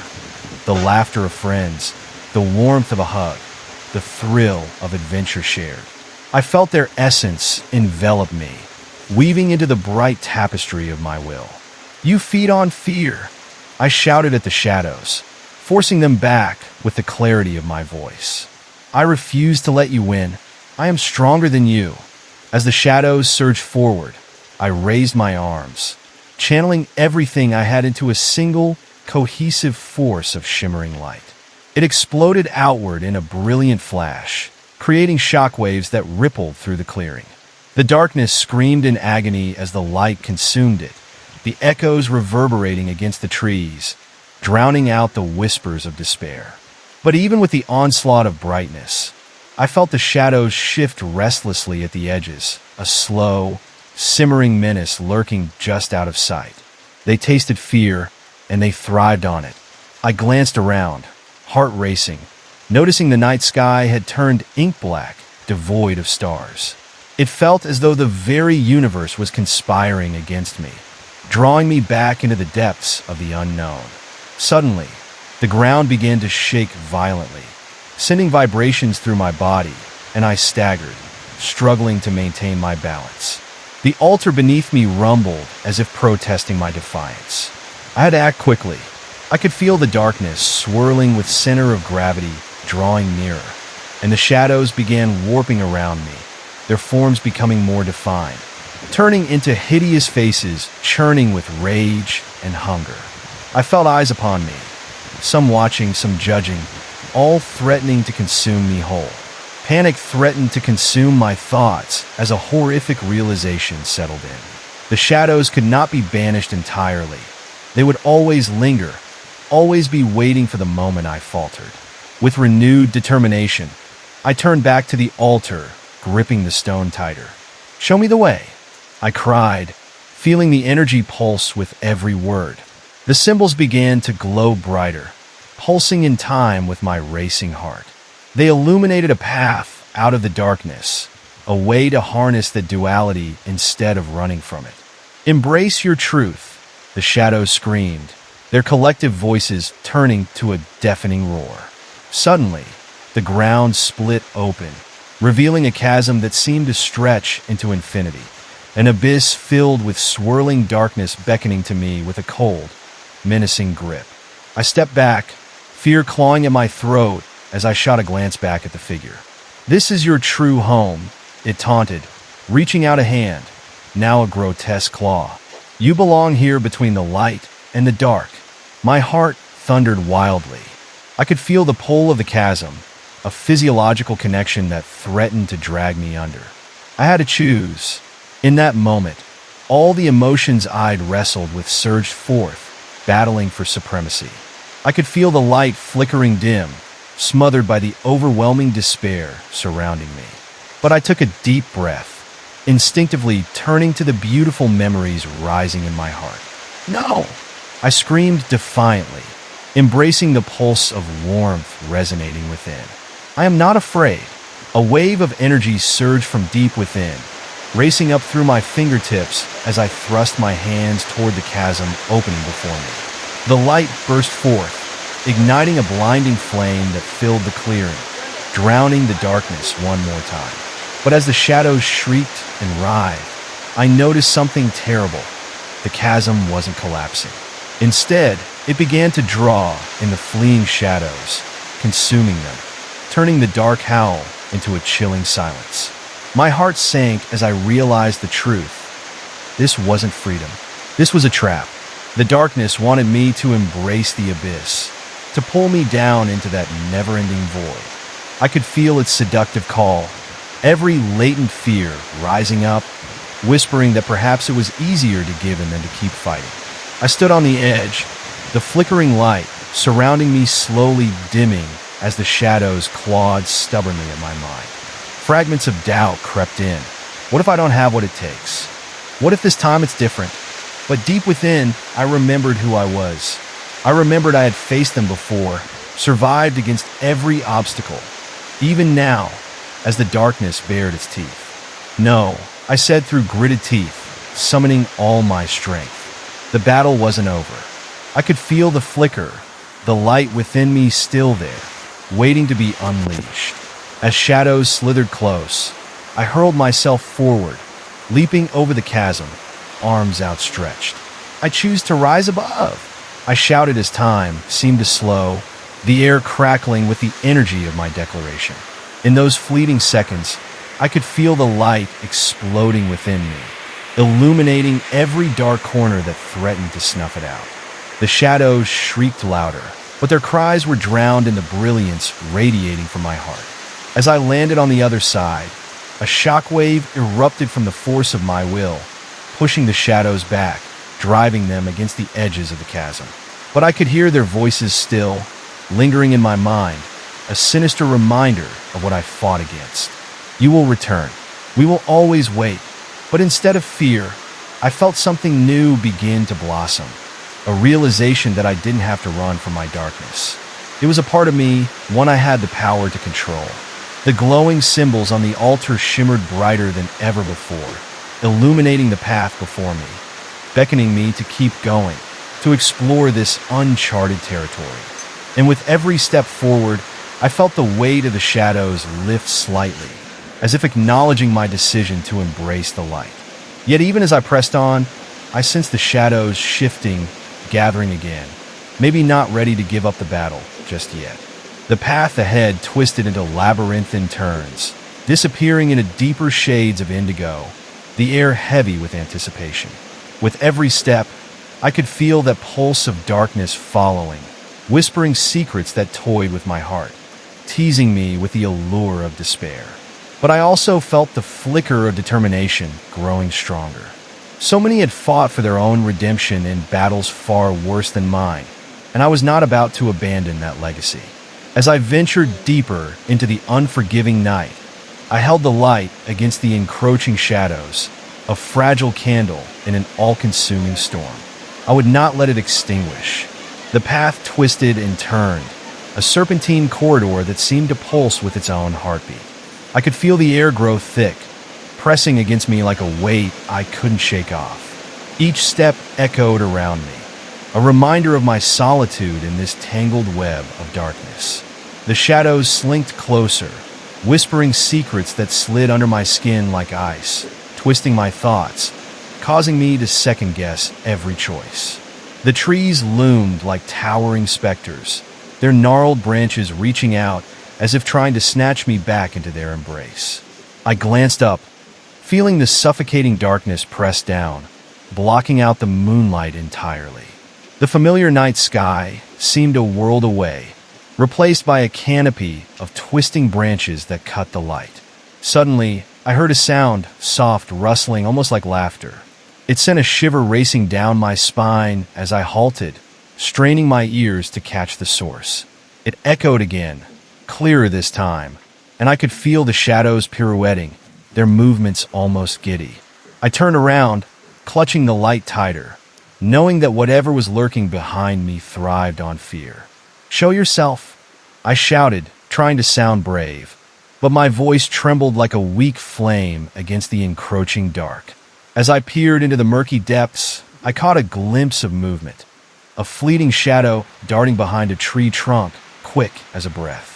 the laughter of friends, the warmth of a hug, the thrill of adventure shared. I felt their essence envelop me, weaving into the bright tapestry of my will. "You feed on fear," I shouted at the shadows, forcing them back with the clarity of my voice. "I refuse to let you win. I am stronger than you." As the shadows surged forward, I raised my arms, channeling everything I had into a single, cohesive force of shimmering light. It exploded outward in a brilliant flash, creating shockwaves that rippled through the clearing. The darkness screamed in agony as the light consumed it, the echoes reverberating against the trees, drowning out the whispers of despair. But even with the onslaught of brightness, I felt the shadows shift restlessly at the edges, a slow, simmering menace lurking just out of sight. They tasted fear, and they thrived on it. I glanced around, heart racing, noticing the night sky had turned ink black, devoid of stars. It felt as though the very universe was conspiring against me, drawing me back into the depths of the unknown. Suddenly, the ground began to shake violently, sending vibrations through my body, and I staggered, struggling to maintain my balance. The altar beneath me rumbled as if protesting my defiance. I had to act quickly. I could feel the darkness swirling with center of gravity drawing nearer, and the shadows began warping around me, their forms becoming more defined, turning into hideous faces churning with rage and hunger. I felt eyes upon me, some watching, some judging, all threatening to consume me whole. Panic threatened to consume my thoughts as a horrific realization settled in. The shadows could not be banished entirely. They would always linger, always be waiting for the moment I faltered. With renewed determination, I turned back to the altar, gripping the stone tighter. "Show me the way," I cried, feeling the energy pulse with every word. The symbols began to glow brighter, pulsing in time with my racing heart. They illuminated a path out of the darkness, a way to harness the duality instead of running from it. "Embrace your truth," the shadows screamed, their collective voices turning to a deafening roar. Suddenly, the ground split open, revealing a chasm that seemed to stretch into infinity, an abyss filled with swirling darkness beckoning to me with a cold, menacing grip. I stepped back, fear clawing at my throat as I shot a glance back at the figure. "This is your true home," it taunted, reaching out a hand, now a grotesque claw. "You belong here between the light and the dark." My heart thundered wildly. I could feel the pull of the chasm, a physiological connection that threatened to drag me under. I had to choose. In that moment, all the emotions I'd wrestled with surged forth, battling for supremacy. I could feel the light flickering dim, smothered by the overwhelming despair surrounding me. But I took a deep breath, instinctively turning to the beautiful memories rising in my heart. "No!" I screamed defiantly, embracing the pulse of warmth resonating within. "I am not afraid." A wave of energy surged from deep within, racing up through my fingertips as I thrust my hands toward the chasm opening before me. The light burst forth, igniting a blinding flame that filled the clearing, drowning the darkness one more time. But as the shadows shrieked and writhed, I noticed something terrible. The chasm wasn't collapsing. Instead, it began to draw in the fleeing shadows, consuming them, turning the dark howl into a chilling silence. My heart sank as I realized the truth. This wasn't freedom. This was a trap. The darkness wanted me to embrace the abyss, to pull me down into that never-ending void. I could feel its seductive call, every latent fear rising up, whispering that perhaps it was easier to give in than to keep fighting. I stood on the edge, the flickering light surrounding me slowly dimming as the shadows clawed stubbornly at my mind. Fragments of doubt crept in. What if I don't have what it takes? What if this time it's different? But deep within, I remembered who I was. I remembered I had faced them before, survived against every obstacle. Even now, as the darkness bared its teeth. "No," I said through gritted teeth, summoning all my strength. The battle wasn't over. I could feel the flicker, the light within me still there, waiting to be unleashed. As shadows slithered close, I hurled myself forward, leaping over the chasm, arms outstretched. I choose to rise above, I shouted as time seemed to slow, the air crackling with the energy of my declaration. In those fleeting seconds, I could feel the light exploding within me, illuminating every dark corner that threatened to snuff it out. The shadows shrieked louder, but their cries were drowned in the brilliance radiating from my heart. As I landed on the other side, a shockwave erupted from the force of my will, pushing the shadows back, driving them against the edges of the chasm. But I could hear their voices still, lingering in my mind, a sinister reminder of what I fought against. You will return. We will always wait. But instead of fear, I felt something new begin to blossom, a realization that I didn't have to run from my darkness. It was a part of me, one I had the power to control. The glowing symbols on the altar shimmered brighter than ever before, illuminating the path before me, beckoning me to keep going, to explore this uncharted territory. And with every step forward, I felt the weight of the shadows lift slightly, as if acknowledging my decision to embrace the light. Yet even as I pressed on, I sensed the shadows shifting, gathering again, maybe not ready to give up the battle just yet. The path ahead twisted into labyrinthine turns, disappearing into deeper shades of indigo, the air heavy with anticipation. With every step, I could feel that pulse of darkness following, whispering secrets that toyed with my heart, teasing me with the allure of despair. But I also felt the flicker of determination growing stronger. So many had fought for their own redemption in battles far worse than mine, and I was not about to abandon that legacy. As I ventured deeper into the unforgiving night, I held the light against the encroaching shadows, a fragile candle in an all-consuming storm. I would not let it extinguish. The path twisted and turned, a serpentine corridor that seemed to pulse with its own heartbeat. I could feel the air grow thick, pressing against me like a weight I couldn't shake off. Each step echoed around me, a reminder of my solitude in this tangled web of darkness. The shadows slinked closer, whispering secrets that slid under my skin like ice, twisting my thoughts, causing me to second-guess every choice. The trees loomed like towering specters, their gnarled branches reaching out as if trying to snatch me back into their embrace. I glanced up, feeling the suffocating darkness press down, blocking out the moonlight entirely. The familiar night sky seemed a world away, replaced by a canopy of twisting branches that cut the light. Suddenly, I heard a sound, soft, rustling, almost like laughter. It sent a shiver racing down my spine as I halted, straining my ears to catch the source. It echoed again, clearer this time, and I could feel the shadows pirouetting, their movements almost giddy. I turned around, clutching the light tighter, knowing that whatever was lurking behind me thrived on fear. "Show yourself," I shouted, trying to sound brave, but my voice trembled like a weak flame against the encroaching dark. As I peered into the murky depths, I caught a glimpse of movement, a fleeting shadow darting behind a tree trunk, quick as a breath.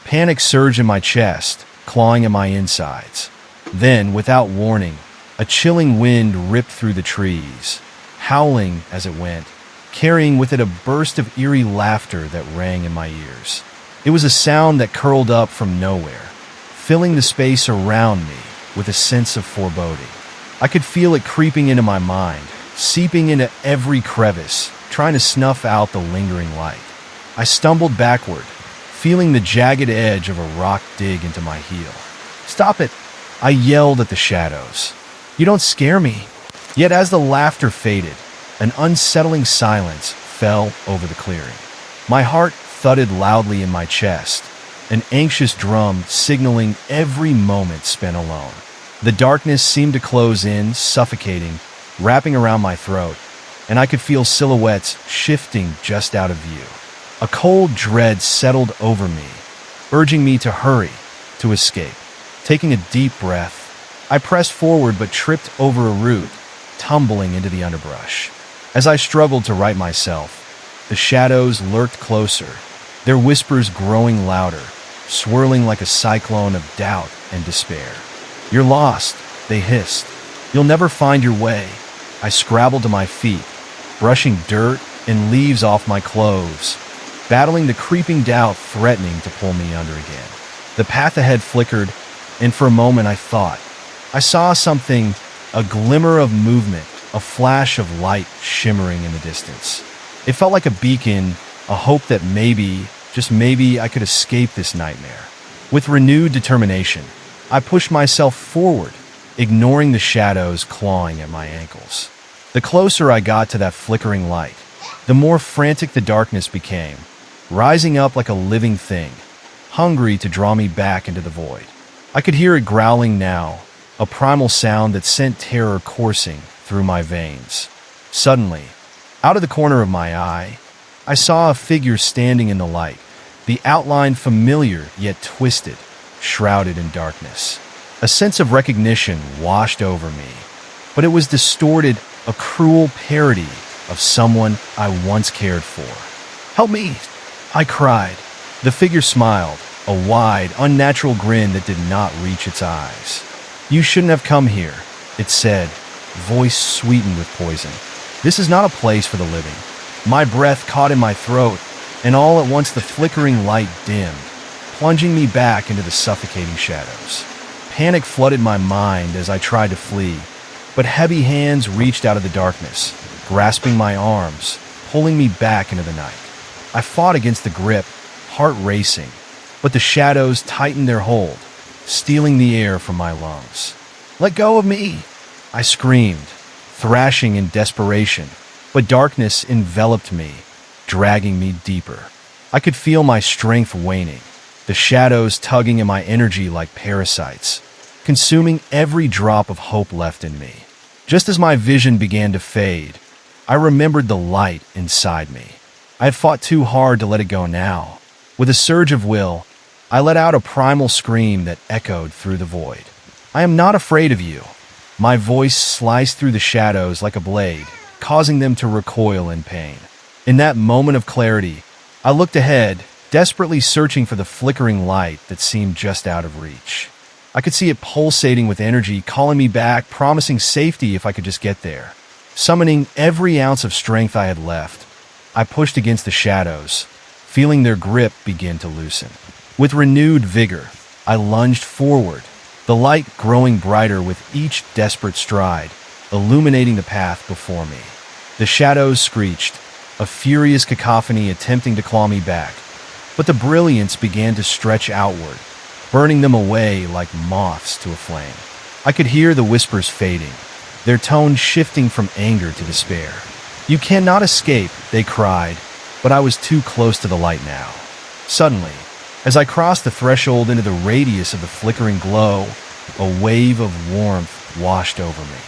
Panic surged in my chest, clawing at my insides. Then, without warning, a chilling wind ripped through the trees, howling as it went, carrying with it a burst of eerie laughter that rang in my ears. It was a sound that curled up from nowhere, filling the space around me with a sense of foreboding. I could feel it creeping into my mind, seeping into every crevice, trying to snuff out the lingering light. I stumbled backward, feeling the jagged edge of a rock dig into my heel. "Stop it!" I yelled at the shadows. "You don't scare me." Yet as the laughter faded, an unsettling silence fell over the clearing. My heart thudded loudly in my chest, an anxious drum signaling every moment spent alone. The darkness seemed to close in, suffocating, wrapping around my throat, and I could feel silhouettes shifting just out of view. A cold dread settled over me, urging me to hurry, to escape. Taking a deep breath, I pressed forward but tripped over a root, tumbling into the underbrush. As I struggled to right myself, The shadows lurked closer, their whispers growing louder, swirling like a cyclone of doubt and despair. "You're lost," they hissed. "You'll never find your way." I scrabbled to my feet, brushing dirt and leaves off my clothes, battling the creeping doubt threatening to pull me under again. The path ahead flickered, and for a moment I thought. I saw something, a glimmer of movement, a flash of light shimmering in the distance. It felt like a beacon, a hope that maybe, just maybe, I could escape this nightmare. With renewed determination, I pushed myself forward, ignoring the shadows clawing at my ankles. The closer I got to that flickering light, the more frantic the darkness became, rising up like a living thing, hungry to draw me back into the void. I could hear it growling now, a primal sound that sent terror coursing through my veins. Suddenly, out of the corner of my eye, I saw a figure standing in the light, the outline familiar yet twisted, shrouded in darkness. A sense of recognition washed over me, but it was distorted, a cruel parody of someone I once cared for. "Help me!" I cried. The figure smiled, a wide, unnatural grin that did not reach its eyes. "You shouldn't have come here," it said, voice sweetened with poison. "This is not a place for the living." My breath caught in my throat, and all at once the flickering light dimmed, plunging me back into the suffocating shadows. Panic flooded my mind as I tried to flee, but heavy hands reached out of the darkness, grasping my arms, pulling me back into the night. I fought against the grip, heart racing, but the shadows tightened their hold, stealing the air from my lungs. "Let go of me!" I screamed, thrashing in desperation, but darkness enveloped me, dragging me deeper. I could feel my strength waning, the shadows tugging at my energy like parasites, consuming every drop of hope left in me. Just as my vision began to fade, I remembered the light inside me. I had fought too hard to let it go now. With a surge of will, I let out a primal scream that echoed through the void. "I am not afraid of you." My voice sliced through the shadows like a blade, causing them to recoil in pain. In that moment of clarity, I looked ahead, desperately searching for the flickering light that seemed just out of reach. I could see it pulsating with energy, calling me back, promising safety if I could just get there. Summoning every ounce of strength I had left, I pushed against the shadows, feeling their grip begin to loosen. With renewed vigor, I lunged forward, the light growing brighter with each desperate stride, illuminating the path before me. The shadows screeched, a furious cacophony attempting to claw me back, but the brilliance began to stretch outward, burning them away like moths to a flame. I could hear the whispers fading, their tone shifting from anger to despair. "You cannot escape," they cried, but I was too close to the light now. Suddenly, as I crossed the threshold into the radius of the flickering glow, a wave of warmth washed over me.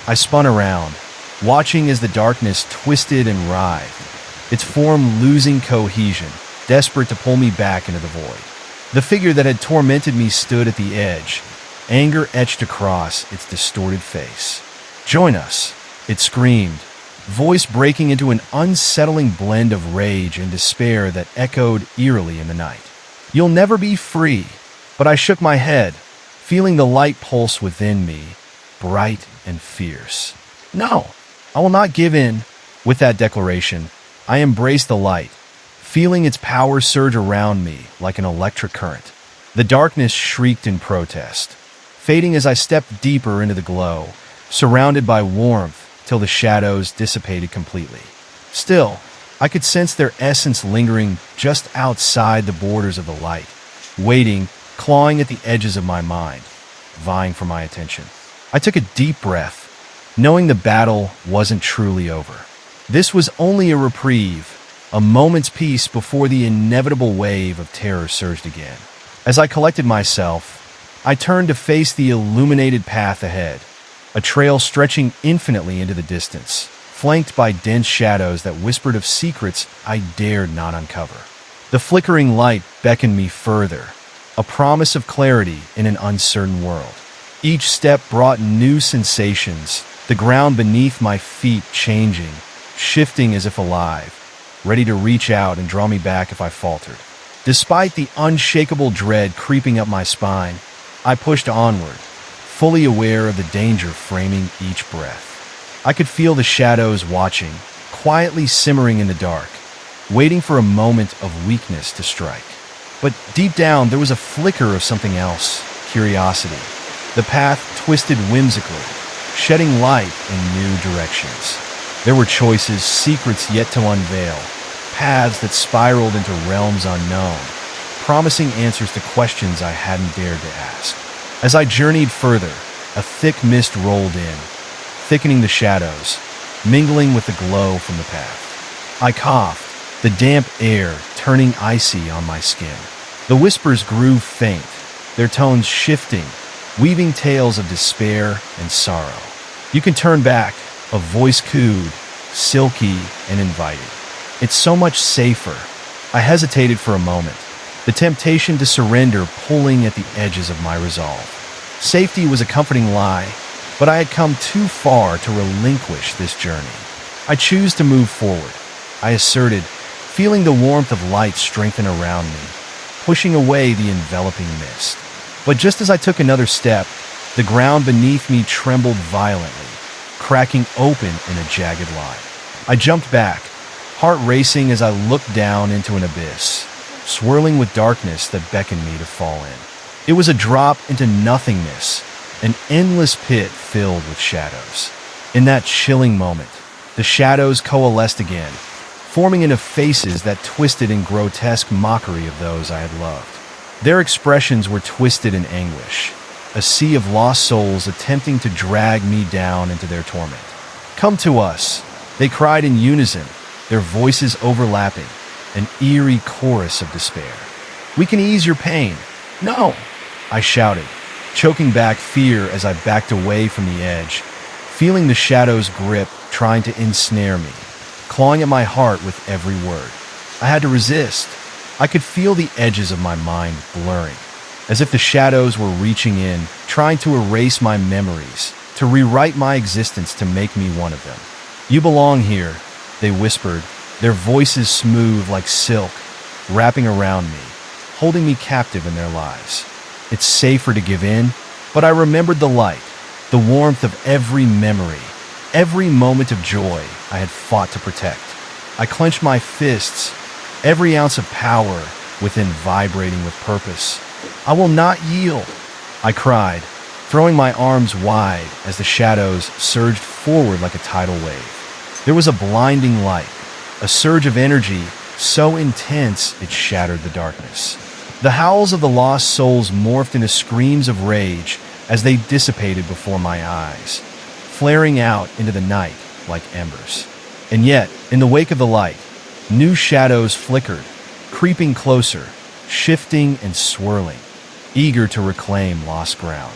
I spun around, watching as the darkness twisted and writhed, its form losing cohesion, desperate to pull me back into the void. The figure that had tormented me stood at the edge, anger etched across its distorted face. "Join us," it screamed, voice breaking into an unsettling blend of rage and despair that echoed eerily in the night. "You'll never be free." But I shook my head, feeling the light pulse within me, bright and fierce. "No, I will not give in." With that declaration, I embraced the light, feeling its power surge around me like an electric current. The darkness shrieked in protest, fading as I stepped deeper into the glow, surrounded by warmth till the shadows dissipated completely. Still, I could sense their essence lingering just outside the borders of the light, waiting, clawing at the edges of my mind, vying for my attention. I took a deep breath, knowing the battle wasn't truly over. This was only a reprieve, a moment's peace before the inevitable wave of terror surged again. As I collected myself, I turned to face the illuminated path ahead, a trail stretching infinitely into the distance, flanked by dense shadows that whispered of secrets I dared not uncover. The flickering light beckoned me further, a promise of clarity in an uncertain world. Each step brought new sensations, the ground beneath my feet changing, shifting as if alive, ready to reach out and draw me back if I faltered. Despite the unshakable dread creeping up my spine, I pushed onward, fully aware of the danger framing each breath. I could feel the shadows watching, quietly simmering in the dark, waiting for a moment of weakness to strike. But deep down, there was a flicker of something else, curiosity. The path twisted whimsically, shedding light in new directions. There were choices, secrets yet to unveil, paths that spiraled into realms unknown, promising answers to questions I hadn't dared to ask. As I journeyed further, a thick mist rolled in, thickening the shadows, mingling with the glow from the path. I coughed, the damp air turning icy on my skin. The whispers grew faint, their tones shifting, weaving tales of despair and sorrow. "You can turn back," a voice cooed, silky and inviting. "It's so much safer." I hesitated for a moment, the temptation to surrender pulling at the edges of my resolve. Safety was a comforting lie, but I had come too far to relinquish this journey. "I choose to move forward," I asserted, feeling the warmth of light strengthen around me, pushing away the enveloping mist. But just as I took another step, the ground beneath me trembled violently, cracking open in a jagged line. I jumped back, heart racing as I looked down into an abyss, swirling with darkness that beckoned me to fall in. It was a drop into nothingness, an endless pit filled with shadows. In that chilling moment, the shadows coalesced again, forming into faces that twisted in grotesque mockery of those I had loved. Their expressions were twisted in anguish, a sea of lost souls attempting to drag me down into their torment. "Come to us," they cried in unison, their voices overlapping, an eerie chorus of despair. "We can ease your pain." "No," I shouted, choking back fear as I backed away from the edge, feeling the shadows' grip trying to ensnare me, clawing at my heart with every word. I had to resist. I could feel the edges of my mind blurring, as if the shadows were reaching in, trying to erase my memories, to rewrite my existence to make me one of them. "You belong here," they whispered, their voices smooth like silk, wrapping around me, holding me captive in their lies. It's safer to give in, but I remembered the light, the warmth of every memory, every moment of joy I had fought to protect. I clenched my fists, every ounce of power within vibrating with purpose. "I will not yield," I cried, throwing my arms wide as the shadows surged forward like a tidal wave. There was a blinding light, a surge of energy so intense it shattered the darkness. The howls of the lost souls morphed into screams of rage as they dissipated before my eyes, flaring out into the night like embers. And yet, in the wake of the light, new shadows flickered, creeping closer, shifting and swirling, eager to reclaim lost ground.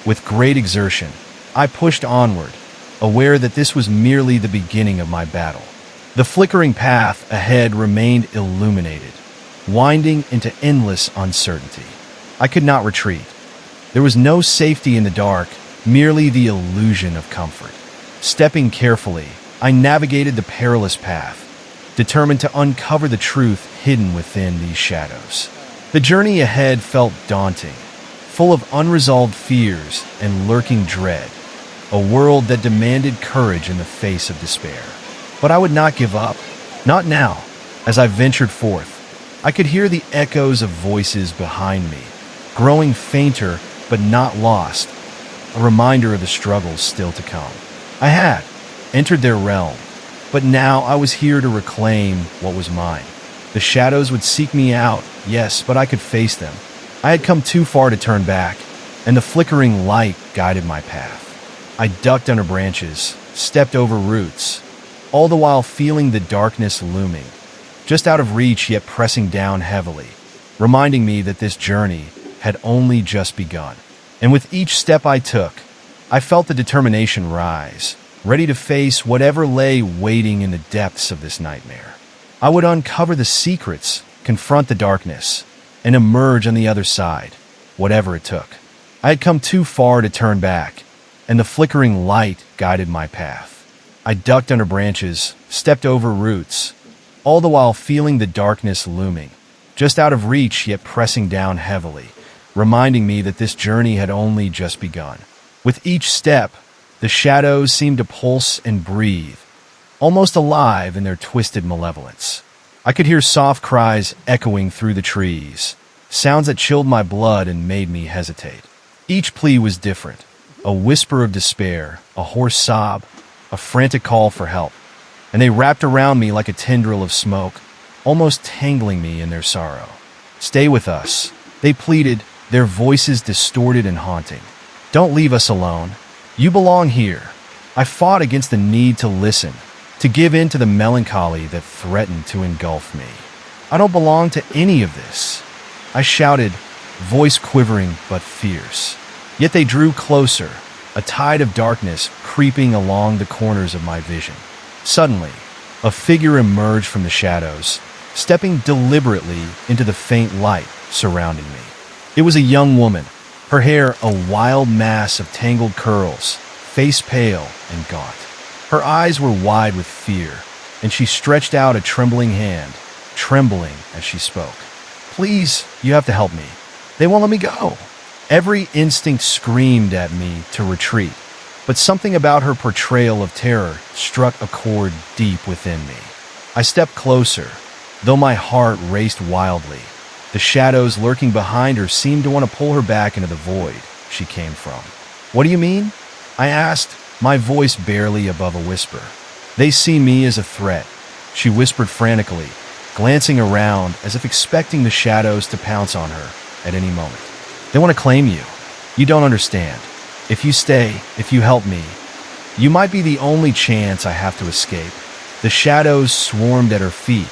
With great exertion, I pushed onward, aware that this was merely the beginning of my battle. The flickering path ahead remained illuminated, winding into endless uncertainty. I could not retreat. There was no safety in the dark, merely the illusion of comfort. Stepping carefully, I navigated the perilous path, determined to uncover the truth hidden within these shadows. The journey ahead felt daunting, full of unresolved fears and lurking dread, a world that demanded courage in the face of despair. But I would not give up, not now. As I ventured forth, I could hear the echoes of voices behind me, growing fainter but not lost, a reminder of the struggles still to come. I had entered their realm, but now I was here to reclaim what was mine. The shadows would seek me out, yes, but I could face them. I had come too far to turn back, and the flickering light guided my path. I ducked under branches, stepped over roots, all the while feeling the darkness looming, just out of reach yet pressing down heavily, reminding me that this journey had only just begun. And with each step I took, I felt the determination rise, ready to face whatever lay waiting in the depths of this nightmare. I would uncover the secrets, confront the darkness, and emerge on the other side, whatever it took. I had come too far to turn back, and the flickering light guided my path. I ducked under branches, stepped over roots, all the while feeling the darkness looming, just out of reach yet pressing down heavily, reminding me that this journey had only just begun. With each step, the shadows seemed to pulse and breathe, almost alive in their twisted malevolence. I could hear soft cries echoing through the trees, sounds that chilled my blood and made me hesitate. Each plea was different, a whisper of despair, a hoarse sob, a frantic call for help, and they wrapped around me like a tendril of smoke, almost tangling me in their sorrow. "Stay with us," they pleaded, their voices distorted and haunting. "Don't leave us alone. You belong here." I fought against the need to listen, to give in to the melancholy that threatened to engulf me. "I don't belong to any of this," I shouted, voice quivering but fierce. Yet they drew closer, a tide of darkness creeping along the corners of my vision. Suddenly, a figure emerged from the shadows, stepping deliberately into the faint light surrounding me. It was a young woman, her hair a wild mass of tangled curls, face pale and gaunt. Her eyes were wide with fear, and she stretched out a trembling hand, trembling as she spoke. "Please, you have to help me. They won't let me go." Every instinct screamed at me to retreat, but something about her portrayal of terror struck a chord deep within me. I stepped closer, though my heart raced wildly. The shadows lurking behind her seemed to want to pull her back into the void she came from. "What do you mean?" I asked, my voice barely above a whisper. "They see me as a threat," she whispered frantically, glancing around as if expecting the shadows to pounce on her at any moment. "They want to claim you. You don't understand. If you stay, if you help me, you might be the only chance I have to escape." The shadows swarmed at her feet,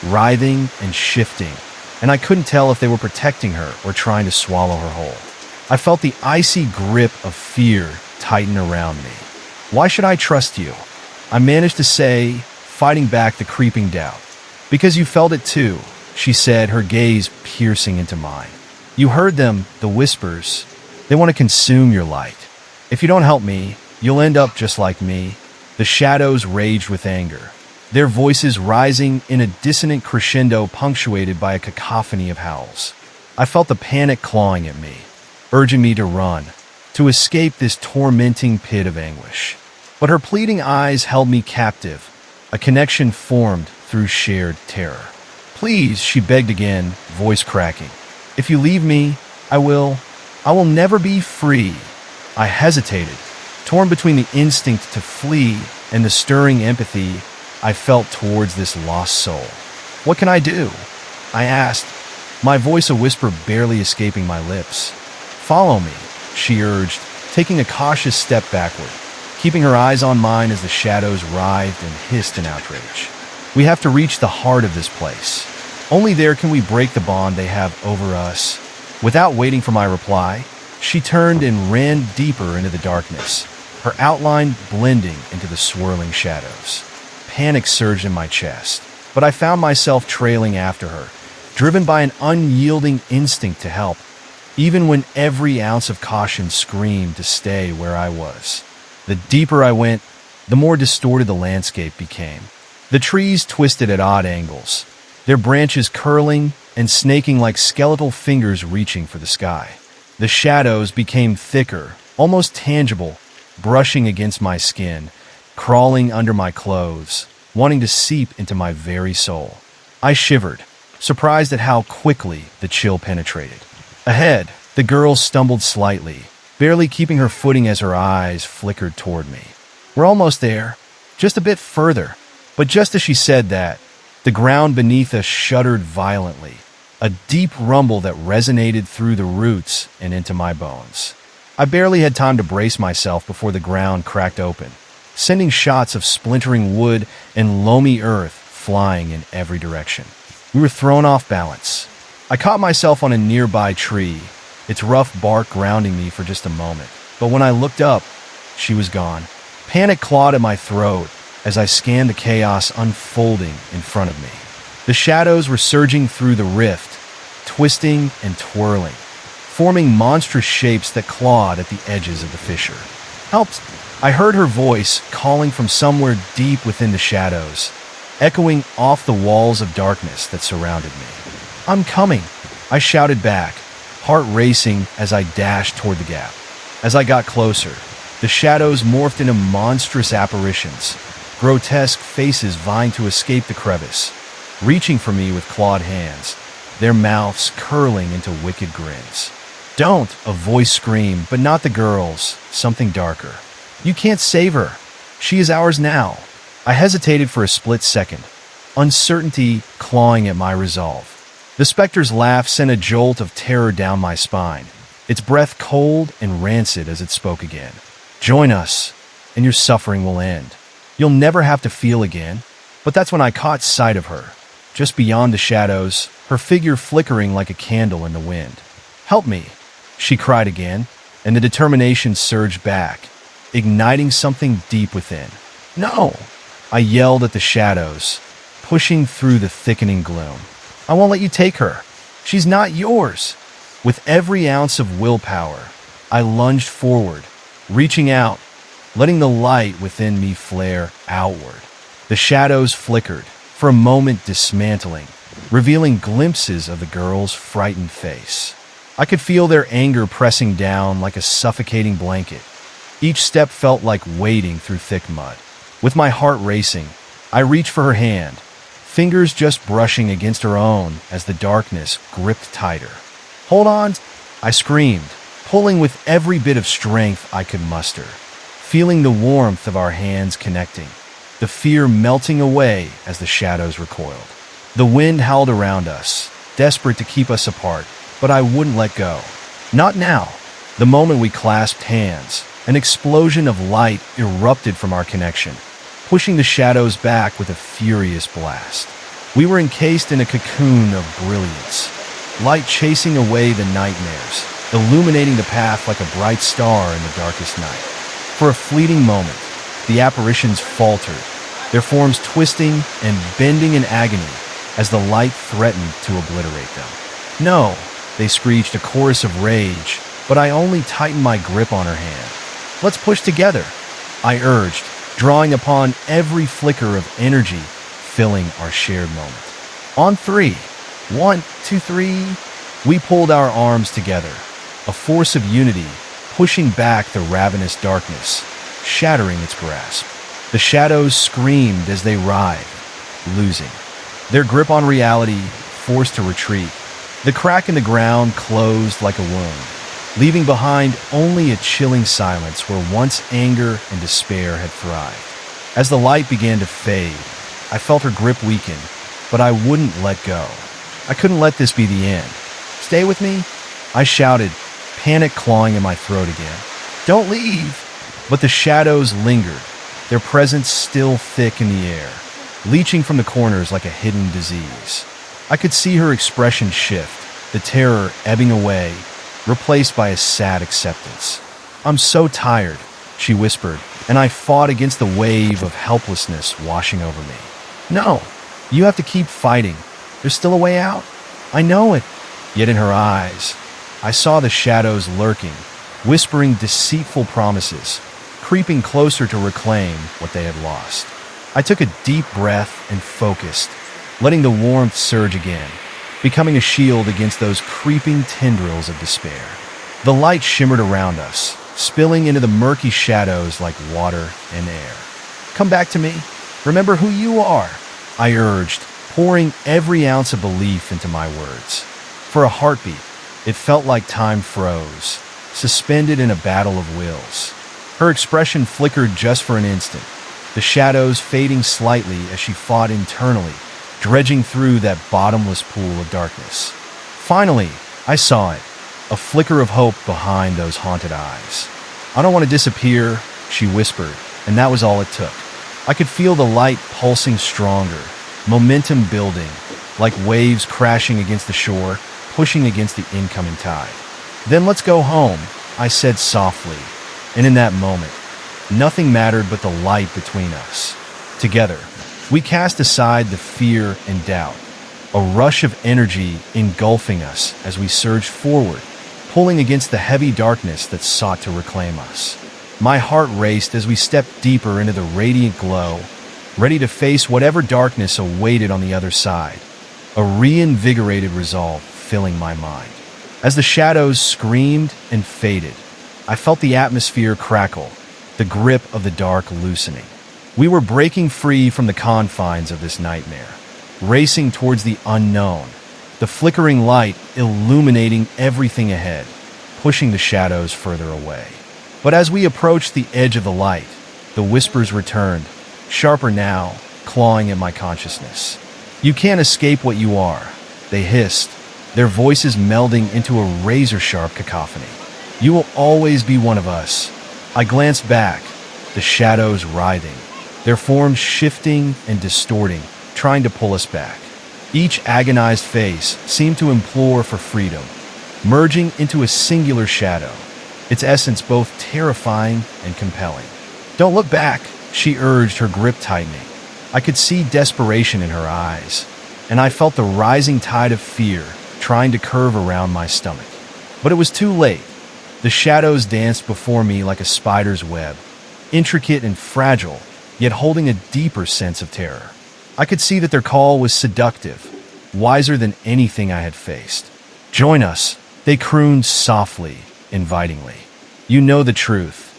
writhing and shifting, and I couldn't tell if they were protecting her or trying to swallow her whole. I felt the icy grip of fear tighten around me. "Why should I trust you?" I managed to say, fighting back the creeping doubt. "Because you felt it too," she said, her gaze piercing into mine. "You heard them, the whispers. They want to consume your light. If you don't help me, you'll end up just like me." The shadows raged with anger, their voices rising in a dissonant crescendo punctuated by a cacophony of howls. I felt the panic clawing at me, urging me to run, to escape this tormenting pit of anguish. But her pleading eyes held me captive, a connection formed through shared terror. "Please," she begged again, voice cracking. "If you leave me, I will never be free." I hesitated, torn between the instinct to flee and the stirring empathy I felt towards this lost soul. "What can I do?" I asked, my voice a whisper barely escaping my lips. "Follow me," she urged, taking a cautious step backward, keeping her eyes on mine as the shadows writhed and hissed in outrage. "We have to reach the heart of this place. Only there can we break the bond they have over us." Without waiting for my reply, she turned and ran deeper into the darkness, her outline blending into the swirling shadows. Panic surged in my chest, but I found myself trailing after her, driven by an unyielding instinct to help, even when every ounce of caution screamed to stay where I was. The deeper I went, the more distorted the landscape became. The trees twisted at odd angles, their branches curling and snaking like skeletal fingers reaching for the sky. The shadows became thicker, almost tangible, brushing against my skin, crawling under my clothes, wanting to seep into my very soul. I shivered, surprised at how quickly the chill penetrated. Ahead, the girl stumbled slightly, barely keeping her footing as her eyes flickered toward me. "We're almost there, just a bit further." But just as she said that, the ground beneath us shuddered violently, a deep rumble that resonated through the roots and into my bones. I barely had time to brace myself before the ground cracked open, sending shots of splintering wood and loamy earth flying in every direction. We were thrown off balance. I caught myself on a nearby tree, its rough bark grounding me for just a moment. But when I looked up, she was gone. Panic clawed at my throat as I scanned the chaos unfolding in front of me. The shadows were surging through the rift, twisting and twirling, forming monstrous shapes that clawed at the edges of the fissure. "Help!" I heard her voice calling from somewhere deep within the shadows, echoing off the walls of darkness that surrounded me. "I'm coming," I shouted back, heart racing as I dashed toward the gap. As I got closer, the shadows morphed into monstrous apparitions, grotesque faces vying to escape the crevice, reaching for me with clawed hands, their mouths curling into wicked grins. "Don't!" a voice screamed, but not the girl's, something darker. "You can't save her. She is ours now." I hesitated for a split second, uncertainty clawing at my resolve. The specter's laugh sent a jolt of terror down my spine, its breath cold and rancid as it spoke again. "Join us, and your suffering will end. You'll never have to feel again." But that's when I caught sight of her, just beyond the shadows, her figure flickering like a candle in the wind. "Help me," she cried again, and the determination surged back, igniting something deep within. "No!" I yelled at the shadows, pushing through the thickening gloom. "I won't let you take her. She's not yours." With every ounce of willpower, I lunged forward, reaching out, letting the light within me flare outward. The shadows flickered, for a moment dismantling, revealing glimpses of the girl's frightened face. I could feel their anger pressing down like a suffocating blanket. Each step felt like wading through thick mud. With my heart racing, I reached for her hand, fingers just brushing against her own as the darkness gripped tighter. "Hold on!" I screamed, pulling with every bit of strength I could muster, feeling the warmth of our hands connecting, the fear melting away as the shadows recoiled. The wind howled around us, desperate to keep us apart, but I wouldn't let go. Not now. The moment we clasped hands, an explosion of light erupted from our connection, pushing the shadows back with a furious blast. We were encased in a cocoon of brilliance, light chasing away the nightmares, illuminating the path like a bright star in the darkest night. For a fleeting moment, the apparitions faltered, their forms twisting and bending in agony as the light threatened to obliterate them. "No!" they screeched, a chorus of rage, but I only tightened my grip on her hand. "Let's push together," I urged, drawing upon every flicker of energy filling our shared moment. "On three. 1, 2, 3. We pulled our arms together, a force of unity, pushing back the ravenous darkness, shattering its grasp. The shadows screamed as they writhed, losing their grip on reality, forced to retreat. The crack in the ground closed like a wound, leaving behind only a chilling silence where once anger and despair had thrived. As the light began to fade, I felt her grip weaken, but I wouldn't let go. I couldn't let this be the end. "Stay with me," I shouted, panic clawing in my throat again. "Don't leave!" But the shadows lingered, their presence still thick in the air, leaching from the corners like a hidden disease. I could see her expression shift, the terror ebbing away, replaced by a sad acceptance. "I'm so tired," she whispered, and I fought against the wave of helplessness washing over me. "No, you have to keep fighting. There's still a way out." "I know it." Yet in her eyes, I saw the shadows lurking, whispering deceitful promises, creeping closer to reclaim what they had lost. I took a deep breath and focused, letting the warmth surge again, becoming a shield against those creeping tendrils of despair. The light shimmered around us, spilling into the murky shadows like water and air. "Come back to me. Remember who you are," I urged, pouring every ounce of belief into my words. For a heartbeat, it felt like time froze, suspended in a battle of wills. Her expression flickered just for an instant, the shadows fading slightly as she fought internally, dredging through that bottomless pool of darkness. Finally, I saw it, a flicker of hope behind those haunted eyes. "I don't want to disappear," she whispered, and that was all it took. I could feel the light pulsing stronger, momentum building, like waves crashing against the shore, pushing against the incoming tide. "Then let's go home," I said softly, and in that moment, nothing mattered but the light between us. Together, we cast aside the fear and doubt, a rush of energy engulfing us as we surged forward, pulling against the heavy darkness that sought to reclaim us. My heart raced as we stepped deeper into the radiant glow, ready to face whatever darkness awaited on the other side, a reinvigorated resolve filling my mind. As the shadows screamed and faded, I felt the atmosphere crackle, the grip of the dark loosening. We were breaking free from the confines of this nightmare, racing towards the unknown, the flickering light illuminating everything ahead, pushing the shadows further away. But as we approached the edge of the light, the whispers returned, sharper now, clawing at my consciousness. "You can't escape what you are," they hissed, their voices melding into a razor-sharp cacophony. "You will always be one of us." I glanced back, the shadows writhing, their forms shifting and distorting, trying to pull us back. Each agonized face seemed to implore for freedom, merging into a singular shadow, its essence both terrifying and compelling. "Don't look back," she urged, her grip tightening. I could see desperation in her eyes, and I felt the rising tide of fear trying to curve around my stomach. But it was too late. The shadows danced before me like a spider's web, intricate and fragile, yet holding a deeper sense of terror. I could see that their call was seductive, wiser than anything I had faced. "Join us," they crooned softly, invitingly. "You know the truth.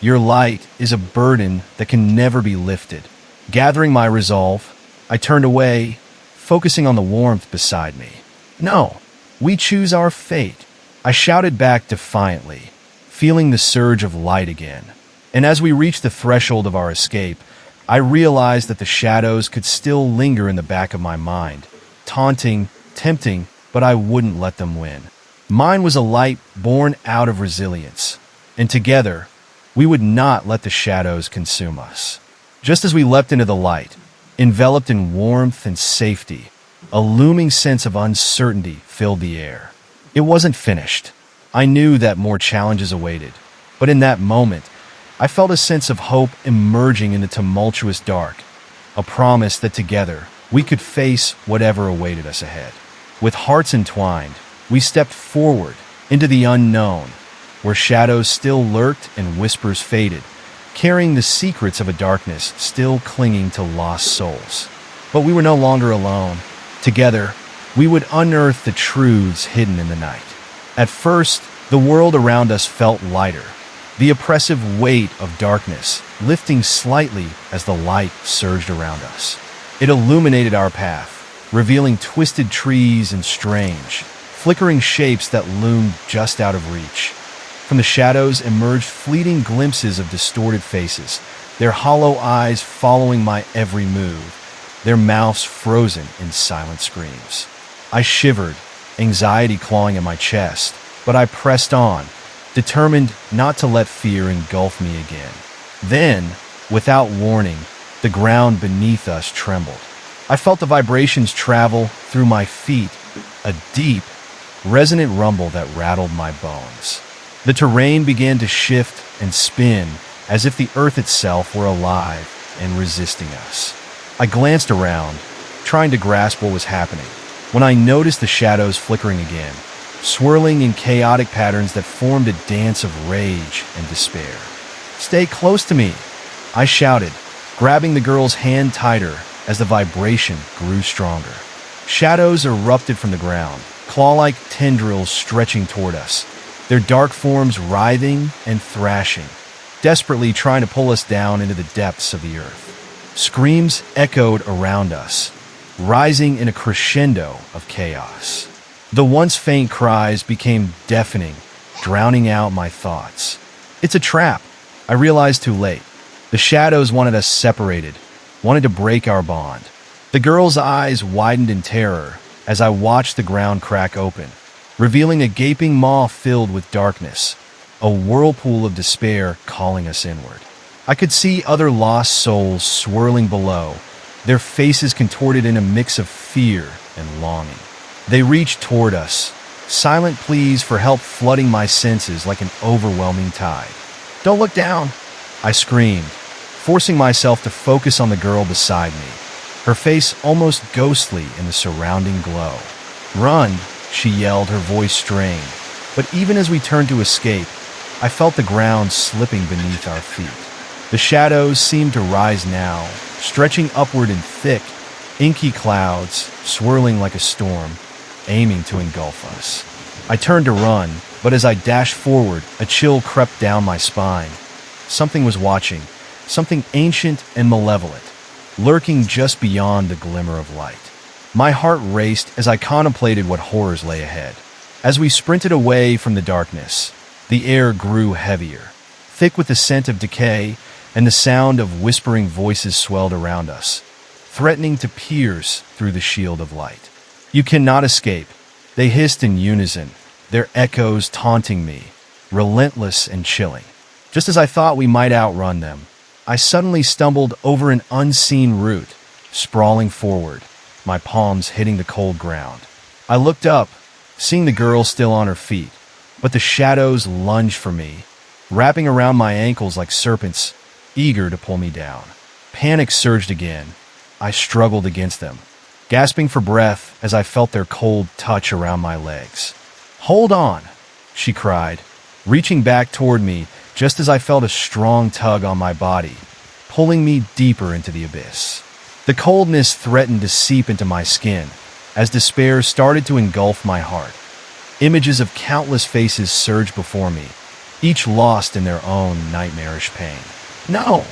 Your light is a burden that can never be lifted." Gathering my resolve, I turned away, focusing on the warmth beside me. "No, we choose our fate," I shouted back defiantly, feeling the surge of light again. And as we reached the threshold of our escape, I realized that the shadows could still linger in the back of my mind, taunting, tempting, but I wouldn't let them win. Mine was a light born out of resilience, and together, we would not let the shadows consume us. Just as we leapt into the light, enveloped in warmth and safety, a looming sense of uncertainty filled the air. It wasn't finished. I knew that more challenges awaited, but in that moment, I felt a sense of hope emerging in the tumultuous dark, a promise that together we could face whatever awaited us ahead. With hearts entwined, we stepped forward into the unknown, where shadows still lurked and whispers faded, carrying the secrets of a darkness still clinging to lost souls. But we were no longer alone. Together, we would unearth the truths hidden in the night. At first, the world around us felt lighter, the oppressive weight of darkness lifting slightly as the light surged around us. It illuminated our path, revealing twisted trees and strange, flickering shapes that loomed just out of reach. From the shadows emerged fleeting glimpses of distorted faces, their hollow eyes following my every move, their mouths frozen in silent screams. I shivered, anxiety clawing at my chest, but I pressed on, determined not to let fear engulf me again. Then, without warning, the ground beneath us trembled. I felt the vibrations travel through my feet, a deep, resonant rumble that rattled my bones. The terrain began to shift and spin as if the earth itself were alive and resisting us. I glanced around, trying to grasp what was happening, when I noticed the shadows flickering again, swirling in chaotic patterns that formed a dance of rage and despair. "Stay close to me," I shouted, grabbing the girl's hand tighter as the vibration grew stronger. Shadows erupted from the ground, claw-like tendrils stretching toward us, their dark forms writhing and thrashing, desperately trying to pull us down into the depths of the earth. Screams echoed around us, rising in a crescendo of chaos. The once faint cries became deafening, drowning out my thoughts. "It's a trap," I realized too late. The shadows wanted us separated, wanted to break our bond. The girl's eyes widened in terror as I watched the ground crack open, revealing a gaping maw filled with darkness, a whirlpool of despair calling us inward. I could see other lost souls swirling below, their faces contorted in a mix of fear and longing. They reached toward us, silent pleas for help flooding my senses like an overwhelming tide. "Don't look down," I screamed, forcing myself to focus on the girl beside me, her face almost ghostly in the surrounding glow. "Run," she yelled, her voice strained. But even as we turned to escape, I felt the ground slipping beneath our feet. The shadows seemed to rise now, stretching upward in thick, inky clouds, swirling like a storm, aiming to engulf us. I turned to run, but as I dashed forward, a chill crept down my spine. Something was watching, something ancient and malevolent, lurking just beyond the glimmer of light. My heart raced as I contemplated what horrors lay ahead. As we sprinted away from the darkness, the air grew heavier, thick with the scent of decay, and the sound of whispering voices swelled around us, threatening to pierce through the shield of light. "You cannot escape," they hissed in unison, their echoes taunting me, relentless and chilling. Just as I thought we might outrun them, I suddenly stumbled over an unseen root, sprawling forward, my palms hitting the cold ground. I looked up, seeing the girl still on her feet, but the shadows lunged for me, wrapping around my ankles like serpents, eager to pull me down. Panic surged again. I struggled against them, gasping for breath as I felt their cold touch around my legs. "Hold on," she cried, reaching back toward me just as I felt a strong tug on my body, pulling me deeper into the abyss. The coldness threatened to seep into my skin as despair started to engulf my heart. Images of countless faces surged before me, each lost in their own nightmarish pain. "No!"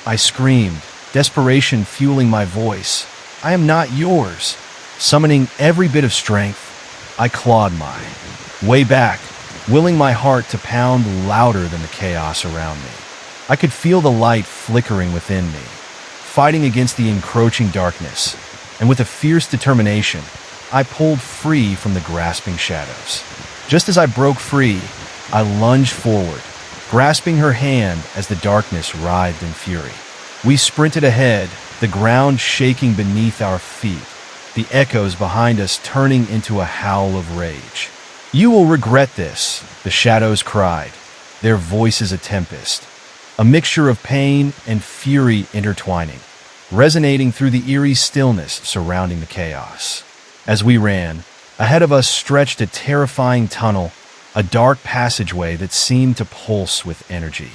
I screamed, desperation fueling my voice. "I am not yours." Summoning every bit of strength, I clawed my way back, willing my heart to pound louder than the chaos around me. I could feel the light flickering within me, fighting against the encroaching darkness, and with a fierce determination, I pulled free from the grasping shadows. Just as I broke free, I lunged forward, grasping her hand as the darkness writhed in fury. We sprinted ahead, the ground shaking beneath our feet, the echoes behind us turning into a howl of rage. "You will regret this," the shadows cried, their voices a tempest, a mixture of pain and fury intertwining, resonating through the eerie stillness surrounding the chaos. As we ran, ahead of us stretched a terrifying tunnel, a dark passageway that seemed to pulse with energy.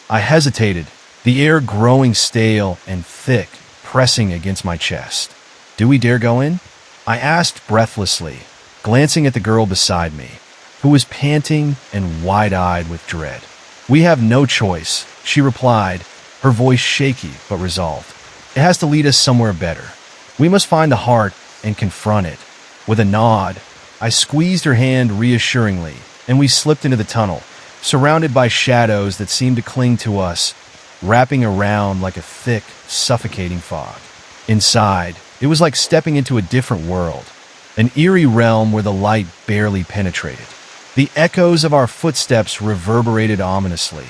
I hesitated, the air growing stale and thick, pressing against my chest. "Do we dare go in?" I asked breathlessly, glancing at the girl beside me, who was panting and wide-eyed with dread. "We have no choice," she replied, her voice shaky but resolved. "It has to lead us somewhere better. We must find the heart and confront it." With a nod, I squeezed her hand reassuringly, and we slipped into the tunnel, surrounded by shadows that seemed to cling to us, wrapping around like a thick, suffocating fog. Inside, it was like stepping into a different world, an eerie realm where the light barely penetrated. The echoes of our footsteps reverberated ominously,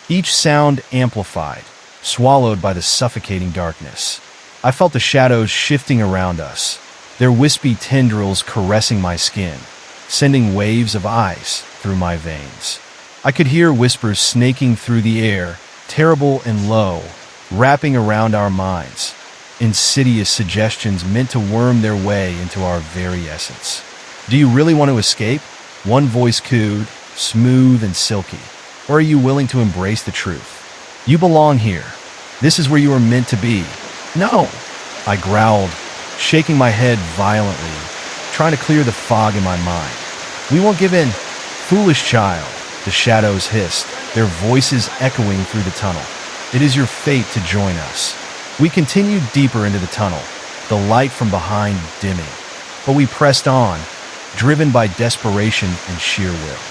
each sound amplified, swallowed by the suffocating darkness. I felt the shadows shifting around us, their wispy tendrils caressing my skin, sending waves of ice through my veins. I could hear whispers snaking through the air, terrible and low, wrapping around our minds, insidious suggestions meant to worm their way into our very essence. "Do you really want to escape?" one voice cooed, smooth and silky. "Or are you willing to embrace the truth? You belong here. This is where you are meant to be." "No!" I growled, shaking my head violently, trying to clear the fog in my mind. "We won't give in." "Foolish child," the shadows hissed, their voices echoing through the tunnel. "It is your fate to join us." We continued deeper into the tunnel, the light from behind dimming, but we pressed on, driven by desperation and sheer will.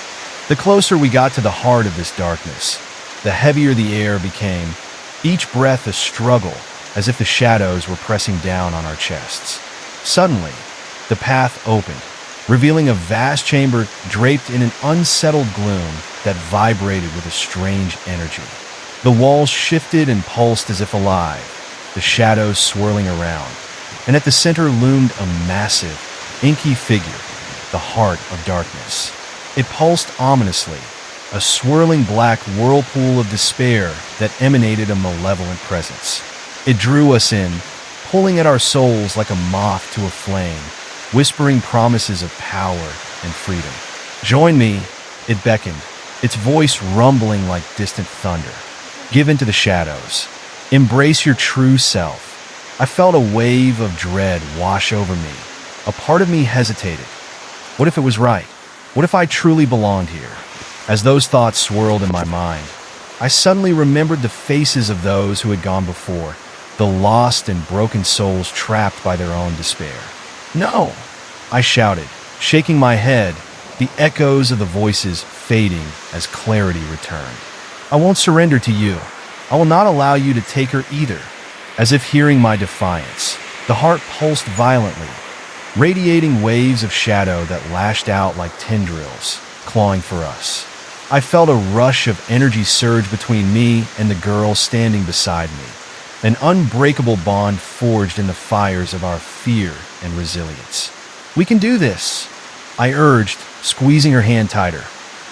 The closer we got to the heart of this darkness, the heavier the air became, each breath a struggle, as if the shadows were pressing down on our chests. Suddenly, the path opened, revealing a vast chamber draped in an unsettled gloom that vibrated with a strange energy. The walls shifted and pulsed as if alive, the shadows swirling around, and at the center loomed a massive, inky figure, the heart of darkness. It pulsed ominously, a swirling black whirlpool of despair that emanated a malevolent presence. It drew us in, pulling at our souls like a moth to a flame, whispering promises of power and freedom. "Join me," it beckoned, its voice rumbling like distant thunder. "Give in to the shadows. Embrace your true self. I felt a wave of dread wash over me. A part of me hesitated. What if it was right? What if I truly belonged here? As those thoughts swirled in my mind, I suddenly remembered the faces of those who had gone before, the lost and broken souls trapped by their own despair. No, I shouted, shaking my head, the echoes of the voices fading as clarity returned. I won't surrender to you. I will not allow you to take her either. As if hearing my defiance, the heart pulsed violently, radiating waves of shadow that lashed out like tendrils, clawing for us. I felt a rush of energy surge between me and the girl standing beside me, an unbreakable bond forged in the fires of our fear and resilience. We can do this, I urged, squeezing her hand tighter.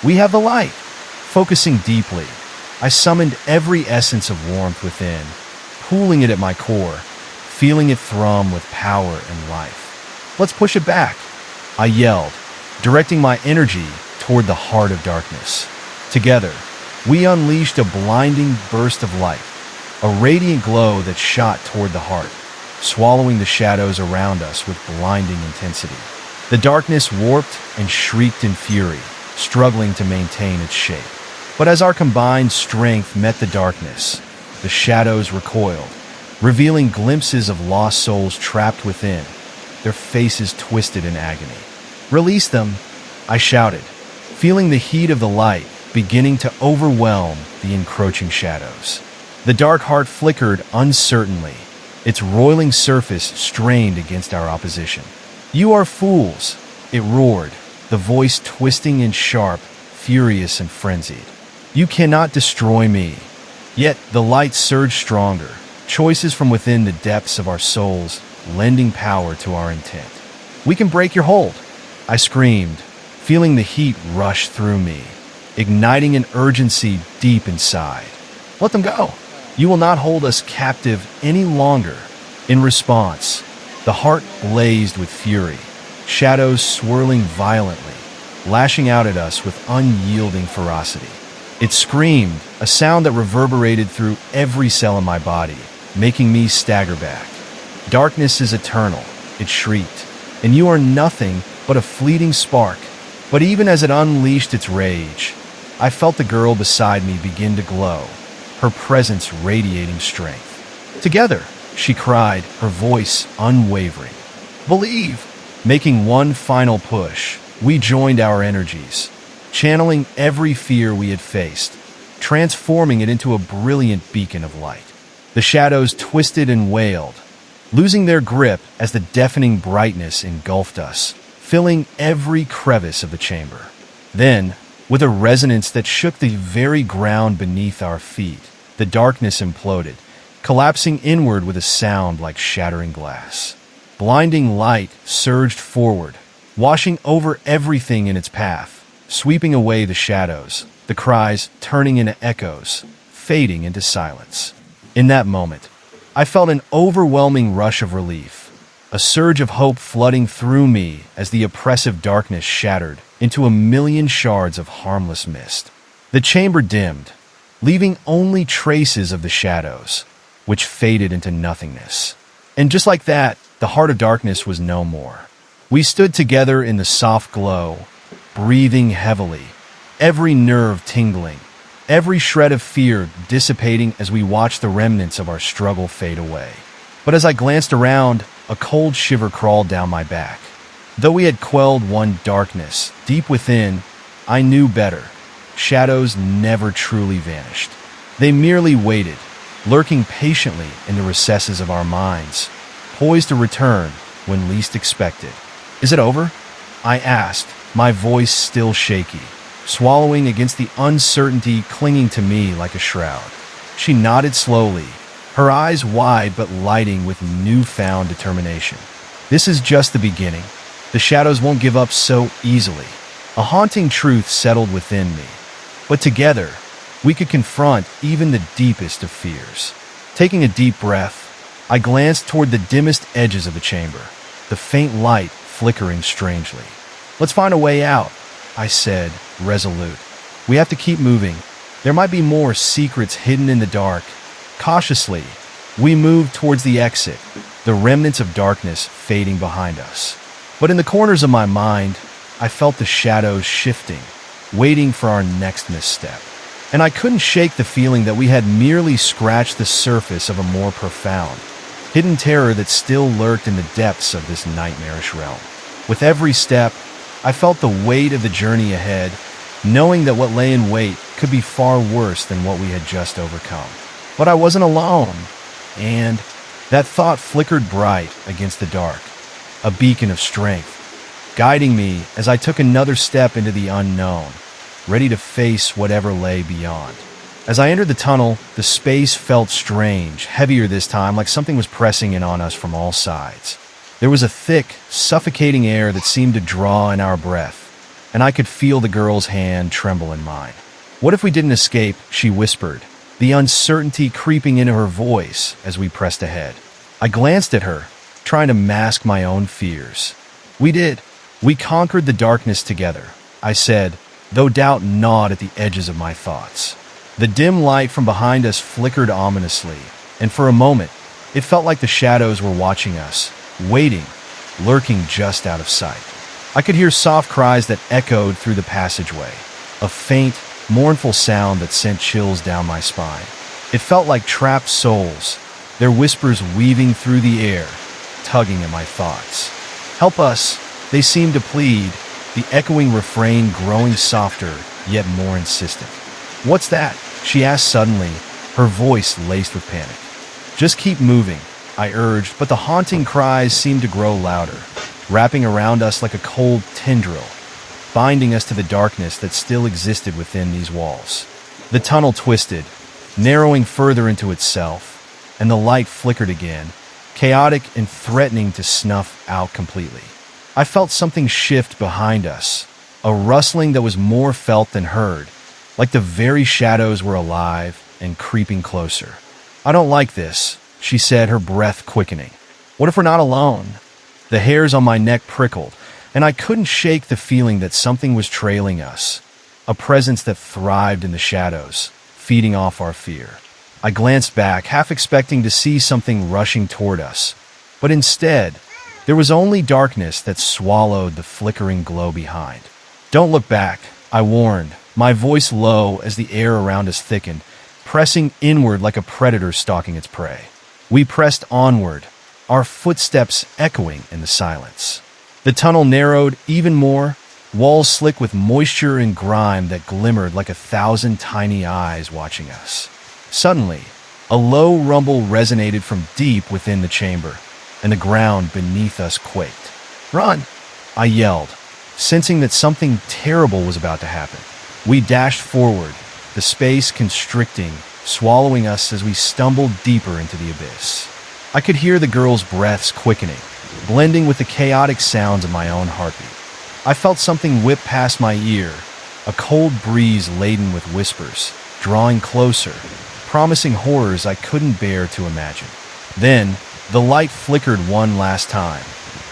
We have the light. Focusing deeply, I summoned every essence of warmth within, pooling it at my core, feeling it thrum with power and life. Let's push it back, I yelled, directing my energy toward the heart of darkness. Together, we unleashed a blinding burst of light, a radiant glow that shot toward the heart, swallowing the shadows around us with blinding intensity. The darkness warped and shrieked in fury, struggling to maintain its shape. But as our combined strength met the darkness, the shadows recoiled, revealing glimpses of lost souls trapped within, their faces twisted in agony. Release them, I shouted, feeling the heat of the light beginning to overwhelm the encroaching shadows. The dark heart flickered uncertainly, its roiling surface strained against our opposition. You are fools, it roared, the voice twisting and sharp, furious and frenzied. You cannot destroy me. Yet the light surged stronger, choices from within the depths of our souls, lending power to our intent. We can break your hold, I screamed, feeling the heat rush through me, igniting an urgency deep inside. Let them go. You will not hold us captive any longer. In response, the heart blazed with fury, shadows swirling violently, lashing out at us with unyielding ferocity. It screamed, a sound that reverberated through every cell in my body, making me stagger back. Darkness is eternal, it shrieked, and you are nothing but a fleeting spark. But even as it unleashed its rage, I felt the girl beside me begin to glow, her presence radiating strength. Together, she cried, her voice unwavering. Believe! Making one final push, we joined our energies, channeling every fear we had faced, transforming it into a brilliant beacon of light. The shadows twisted and wailed, losing their grip as the deafening brightness engulfed us, filling every crevice of the chamber. Then, with a resonance that shook the very ground beneath our feet, the darkness imploded, collapsing inward with a sound like shattering glass. Blinding light surged forward, washing over everything in its path, sweeping away the shadows, the cries turning into echoes, fading into silence. In that moment, I felt an overwhelming rush of relief, a surge of hope flooding through me as the oppressive darkness shattered into a million shards of harmless mist. The chamber dimmed, leaving only traces of the shadows, which faded into nothingness. And just like that, the heart of darkness was no more. We stood together in the soft glow, breathing heavily, every nerve tingling, every shred of fear dissipating as we watched the remnants of our struggle fade away. But as I glanced around, a cold shiver crawled down my back. Though we had quelled one darkness, deep within, I knew better. Shadows never truly vanished. They merely waited, lurking patiently in the recesses of our minds, poised to return when least expected. Is it over? I asked, my voice still shaky, swallowing against the uncertainty clinging to me like a shroud. She nodded slowly, her eyes wide but lighting with newfound determination. This is just the beginning. The shadows won't give up so easily. A haunting truth settled within me. But together, we could confront even the deepest of fears. Taking a deep breath, I glanced toward the dimmest edges of the chamber, the faint light flickering strangely. Let's find a way out, I said, resolute. We have to keep moving. There might be more secrets hidden in the dark. Cautiously, We moved towards the exit, the remnants of darkness fading behind us. But in the corners of my mind, I felt the shadows shifting, waiting for our next misstep. And I couldn't shake the feeling that we had merely scratched the surface of a more profound, hidden terror that still lurked in the depths of this nightmarish realm. With every step, I felt the weight of the journey ahead, knowing that what lay in wait could be far worse than what we had just overcome. But I wasn't alone, and that thought flickered bright against the dark, a beacon of strength, guiding me as I took another step into the unknown, ready to face whatever lay beyond. As I entered the tunnel, the space felt strange, heavier this time, like something was pressing in on us from all sides. There was a thick, suffocating air that seemed to draw in our breath, and I could feel the girl's hand tremble in mine. "What if we didn't escape?" she whispered, the uncertainty creeping into her voice as we pressed ahead. I glanced at her, trying to mask my own fears. "We did. We conquered the darkness together," I said, though doubt gnawed at the edges of my thoughts. The dim light from behind us flickered ominously, and for a moment, it felt like the shadows were watching us, waiting, lurking just out of sight. I could hear soft cries that echoed through the passageway, a faint, mournful sound that sent chills down my spine. It felt like trapped souls, their whispers weaving through the air, tugging at my thoughts. "Help us," they seemed to plead, the echoing refrain growing softer, yet more insistent. "What's that?" she asked suddenly, her voice laced with panic. "Just keep moving," I urged, but the haunting cries seemed to grow louder, wrapping around us like a cold tendril, binding us to the darkness that still existed within these walls. The tunnel twisted, narrowing further into itself, and the light flickered again, chaotic and threatening to snuff out completely. I felt something shift behind us, a rustling that was more felt than heard, like the very shadows were alive and creeping closer. "I don't like this," she said, her breath quickening. "What if we're not alone?" The hairs on my neck prickled, and I couldn't shake the feeling that something was trailing us, a presence that thrived in the shadows, feeding off our fear. I glanced back, half expecting to see something rushing toward us, but instead, there was only darkness that swallowed the flickering glow behind. "Don't look back," I warned, my voice low as the air around us thickened, pressing inward like a predator stalking its prey. We pressed onward, our footsteps echoing in the silence. The tunnel narrowed even more, walls slick with moisture and grime that glimmered like 1,000 tiny eyes watching us. Suddenly, a low rumble resonated from deep within the chamber, and the ground beneath us quaked. "Run!" I yelled, sensing that something terrible was about to happen. We dashed forward, the space constricting, swallowing us as we stumbled deeper into the abyss. I could hear the girl's breaths quickening, blending with the chaotic sounds of my own heartbeat. I felt something whip past my ear, a cold breeze laden with whispers, drawing closer, promising horrors I couldn't bear to imagine. Then, the light flickered one last time,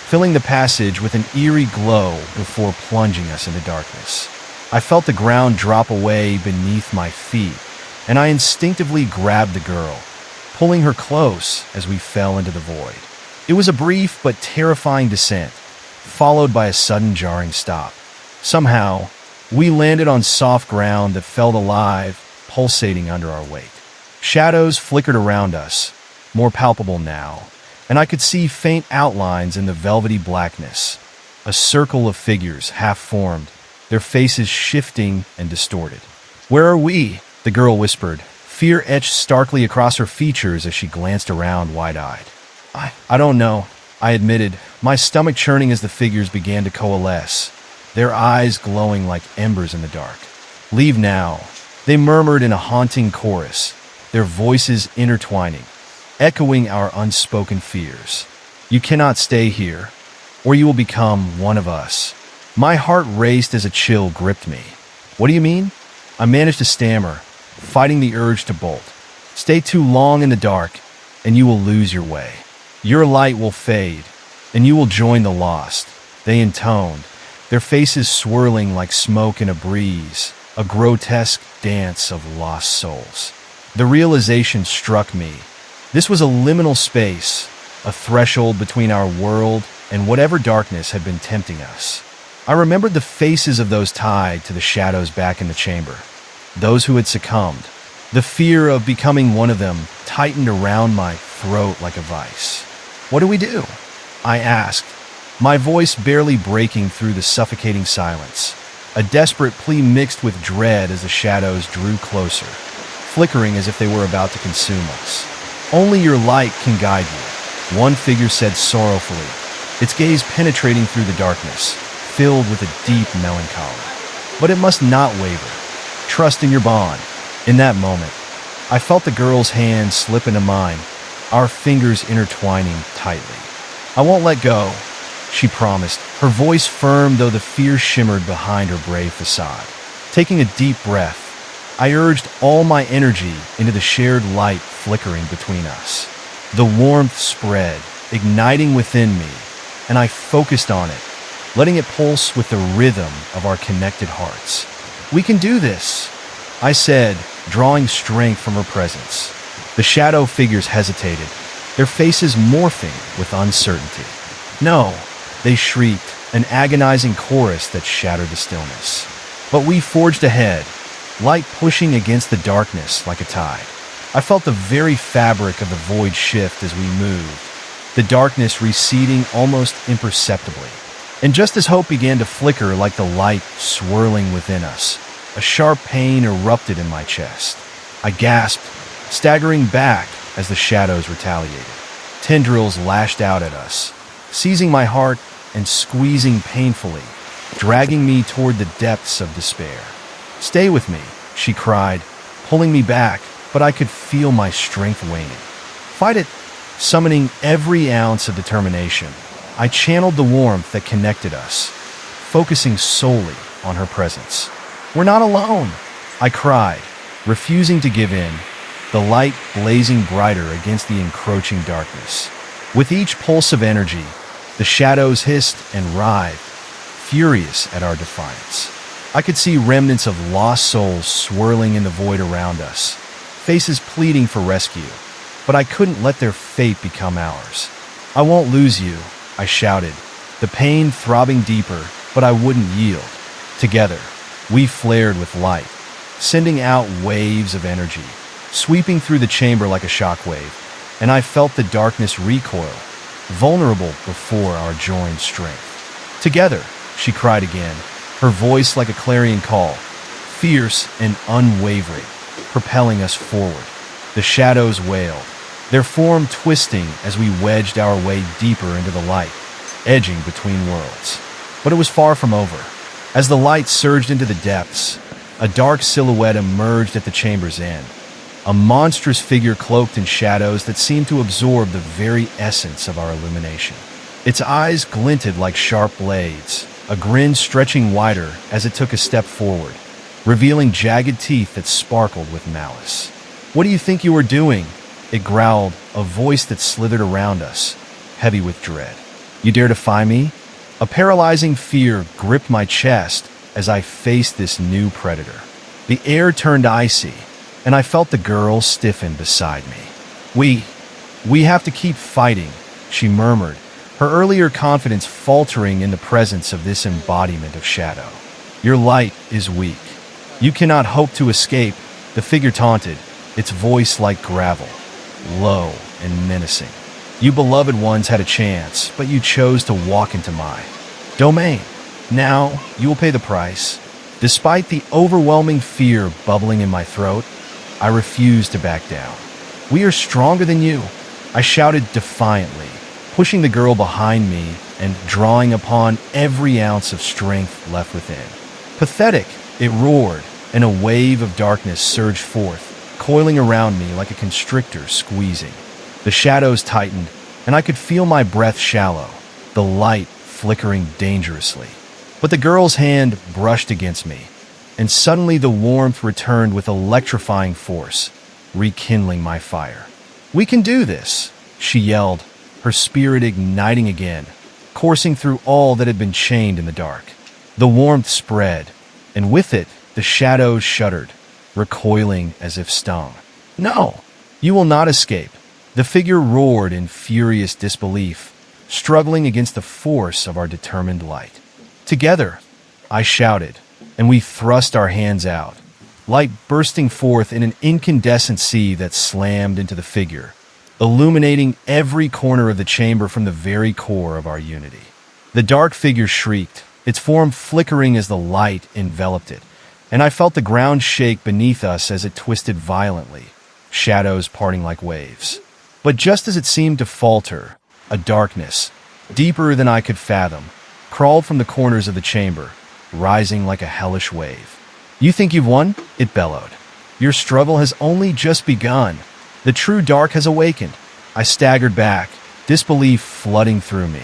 filling the passage with an eerie glow before plunging us into darkness. I felt the ground drop away beneath my feet, and I instinctively grabbed the girl, pulling her close as we fell into the void. It was a brief but terrifying descent, followed by a sudden jarring stop. Somehow, we landed on soft ground that felt alive, pulsating under our weight. Shadows flickered around us, more palpable now, and I could see faint outlines in the velvety blackness, a circle of figures half-formed, their faces shifting and distorted. "Where are we?" the girl whispered, fear etched starkly across her features as she glanced around wide-eyed. I don't know," I admitted, my stomach churning as the figures began to coalesce, their eyes glowing like embers in the dark. "Leave now," they murmured in a haunting chorus, their voices intertwining, echoing our unspoken fears. "You cannot stay here, or you will become one of us." My heart raced as a chill gripped me. "What do you mean?" I managed to stammer, fighting the urge to bolt. "Stay too long in the dark, and you will lose your way. Your light will fade, and you will join the lost," they intoned, their faces swirling like smoke in a breeze, a grotesque dance of lost souls. The realization struck me, This was a liminal space, a threshold between our world and whatever darkness had been tempting us. I remembered the faces of those tied to the shadows back in the chamber, those who had succumbed. The fear of becoming one of them tightened around my throat like a vice. "What do we do?" I asked, my voice barely breaking through the suffocating silence. A desperate plea mixed with dread as the shadows drew closer, flickering as if they were about to consume us. "Only your light can guide you," one figure said sorrowfully, its gaze penetrating through the darkness, filled with a deep melancholy. "But it must not waver. Trust in your bond." In that moment, I felt the girl's hand slip into mine, our fingers intertwining tightly. "I won't let go," she promised, her voice firm though the fear shimmered behind her brave facade. Taking a deep breath, I urged all my energy into the shared light flickering between us. The warmth spread, igniting within me, and I focused on it, letting it pulse with the rhythm of our connected hearts. "We can do this," I said, drawing strength from her presence. The shadow figures hesitated, their faces morphing with uncertainty. "No," they shrieked, an agonizing chorus that shattered the stillness. But we forged ahead, light pushing against the darkness like a tide. I felt the very fabric of the void shift as we moved, the darkness receding almost imperceptibly. And just as hope began to flicker like the light swirling within us, a sharp pain erupted in my chest. I gasped, staggering back as the shadows retaliated. Tendrils lashed out at us, seizing my heart and squeezing painfully, dragging me toward the depths of despair. "Stay with me," she cried, pulling me back, but I could feel my strength waning. "Fight it," summoning every ounce of determination. I channeled the warmth that connected us, focusing solely on her presence. "We're not alone," I cried, refusing to give in, the light blazing brighter against the encroaching darkness. With each pulse of energy, the shadows hissed and writhed, furious at our defiance. I could see remnants of lost souls swirling in the void around us, faces pleading for rescue, but I couldn't let their fate become ours. "I won't lose you," I shouted, the pain throbbing deeper, but I wouldn't yield. Together, we flared with light, sending out waves of energy, sweeping through the chamber like a shockwave, and I felt the darkness recoil, vulnerable before our joined strength. "Together," she cried again, her voice like a clarion call, fierce and unwavering, propelling us forward. The shadows wailed, their form twisting as we wedged our way deeper into the light, edging between worlds. But it was far from over. As the light surged into the depths, a dark silhouette emerged at the chamber's end, a monstrous figure cloaked in shadows that seemed to absorb the very essence of our illumination. Its eyes glinted like sharp blades, a grin stretching wider as it took a step forward, revealing jagged teeth that sparkled with malice. "What do you think you are doing?" it growled, a voice that slithered around us, heavy with dread. "You dare defy me?" A paralyzing fear gripped my chest as I faced this new predator. The air turned icy, and I felt the girl stiffen beside me. We have to keep fighting," she murmured, her earlier confidence faltering in the presence of this embodiment of shadow. "Your light is weak. You cannot hope to escape," the figure taunted, its voice like gravel, low and menacing. "You beloved ones had a chance, but you chose to walk into my domain. Now you will pay the price." Despite the overwhelming fear bubbling in my throat, I refused to back down. "We are stronger than you," I shouted defiantly, pushing the girl behind me and drawing upon every ounce of strength left within. "Pathetic," it roared, and a wave of darkness surged forth, coiling around me like a constrictor squeezing. The shadows tightened, and I could feel my breath shallow, the light flickering dangerously. But the girl's hand brushed against me, and suddenly the warmth returned with electrifying force, rekindling my fire. "We can do this," she yelled, her spirit igniting again, coursing through all that had been chained in the dark. The warmth spread, and with it, the shadows shuddered, recoiling as if stung. "No, you will not escape," The figure roared in furious disbelief, struggling against the force of our determined light. Together, I shouted, and we thrust our hands out, light bursting forth in an incandescent sea that slammed into the figure, illuminating every corner of the chamber from the very core of our unity. The dark figure shrieked, its form flickering as the light enveloped it, and I felt the ground shake beneath us as it twisted violently, shadows parting like waves. But just as it seemed to falter, a darkness, deeper than I could fathom, crawled from the corners of the chamber, rising like a hellish wave. "You think you've won?" it bellowed. "Your struggle has only just begun. The true dark has awakened." I staggered back, disbelief flooding through me.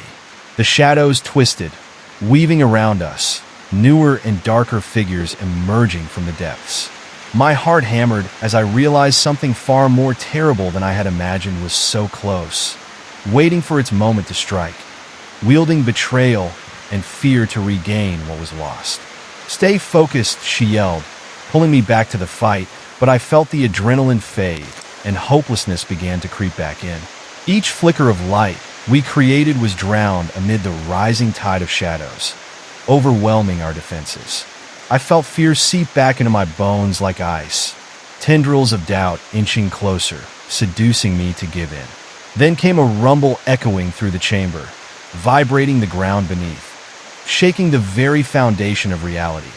The shadows twisted, weaving around us, newer and darker figures emerging from the depths. My heart hammered as I realized something far more terrible than I had imagined was so close, waiting for its moment to strike, wielding betrayal and fear to regain what was lost. "Stay focused," she yelled, pulling me back to the fight, but I felt the adrenaline fade, and hopelessness began to creep back in. Each flicker of light we created was drowned amid the rising tide of shadows, overwhelming our defenses. I felt fear seep back into my bones like ice, tendrils of doubt inching closer, seducing me to give in. Then came a rumble echoing through the chamber, vibrating the ground beneath, shaking the very foundation of reality.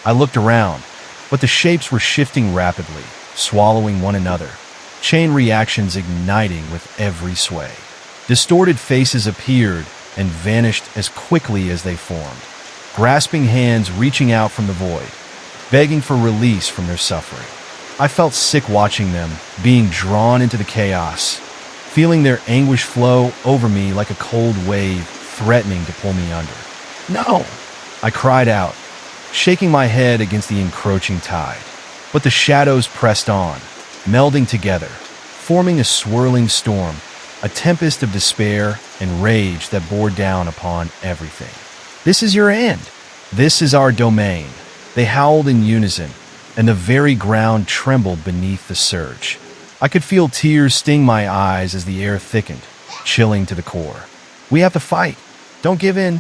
I looked around, but the shapes were shifting rapidly, swallowing one another, chain reactions igniting with every sway. Distorted faces appeared and vanished as quickly as they formed, grasping hands reaching out from the void, begging for release from their suffering. I felt sick watching them, being drawn into the chaos, feeling their anguish flow over me like a cold wave threatening to pull me under. "No!" I cried out, shaking my head against the encroaching tide. But the shadows pressed on, melding together, forming a swirling storm, a tempest of despair and rage that bore down upon everything. "This is your end. This is our domain." They howled in unison, and the very ground trembled beneath the surge. I could feel tears sting my eyes as the air thickened, chilling to the core. "We have to fight. Don't give in,"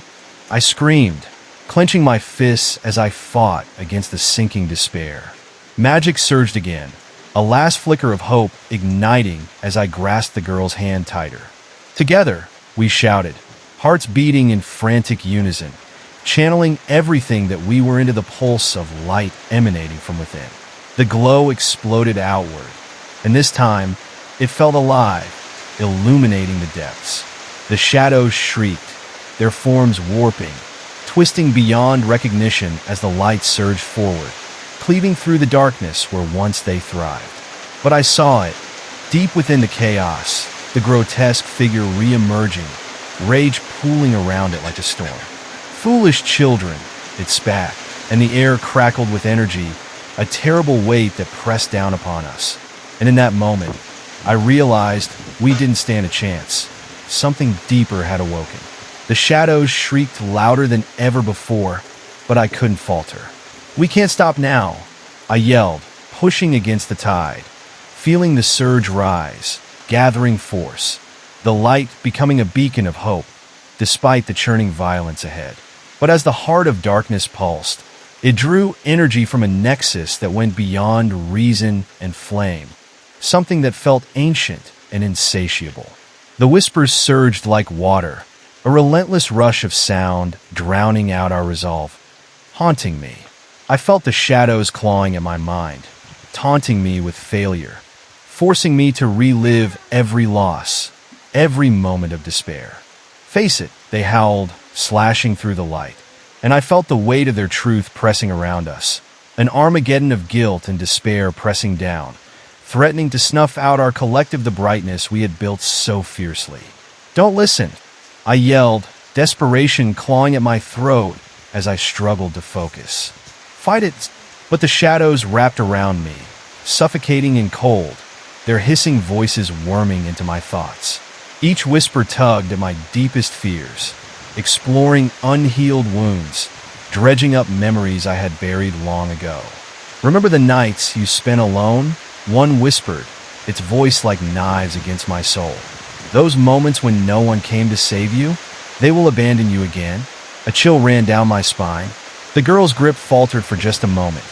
I screamed, clenching my fists as I fought against the sinking despair. Magic surged again, a last flicker of hope igniting as I grasped the girl's hand tighter. Together, we shouted, hearts beating in frantic unison, channeling everything that we were into the pulse of light emanating from within. The glow exploded outward, and this time, it felt alive, illuminating the depths. The shadows shrieked, their forms warping, twisting beyond recognition as the light surged forward, cleaving through the darkness where once they thrived. But I saw it, deep within the chaos, the grotesque figure re-emerging, rage pooling around it like a storm. "Foolish children," it spat, and the air crackled with energy, a terrible weight that pressed down upon us. And in that moment, I realized we didn't stand a chance. Something deeper had awoken. The shadows shrieked louder than ever before, but I couldn't falter. "We can't stop now," I yelled, pushing against the tide, feeling the surge rise, gathering force, the light becoming a beacon of hope, despite the churning violence ahead. But as the heart of darkness pulsed, it drew energy from a nexus that went beyond reason and flame, something that felt ancient and insatiable. The whispers surged like water, a relentless rush of sound drowning out our resolve, haunting me. I felt the shadows clawing at my mind, taunting me with failure, forcing me to relive every loss, every moment of despair. "Face it," they howled, slashing through the light, and I felt the weight of their truth pressing around us, an Armageddon of guilt and despair pressing down, threatening to snuff out our collective the brightness we had built so fiercely. "Don't listen," I yelled, desperation clawing at my throat as I struggled to focus. "Fight it," but the shadows wrapped around me, suffocating and cold, their hissing voices worming into my thoughts. Each whisper tugged at my deepest fears, exploring unhealed wounds, dredging up memories I had buried long ago. "Remember the nights you spent alone?" one whispered, its voice like knives against my soul. Those moments when no one came to save you, they will abandon you again. A chill ran down my spine. The girl's grip faltered for just a moment,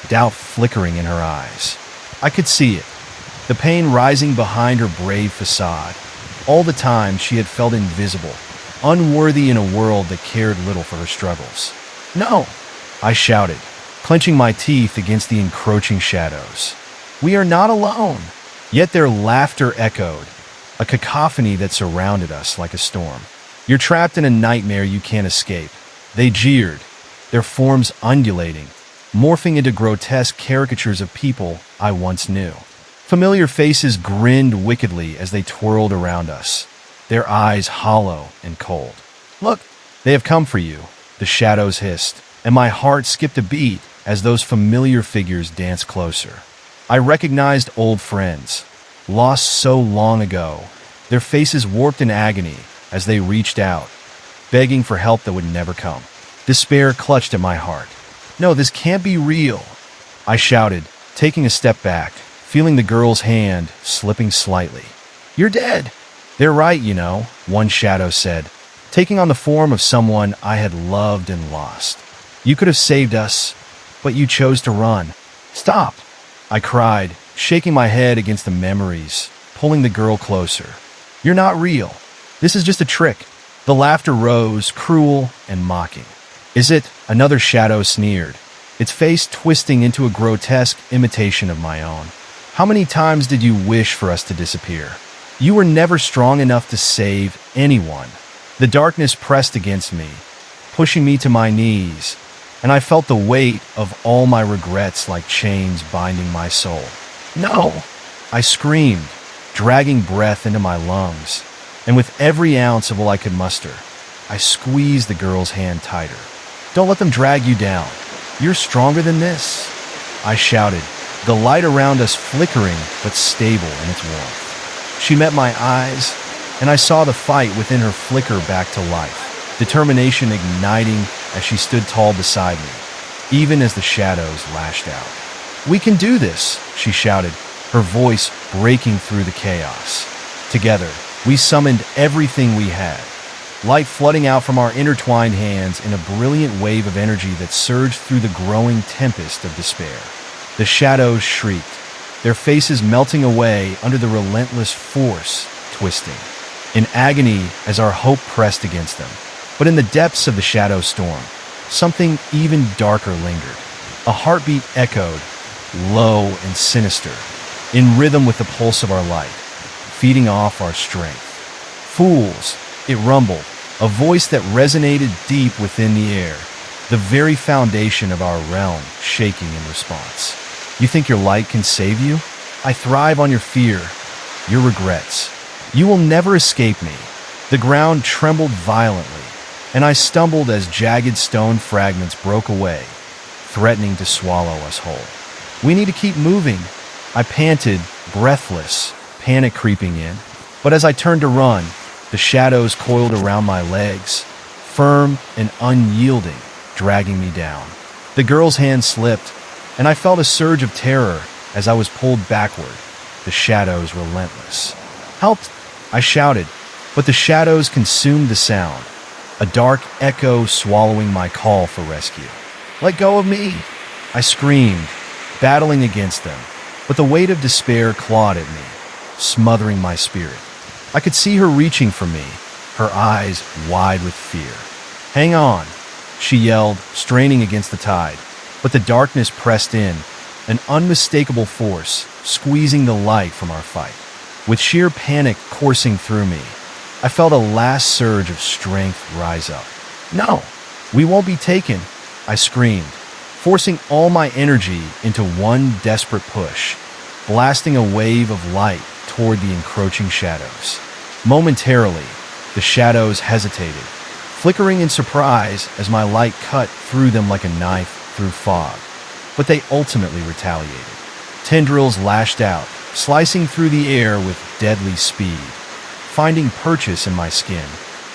doubt flickering in her eyes. I could see it, the pain rising behind her brave facade. All the time she had felt invisible, unworthy in a world that cared little for her struggles. "No!" I shouted, clenching my teeth against the encroaching shadows. "We are not alone!" Yet their laughter echoed, a cacophony that surrounded us like a storm. "You're trapped in a nightmare you can't escape." They jeered, their forms undulating, morphing into grotesque caricatures of people I once knew. Familiar faces grinned wickedly as they twirled around us, their eyes hollow and cold. "Look, they have come for you," the shadows hissed, and my heart skipped a beat as those familiar figures danced closer. I recognized old friends, lost so long ago, their faces warped in agony as they reached out, begging for help that would never come. Despair clutched at my heart. "No, this can't be real," I shouted, taking a step back, feeling the girl's hand slipping slightly. "You're dead." "They're right, you know," one shadow said, taking on the form of someone I had loved and lost. "You could have saved us, but you chose to run." "Stop!" I cried, shaking my head against the memories, pulling the girl closer. "You're not real. This is just a trick." The laughter rose, cruel and mocking. "Is it?" Another shadow sneered, its face twisting into a grotesque imitation of my own. "How many times did you wish for us to disappear? You were never strong enough to save anyone." The darkness pressed against me, pushing me to my knees, and I felt the weight of all my regrets like chains binding my soul. "No!" I screamed, dragging breath into my lungs, and with every ounce of all I could muster, I squeezed the girl's hand tighter. "Don't let them drag you down. You're stronger than this," I shouted, the light around us flickering but stable in its warmth. She met my eyes, and I saw the fight within her flicker back to life, determination igniting as she stood tall beside me, even as the shadows lashed out. "We can do this," she shouted, her voice breaking through the chaos. Together, we summoned everything we had, light flooding out from our intertwined hands in a brilliant wave of energy that surged through the growing tempest of despair. The shadows shrieked, their faces melting away under the relentless force twisting, in agony as our hope pressed against them. But in the depths of the shadow storm, something even darker lingered. A heartbeat echoed, low and sinister, in rhythm with the pulse of our life, feeding off our strength. "Fools," it rumbled, a voice that resonated deep within the air, the very foundation of our realm shaking in response. "You think your light can save you? I thrive on your fear, your regrets. You will never escape me." The ground trembled violently, and I stumbled as jagged stone fragments broke away, threatening to swallow us whole. "We need to keep moving," I panted, breathless, panic creeping in. But as I turned to run, the shadows coiled around my legs, firm and unyielding, dragging me down. The girl's hand slipped, and I felt a surge of terror as I was pulled backward, the shadows relentless. "Help!" I shouted, but the shadows consumed the sound, a dark echo swallowing my call for rescue. "Let go of me!" I screamed, battling against them, but the weight of despair clawed at me, smothering my spirit. I could see her reaching for me, her eyes wide with fear. "Hang on," she yelled, straining against the tide, but the darkness pressed in, an unmistakable force, squeezing the light from our fight. With sheer panic coursing through me, I felt a last surge of strength rise up. "No, we won't be taken," I screamed, forcing all my energy into one desperate push, blasting a wave of light toward the encroaching shadows. Momentarily, the shadows hesitated, flickering in surprise as my light cut through them like a knife through fog. But they ultimately retaliated. Tendrils lashed out, slicing through the air with deadly speed, finding purchase in my skin,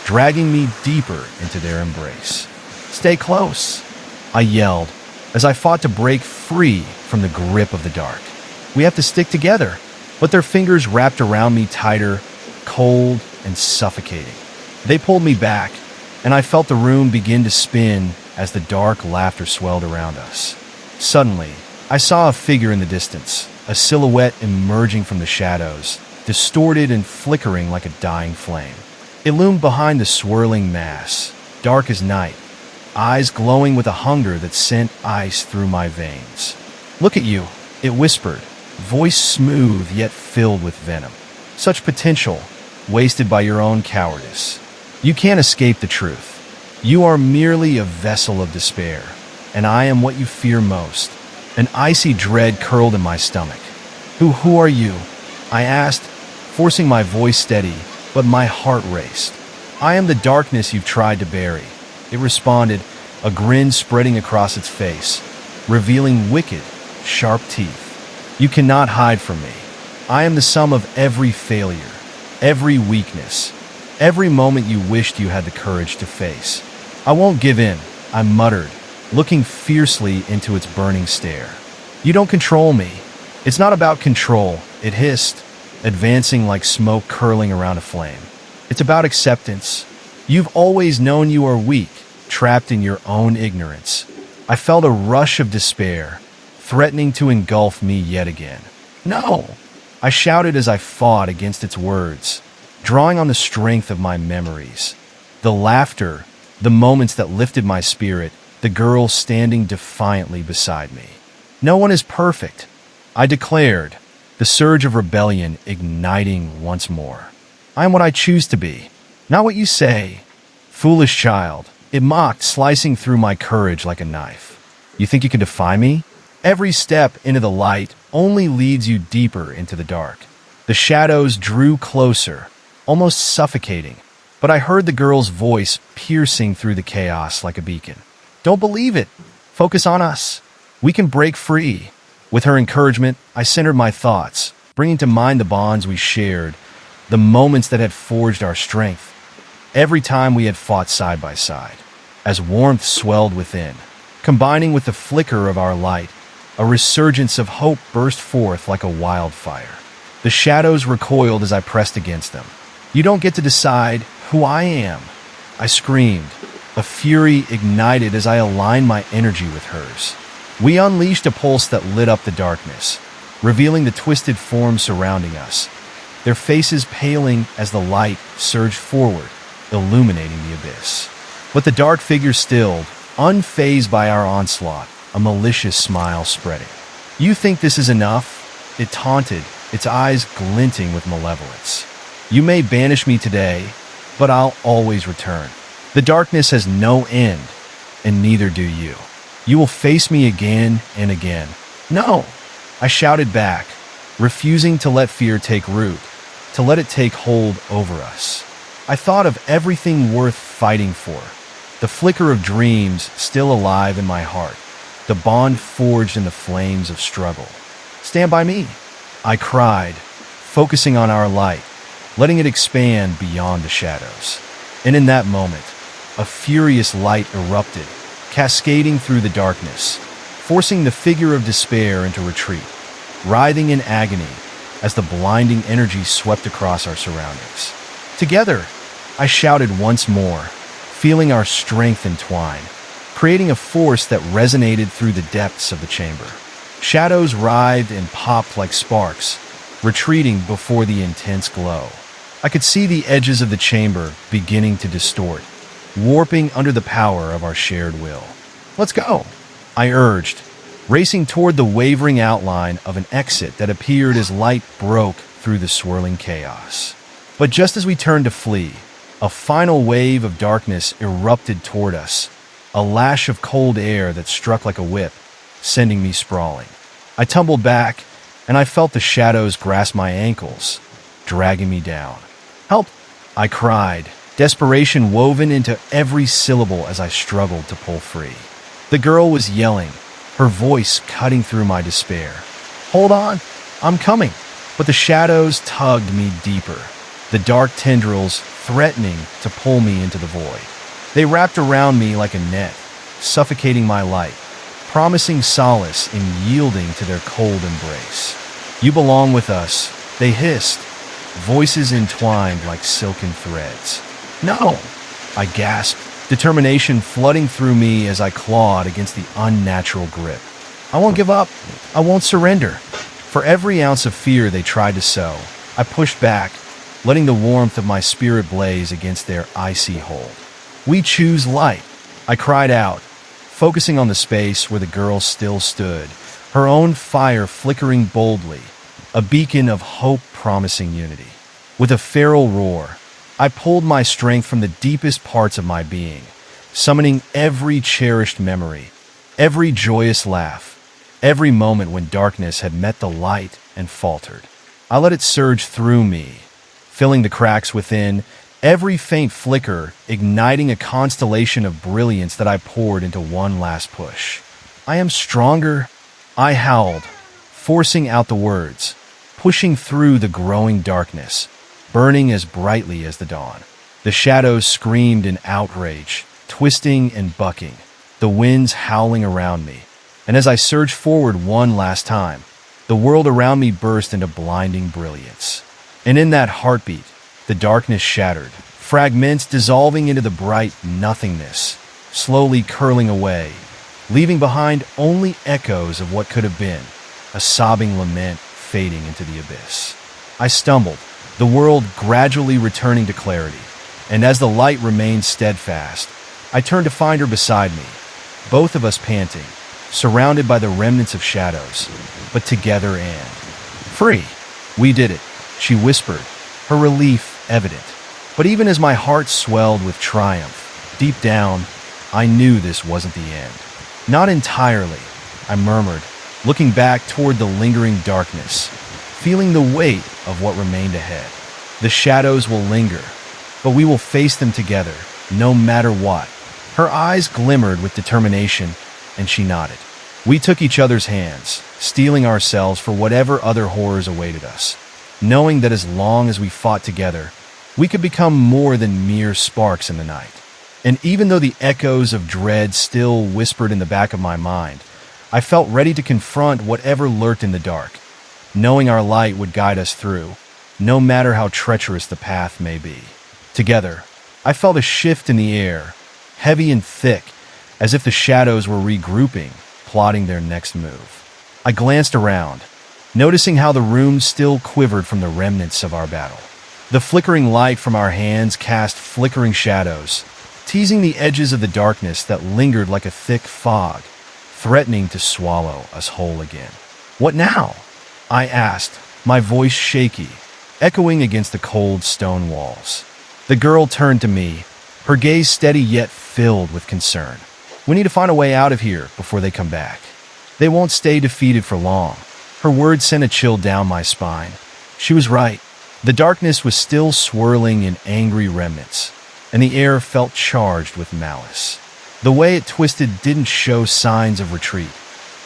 dragging me deeper into their embrace. "Stay close," I yelled as I fought to break free from the grip of the dark. "We have to stick together." but their fingers wrapped around me tighter, cold, and suffocating. They pulled me back, and I felt the room begin to spin as the dark laughter swelled around us. Suddenly, I saw a figure in the distance, a silhouette emerging from the shadows, distorted and flickering like a dying flame. It loomed behind the swirling mass, dark as night, eyes glowing with a hunger that sent ice through my veins. "Look at you," it whispered, voice smooth yet filled with venom. "Such potential, wasted by your own cowardice. You can't escape the truth. You are merely a vessel of despair, and I am what you fear most." An icy dread curled in my stomach. Who are you?" I asked, forcing my voice steady, but my heart raced. "I am the darkness you've tried to bury," it responded, a grin spreading across its face, revealing wicked, sharp teeth. "You cannot hide from me. I am the sum of every failure, every weakness, every moment you wished you had the courage to face. I won't give in," I muttered, looking fiercely into its burning stare. "You don't control me." "It's not about control," it hissed, advancing like smoke curling around a flame. "It's about acceptance. You've always known you are weak, trapped in your own ignorance." I felt a rush of despair, threatening to engulf me yet again. "No!" I shouted as I fought against its words, drawing on the strength of my memories. The laughter, the moments that lifted my spirit, the girl standing defiantly beside me. "No one is perfect," I declared, the surge of rebellion igniting once more. "I am what I choose to be, not what you say." "Foolish child," it mocked, slicing through my courage like a knife. "You think you can defy me? Every step into the light only leads you deeper into the dark." The shadows drew closer, almost suffocating, but I heard the girl's voice piercing through the chaos like a beacon. "Don't believe it. Focus on us. We can break free." With her encouragement, I centered my thoughts, bringing to mind the bonds we shared, the moments that had forged our strength, every time we had fought side by side. As warmth swelled within, combining with the flicker of our light, a resurgence of hope burst forth like a wildfire. The shadows recoiled as I pressed against them. "You don't get to decide who I am," I screamed, a fury ignited as I aligned my energy with hers. We unleashed a pulse that lit up the darkness, revealing the twisted forms surrounding us, their faces paling as the light surged forward, illuminating the abyss. But the dark figure stilled, unfazed by our onslaught, a malicious smile spreading. "You think this is enough?" it taunted, its eyes glinting with malevolence. "You may banish me today, but I'll always return. The darkness has no end, and neither do you. You will face me again and again." "No!" I shouted back, refusing to let fear take root, to let it take hold over us. I thought of everything worth fighting for, the flicker of dreams still alive in my heart, the bond forged in the flames of struggle. "Stand by me," I cried, focusing on our light, letting it expand beyond the shadows. And in that moment, a furious light erupted, cascading through the darkness, forcing the figure of despair into retreat, writhing in agony as the blinding energy swept across our surroundings. "Together," I shouted once more, feeling our strength entwine, creating a force that resonated through the depths of the chamber. Shadows writhed and popped like sparks, retreating before the intense glow. I could see the edges of the chamber beginning to distort, warping under the power of our shared will. "Let's go," I urged, racing toward the wavering outline of an exit that appeared as light broke through the swirling chaos. But just as we turned to flee, a final wave of darkness erupted toward us, a lash of cold air that struck like a whip, sending me sprawling. I tumbled back, and I felt the shadows grasp my ankles, dragging me down. "Help!" I cried, desperation woven into every syllable as I struggled to pull free. The girl was yelling, her voice cutting through my despair. "Hold on, I'm coming!" But the shadows tugged me deeper, the dark tendrils threatening to pull me into the void. They wrapped around me like a net, suffocating my light, promising solace in yielding to their cold embrace. "You belong with us," They hissed, voices entwined like silken threads. "No!" I gasped, determination flooding through me as I clawed against the unnatural grip. "I won't give up. I won't surrender." For every ounce of fear they tried to sow, I pushed back, letting the warmth of my spirit blaze against their icy hold. "We choose light," I cried out, focusing on the space where the girl still stood, her own fire flickering boldly, a beacon of hope promising unity. With a feral roar, I pulled my strength from the deepest parts of my being, summoning every cherished memory, every joyous laugh, every moment when darkness had met the light and faltered. I let it surge through me, filling the cracks within, every faint flicker igniting a constellation of brilliance that I poured into one last push. "I am stronger," I howled, forcing out the words, pushing through the growing darkness, burning as brightly as the dawn. The shadows screamed in outrage, twisting and bucking, the winds howling around me. And as I surged forward one last time, the world around me burst into blinding brilliance. And in that heartbeat, the darkness shattered, fragments dissolving into the bright nothingness, slowly curling away, leaving behind only echoes of what could have been, a sobbing lament fading into the abyss. I stumbled, the world gradually returning to clarity, and as the light remained steadfast, I turned to find her beside me, both of us panting, surrounded by the remnants of shadows, but together and free. "We did it," she whispered, her relief evident. But even as my heart swelled with triumph, deep down, I knew this wasn't the end. "Not entirely," I murmured, looking back toward the lingering darkness, feeling the weight of what remained ahead. "The shadows will linger, but we will face them together, no matter what." Her eyes glimmered with determination, and she nodded. We took each other's hands, steeling ourselves for whatever other horrors awaited us, knowing that as long as we fought together, we could become more than mere sparks in the night. And even though the echoes of dread still whispered in the back of my mind, I felt ready to confront whatever lurked in the dark, knowing our light would guide us through, no matter how treacherous the path may be. Together, I felt a shift in the air, heavy and thick, as if the shadows were regrouping, plotting their next move. I glanced around, noticing how the room still quivered from the remnants of our battle. The flickering light from our hands cast flickering shadows, teasing the edges of the darkness that lingered like a thick fog, threatening to swallow us whole again. "What now?" I asked, my voice shaky, echoing against the cold stone walls. The girl turned to me, her gaze steady yet filled with concern. "We need to find a way out of here before they come back. They won't stay defeated for long." Her words sent a chill down my spine. She was right. The darkness was still swirling in angry remnants, and the air felt charged with malice. The way it twisted didn't show signs of retreat.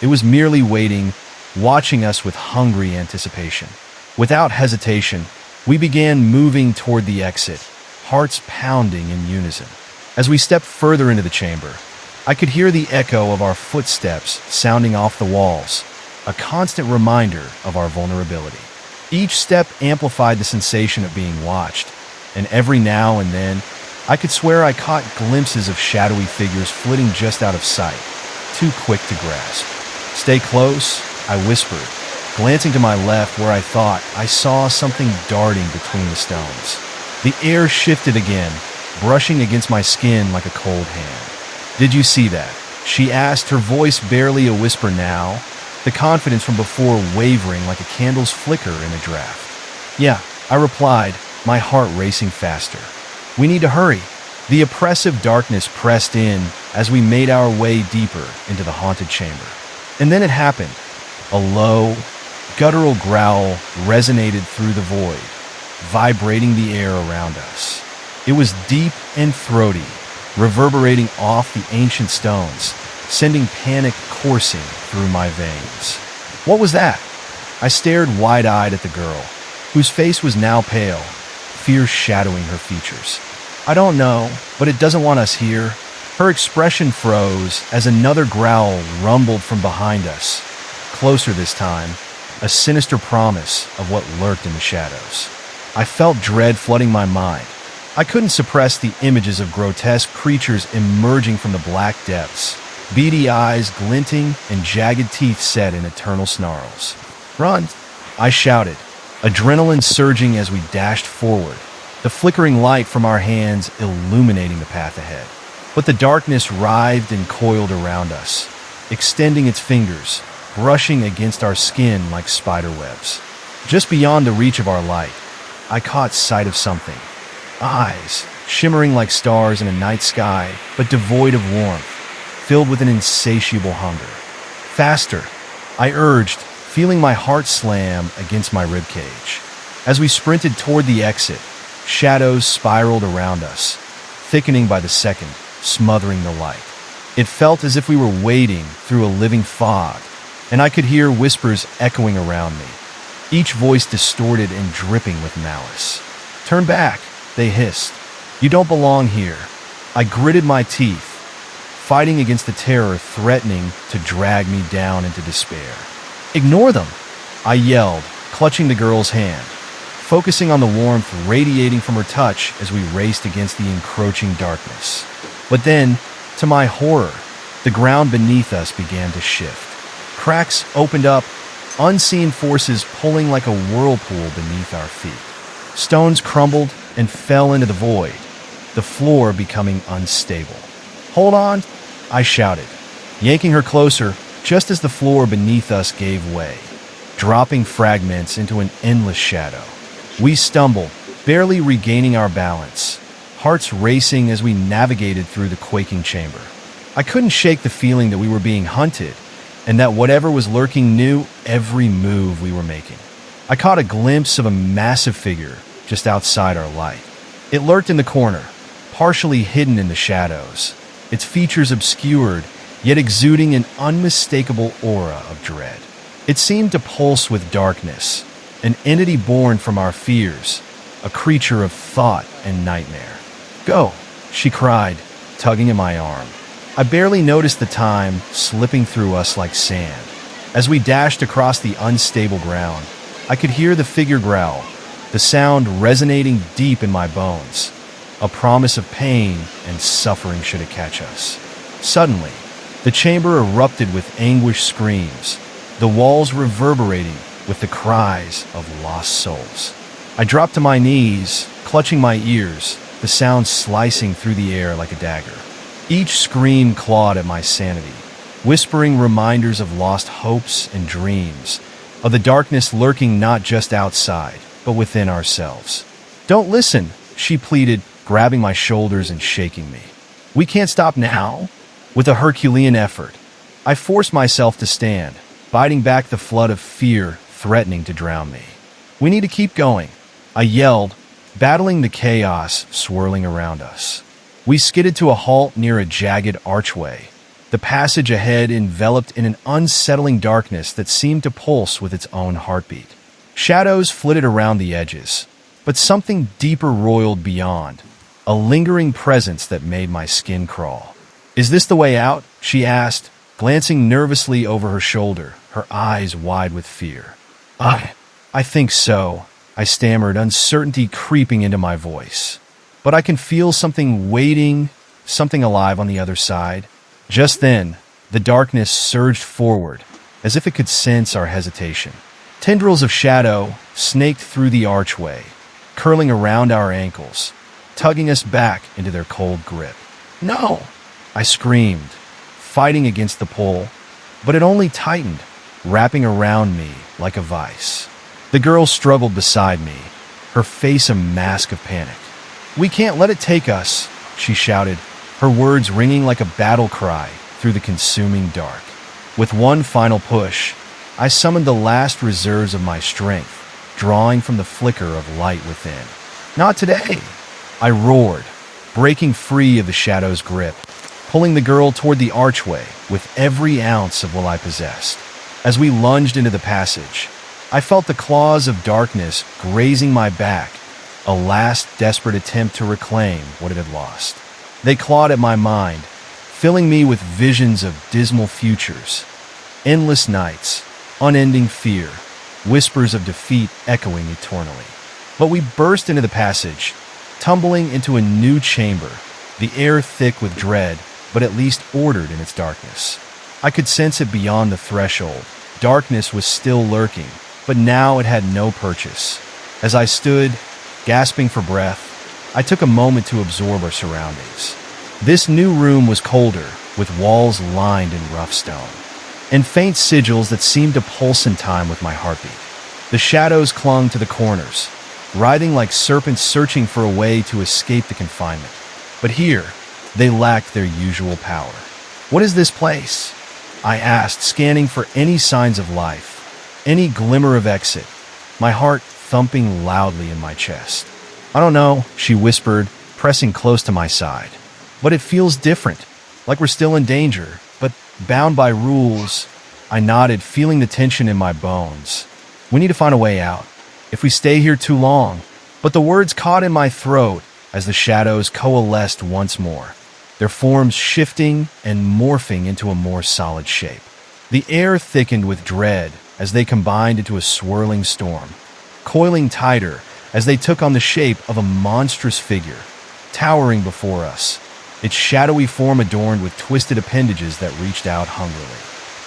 It was merely waiting, watching us with hungry anticipation. Without hesitation, we began moving toward the exit, hearts pounding in unison. As we stepped further into the chamber, I could hear the echo of our footsteps sounding off the walls, a constant reminder of our vulnerability. Each step amplified the sensation of being watched, and every now and then, I could swear I caught glimpses of shadowy figures flitting just out of sight, too quick to grasp. "Stay close," I whispered, glancing to my left where I thought I saw something darting between the stones. The air shifted again, brushing against my skin like a cold hand. "Did you see that?" she asked, her voice barely a whisper now, the confidence from before wavering like a candle's flicker in a draft. "Yeah," I replied, my heart racing faster. "We need to hurry." The oppressive darkness pressed in as we made our way deeper into the haunted chamber. And then it happened. A low, guttural growl resonated through the void, vibrating the air around us. It was deep and throaty, reverberating off the ancient stones, sending panic coursing through my veins. What was that? I stared wide-eyed at the girl, whose face was now pale, fear shadowing her features. "I don't know, but it doesn't want us here." Her expression froze as another growl rumbled from behind us, closer this time, a sinister promise of what lurked in the shadows. I felt dread flooding my mind. I couldn't suppress the images of grotesque creatures emerging from the black depths, beady eyes glinting and jagged teeth set in eternal snarls. "Run!" I shouted, adrenaline surging as we dashed forward, the flickering light from our hands illuminating the path ahead. But the darkness writhed and coiled around us, extending its fingers, brushing against our skin like spider webs. Just beyond the reach of our light, I caught sight of something. Eyes, shimmering like stars in a night sky, but devoid of warmth, filled with an insatiable hunger. "Faster!" I urged, feeling my heart slam against my ribcage. As we sprinted toward the exit, shadows spiraled around us, thickening by the second, smothering the light. It felt as if we were wading through a living fog, and I could hear whispers echoing around me, each voice distorted and dripping with malice. "Turn back," they hissed. "You don't belong here." I gritted my teeth, fighting against the terror threatening to drag me down into despair. "Ignore them," I yelled, clutching the girl's hand, focusing on the warmth radiating from her touch as we raced against the encroaching darkness. But then, to my horror, the ground beneath us began to shift. Cracks opened up, unseen forces pulling like a whirlpool beneath our feet. Stones crumbled and fell into the void, the floor becoming unstable. "Hold on," I shouted, yanking her closer just as the floor beneath us gave way, dropping fragments into an endless shadow. We stumbled, barely regaining our balance, hearts racing as we navigated through the quaking chamber. I couldn't shake the feeling that we were being hunted, and that whatever was lurking knew every move we were making. I caught a glimpse of a massive figure just outside our light. It lurked in the corner, partially hidden in the shadows, its features obscured, yet exuding an unmistakable aura of dread. It seemed to pulse with darkness, an entity born from our fears, a creature of thought and nightmare. "Go," she cried, tugging at my arm. I barely noticed the time slipping through us like sand. As we dashed across the unstable ground, I could hear the figure growl, the sound resonating deep in my bones, a promise of pain and suffering should it catch us. Suddenly, the chamber erupted with anguished screams, the walls reverberating with the cries of lost souls. I dropped to my knees, clutching my ears, the sound slicing through the air like a dagger. Each scream clawed at my sanity, whispering reminders of lost hopes and dreams, of the darkness lurking not just outside, but within ourselves. "Don't listen," she pleaded, grabbing my shoulders and shaking me. "We can't stop now." With a Herculean effort, I forced myself to stand, biting back the flood of fear threatening to drown me. "We need to keep going," I yelled, battling the chaos swirling around us. We skidded to a halt near a jagged archway, the passage ahead enveloped in an unsettling darkness that seemed to pulse with its own heartbeat. Shadows flitted around the edges, but something deeper roiled beyond, a lingering presence that made my skin crawl. "Is this the way out?" she asked, glancing nervously over her shoulder, her eyes wide with fear. I think so," I stammered, uncertainty creeping into my voice. "But I can feel something waiting, something alive on the other side." Just then, the darkness surged forward, as if it could sense our hesitation. Tendrils of shadow snaked through the archway, curling around our ankles, tugging us back into their cold grip. "No!" I screamed, fighting against the pull, but it only tightened, wrapping around me like a vice. The girl struggled beside me, her face a mask of panic. "We can't let it take us," she shouted, her words ringing like a battle cry through the consuming dark. With one final push, I summoned the last reserves of my strength, drawing from the flicker of light within. "Not today!" I roared, breaking free of the shadow's grip, pulling the girl toward the archway with every ounce of will I possessed. As we lunged into the passage, I felt the claws of darkness grazing my back, a last desperate attempt to reclaim what it had lost. They clawed at my mind, filling me with visions of dismal futures, endless nights, unending fear, whispers of defeat echoing eternally. But we burst into the passage, tumbling into a new chamber, the air thick with dread, but at least ordered in its darkness. I could sense it beyond the threshold. Darkness was still lurking, but now it had no purchase. As I stood, gasping for breath, I took a moment to absorb our surroundings. This new room was colder, with walls lined in rough stone, and faint sigils that seemed to pulse in time with my heartbeat. The shadows clung to the corners, writhing like serpents searching for a way to escape the confinement. But here, they lacked their usual power. "What is this place?" I asked, scanning for any signs of life, any glimmer of exit, my heart thumping loudly in my chest. "I don't know," she whispered, pressing close to my side. "But it feels different, like we're still in danger, but bound by rules." I nodded, feeling the tension in my bones. "We need to find a way out, if we stay here too long." But the words caught in my throat as the shadows coalesced once more, their forms shifting and morphing into a more solid shape. The air thickened with dread as they combined into a swirling storm, coiling tighter as they took on the shape of a monstrous figure, towering before us, its shadowy form adorned with twisted appendages that reached out hungrily.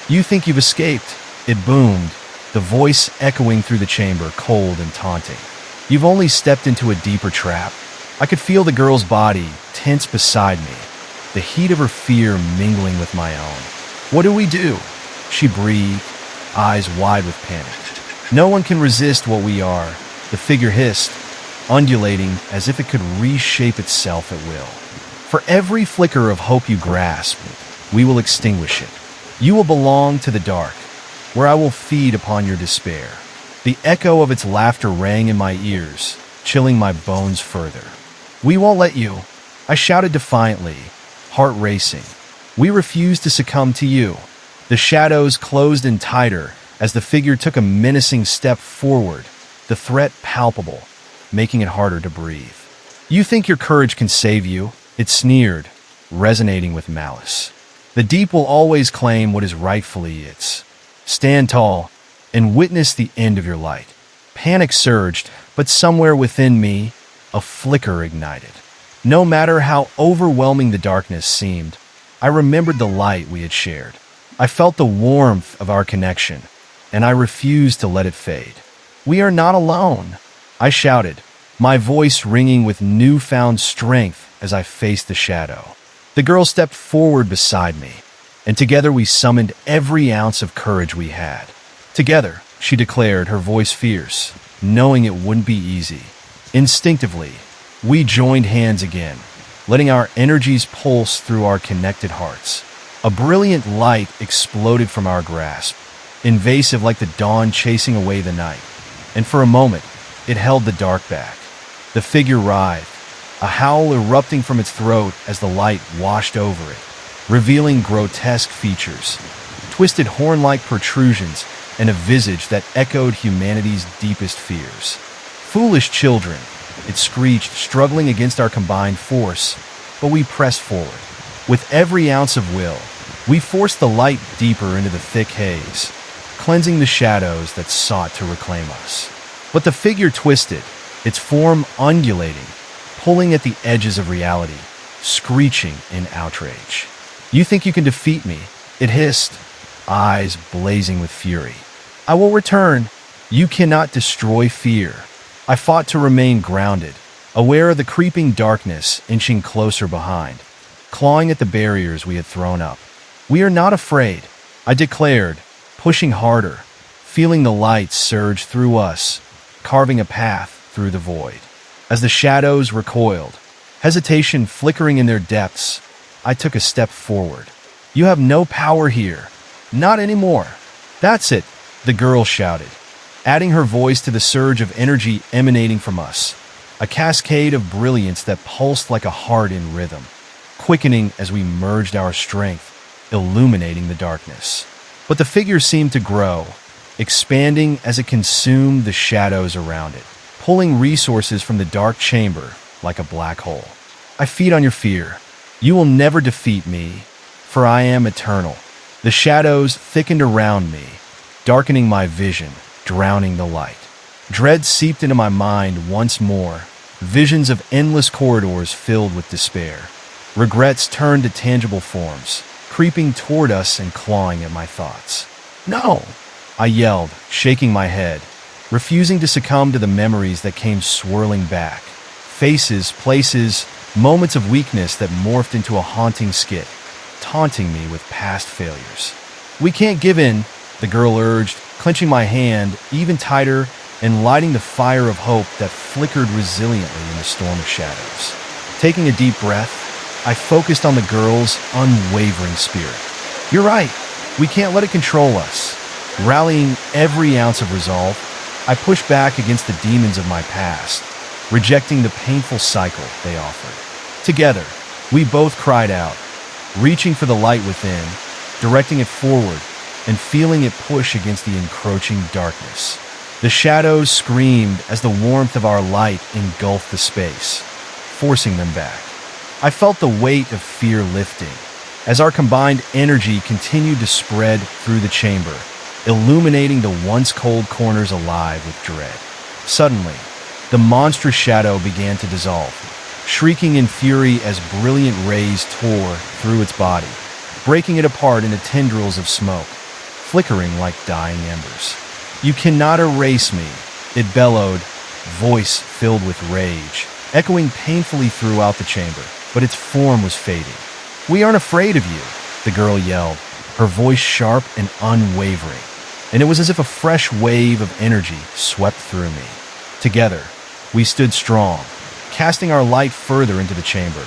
"You think you've escaped?" It boomed, the voice echoing through the chamber, cold and taunting. "You've only stepped into a deeper trap." I could feel the girl's body tense beside me, the heat of her fear mingling with my own. "What do we do?" she breathed, eyes wide with panic. "No one can resist what we are," the figure hissed, undulating as if it could reshape itself at will. "For every flicker of hope you grasp, we will extinguish it. You will belong to the dark, where I will feed upon your despair." The echo of its laughter rang in my ears, chilling my bones further. "We won't let you," I shouted defiantly, heart racing. "We refuse to succumb to you." The shadows closed in tighter as the figure took a menacing step forward, the threat palpable, making it harder to breathe. "You think your courage can save you?" It sneered, resonating with malice. "The deep will always claim what is rightfully its. Stand tall and witness the end of your light." Panic surged, but somewhere within me, a flicker ignited. No matter how overwhelming the darkness seemed, I remembered the light we had shared. I felt the warmth of our connection, and I refused to let it fade. "We are not alone," I shouted, my voice ringing with newfound strength as I faced the shadow. The girl stepped forward beside me, and together we summoned every ounce of courage we had. "Together," she declared, her voice fierce, knowing it wouldn't be easy. Instinctively, we joined hands again, letting our energies pulse through our connected hearts. A brilliant light exploded from our grasp, invasive like the dawn chasing away the night, and for a moment, it held the dark back. The figure writhed, a howl erupting from its throat as the light washed over it, revealing grotesque features, twisted horn-like protrusions, and a visage that echoed humanity's deepest fears. "Foolish children," it screeched, struggling against our combined force, but we pressed forward. With every ounce of will, we forced the light deeper into the thick haze, cleansing the shadows that sought to reclaim us. But the figure twisted, its form undulating, pulling at the edges of reality, screeching in outrage. "You think you can defeat me?" it hissed, eyes blazing with fury. "I will return. You cannot destroy fear." I fought to remain grounded, aware of the creeping darkness inching closer behind, clawing at the barriers we had thrown up. "We are not afraid," I declared, pushing harder, feeling the light surge through us, carving a path through the void. As the shadows recoiled, hesitation flickering in their depths, I took a step forward. "You have no power here. Not anymore." "That's it," the girl shouted, adding her voice to the surge of energy emanating from us, a cascade of brilliance that pulsed like a heart in rhythm, quickening as we merged our strength, illuminating the darkness. But the figure seemed to grow, expanding as it consumed the shadows around it, pulling resources from the dark chamber like a black hole. "I feed on your fear. You will never defeat me, for I am eternal." The shadows thickened around me, darkening my vision, drowning the light. Dread seeped into my mind once more, visions of endless corridors filled with despair. Regrets turned to tangible forms, creeping toward us and clawing at my thoughts. "No!" I yelled, shaking my head, refusing to succumb to the memories that came swirling back. Faces, places, moments of weakness that morphed into a haunting skit, taunting me with past failures. "We can't give in," the girl urged, clenching my hand even tighter and lighting the fire of hope that flickered resiliently in the storm of shadows. Taking a deep breath, I focused on the girl's unwavering spirit. "You're right. We can't let it control us." Rallying every ounce of resolve, I pushed back against the demons of my past, rejecting the painful cycle they offered. Together, we both cried out, reaching for the light within, directing it forward, and feeling it push against the encroaching darkness. The shadows screamed as the warmth of our light engulfed the space, forcing them back. I felt the weight of fear lifting as our combined energy continued to spread through the chamber, illuminating the once cold corners alive with dread. Suddenly, the monstrous shadow began to dissolve, shrieking in fury as brilliant rays tore through its body, breaking it apart into tendrils of smoke, flickering like dying embers. "You cannot erase me," it bellowed, voice filled with rage, echoing painfully throughout the chamber, but its form was fading. "We aren't afraid of you," the girl yelled, her voice sharp and unwavering, and it was as if a fresh wave of energy swept through me. Together, we stood strong, casting our light further into the chamber,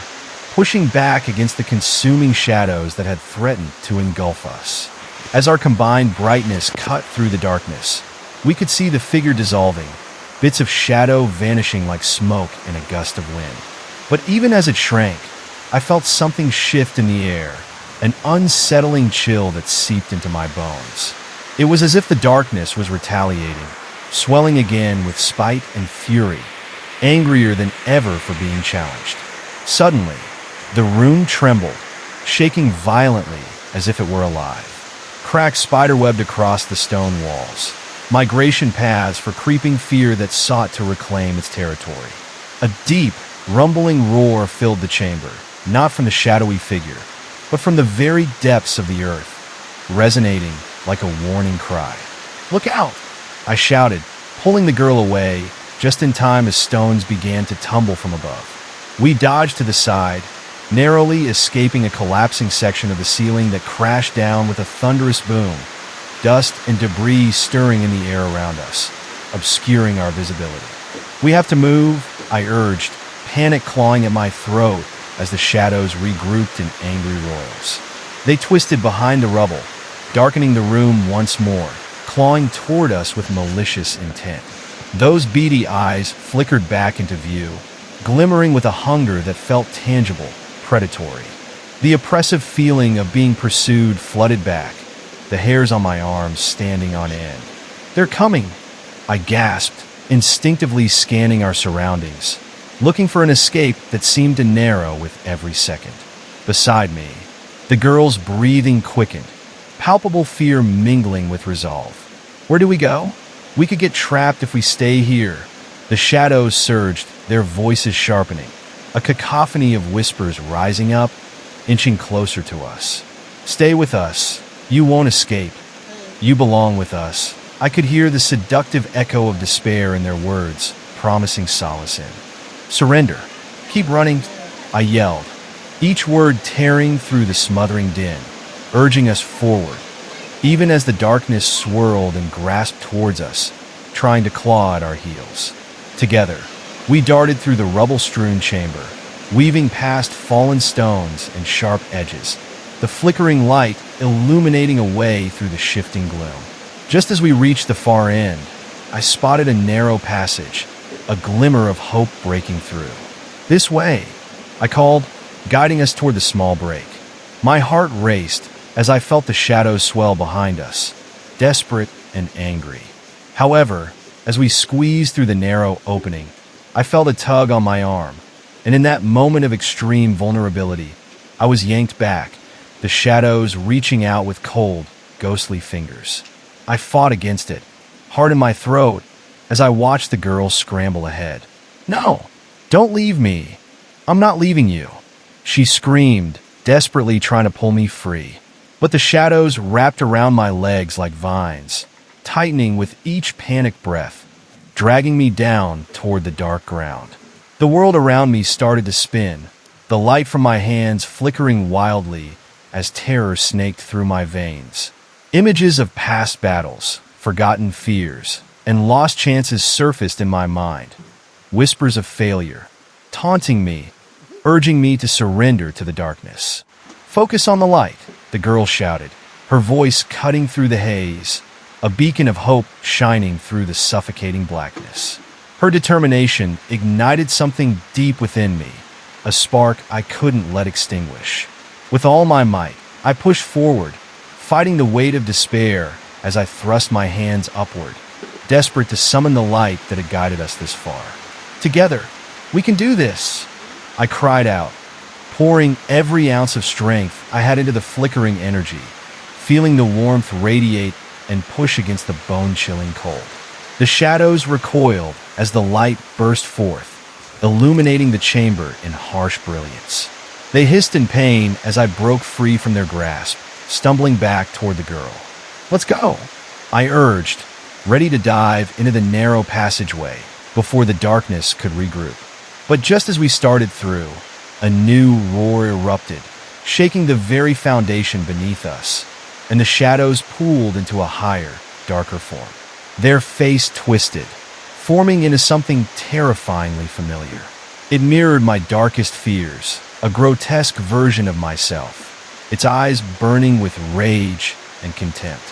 pushing back against the consuming shadows that had threatened to engulf us. As our combined brightness cut through the darkness, we could see the figure dissolving, bits of shadow vanishing like smoke in a gust of wind. But even as it shrank, I felt something shift in the air, an unsettling chill that seeped into my bones. It was as if the darkness was retaliating, swelling again with spite and fury, angrier than ever for being challenged. Suddenly, the room trembled, shaking violently as if it were alive. Cracks spiderwebbed across the stone walls, migration paths for creeping fear that sought to reclaim its territory. A deep, rumbling roar filled the chamber, not from the shadowy figure, but from the very depths of the earth, resonating like a warning cry. "Look out!" I shouted, pulling the girl away, just in time as stones began to tumble from above. We dodged to the side, narrowly escaping a collapsing section of the ceiling that crashed down with a thunderous boom, dust and debris stirring in the air around us, obscuring our visibility. "We have to move," I urged, panic clawing at my throat as the shadows regrouped in angry roils. They twisted behind the rubble, darkening the room once more, clawing toward us with malicious intent. Those beady eyes flickered back into view, glimmering with a hunger that felt tangible, predatory. The oppressive feeling of being pursued flooded back, the hairs on my arms standing on end. "They're coming!" I gasped, instinctively scanning our surroundings, looking for an escape that seemed to narrow with every second. Beside me, the girl's breathing quickened, palpable fear mingling with resolve. "Where do we go? We could get trapped if we stay here." The shadows surged, their voices sharpening, a cacophony of whispers rising up, inching closer to us. "Stay with us. You won't escape. You belong with us." I could hear the seductive echo of despair in their words, promising solace in. "Surrender. Keep running," I yelled, each word tearing through the smothering din, urging us forward, even as the darkness swirled and grasped towards us, trying to claw at our heels. Together, we darted through the rubble-strewn chamber, weaving past fallen stones and sharp edges, the flickering light illuminating a way through the shifting gloom. Just as we reached the far end, I spotted a narrow passage, a glimmer of hope breaking through. "This way," I called, guiding us toward the small break. My heart raced as I felt the shadows swell behind us, desperate and angry. However, as we squeezed through the narrow opening, I felt a tug on my arm, and in that moment of extreme vulnerability, I was yanked back, the shadows reaching out with cold, ghostly fingers. I fought against it, heart in my throat, as I watched the girl scramble ahead. "No, don't leave me. I'm not leaving you," she screamed, desperately trying to pull me free. But the shadows wrapped around my legs like vines, tightening with each panicked breath, dragging me down toward the dark ground. The world around me started to spin, the light from my hands flickering wildly as terror snaked through my veins. Images of past battles, forgotten fears, and lost chances surfaced in my mind. Whispers of failure, taunting me, urging me to surrender to the darkness. "Focus on the light," the girl shouted, her voice cutting through the haze, a beacon of hope shining through the suffocating blackness. Her determination ignited something deep within me, a spark I couldn't let extinguish. With all my might, I pushed forward, fighting the weight of despair as I thrust my hands upward, desperate to summon the light that had guided us this far. "Together, we can do this," I cried out, pouring every ounce of strength I had into the flickering energy, feeling the warmth radiate and push against the bone-chilling cold. The shadows recoiled as the light burst forth, illuminating the chamber in harsh brilliance. They hissed in pain as I broke free from their grasp, stumbling back toward the girl. "Let's go," I urged, ready to dive into the narrow passageway before the darkness could regroup. But just as we started through, a new roar erupted, shaking the very foundation beneath us, and the shadows pooled into a higher, darker form. Their face twisted, forming into something terrifyingly familiar. It mirrored my darkest fears, a grotesque version of myself, its eyes burning with rage and contempt.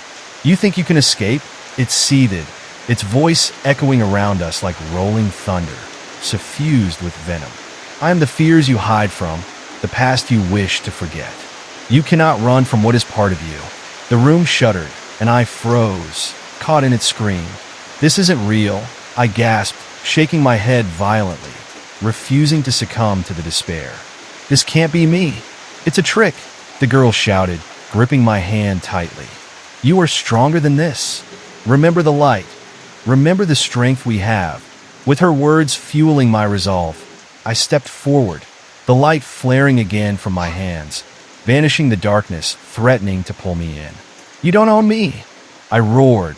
"You think you can escape?" It seethed, its voice echoing around us like rolling thunder, suffused with venom. "I am the fears you hide from, the past you wish to forget. You cannot run from what is part of you." The room shuddered, and I froze, caught in its scream. "This isn't real," I gasped, shaking my head violently, refusing to succumb to the despair. "This can't be me. It's a trick," the girl shouted, gripping my hand tightly. "You are stronger than this. Remember the light. Remember the strength we have." With her words fueling my resolve, I stepped forward, the light flaring again from my hands, banishing the darkness, threatening to pull me in. "You don't own me," I roared,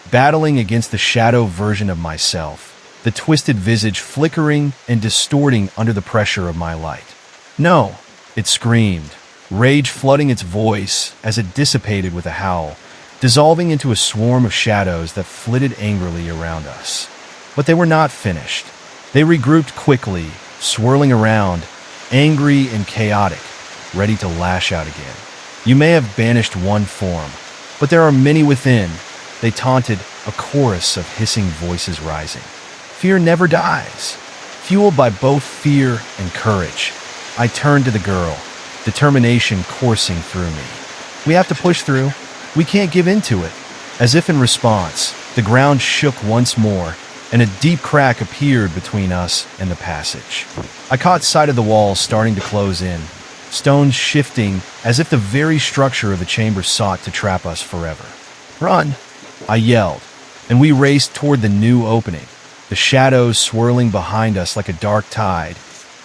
battling against the shadow version of myself, the twisted visage flickering and distorting under the pressure of my light. "No," it screamed, rage flooding its voice as it dissipated with a howl, dissolving into a swarm of shadows that flitted angrily around us. But they were not finished. They regrouped quickly, swirling around, angry and chaotic, ready to lash out again. "You may have banished one form, but there are many within," they taunted, a chorus of hissing voices rising. "Fear never dies." Fueled by both fear and courage, I turned to the girl, determination coursing through me. "We have to push through. We can't give in to it." As if in response, the ground shook once more, and a deep crack appeared between us and the passage. I caught sight of the walls starting to close in, stones shifting as if the very structure of the chamber sought to trap us forever. "Run!" I yelled, and we raced toward the new opening, the shadows swirling behind us like a dark tide,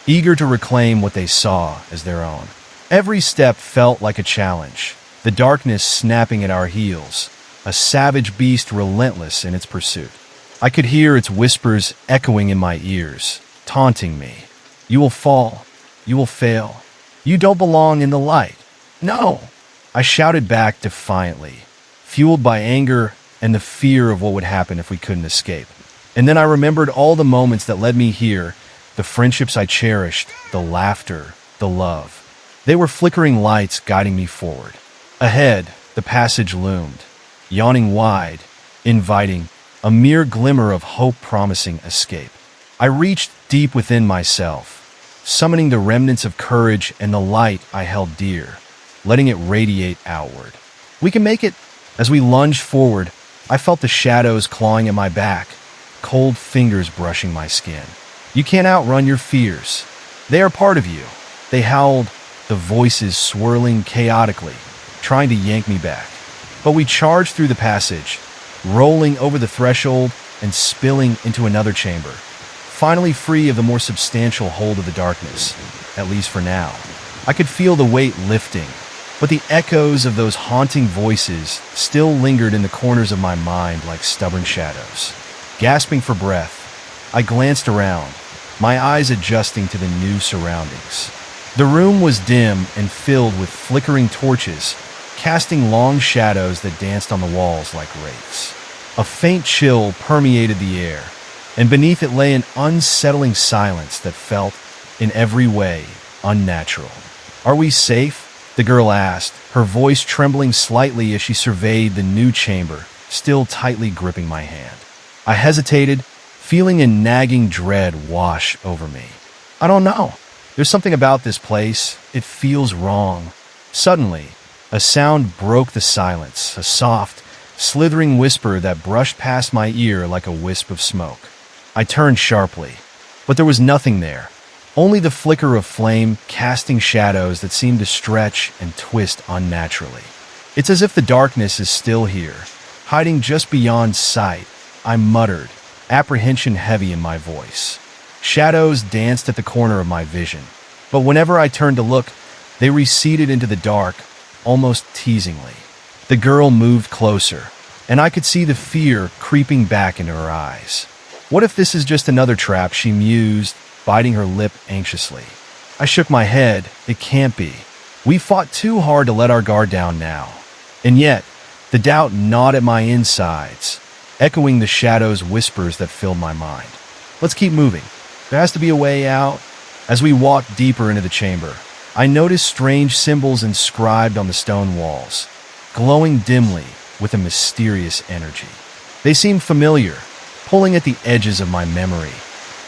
eager to reclaim what they saw as their own. Every step felt like a challenge, the darkness snapping at our heels, a savage beast relentless in its pursuit. I could hear its whispers echoing in my ears, taunting me. "You will fall. You will fail. You don't belong in the light." "No!" I shouted back defiantly, fueled by anger and the fear of what would happen if we couldn't escape. And then I remembered all the moments that led me here, the friendships I cherished, the laughter, the love. They were flickering lights guiding me forward. Ahead, the passage loomed, yawning wide, inviting, a mere glimmer of hope promising escape. I reached deep within myself, summoning the remnants of courage and the light I held dear, letting it radiate outward. "We can make it." As we lunged forward, I felt the shadows clawing at my back, cold fingers brushing my skin. "You can't outrun your fears. They are part of you," they howled, the voices swirling chaotically, trying to yank me back. But we charged through the passage, rolling over the threshold and spilling into another chamber, finally free of the more substantial hold of the darkness, at least for now. I could feel the weight lifting, but the echoes of those haunting voices still lingered in the corners of my mind like stubborn shadows. Gasping for breath, I glanced around, my eyes adjusting to the new surroundings. The room was dim and filled with flickering torches, casting long shadows that danced on the walls like wraiths. A faint chill permeated the air, and beneath it lay an unsettling silence that felt, in every way, unnatural. "Are we safe?" the girl asked, her voice trembling slightly as she surveyed the new chamber, still tightly gripping my hand. I hesitated, feeling a nagging dread wash over me. "I don't know. There's something about this place. It feels wrong." Suddenly, a sound broke the silence, a soft, slithering whisper that brushed past my ear like a wisp of smoke. I turned sharply, but there was nothing there. Only the flicker of flame casting shadows that seemed to stretch and twist unnaturally. "It's as if the darkness is still here, hiding just beyond sight," I muttered, apprehension heavy in my voice. Shadows danced at the corner of my vision, but whenever I turned to look, they receded into the dark, almost teasingly. The girl moved closer, and I could see the fear creeping back into her eyes. "What if this is just another trap?" she mused, biting her lip anxiously. I shook my head. It can't be. We fought too hard to let our guard down now. And yet, the doubt gnawed at my insides, echoing the shadows' whispers that filled my mind. "Let's keep moving. There has to be a way out." As we walked deeper into the chamber, I noticed strange symbols inscribed on the stone walls, glowing dimly with a mysterious energy. They seemed familiar, pulling at the edges of my memory,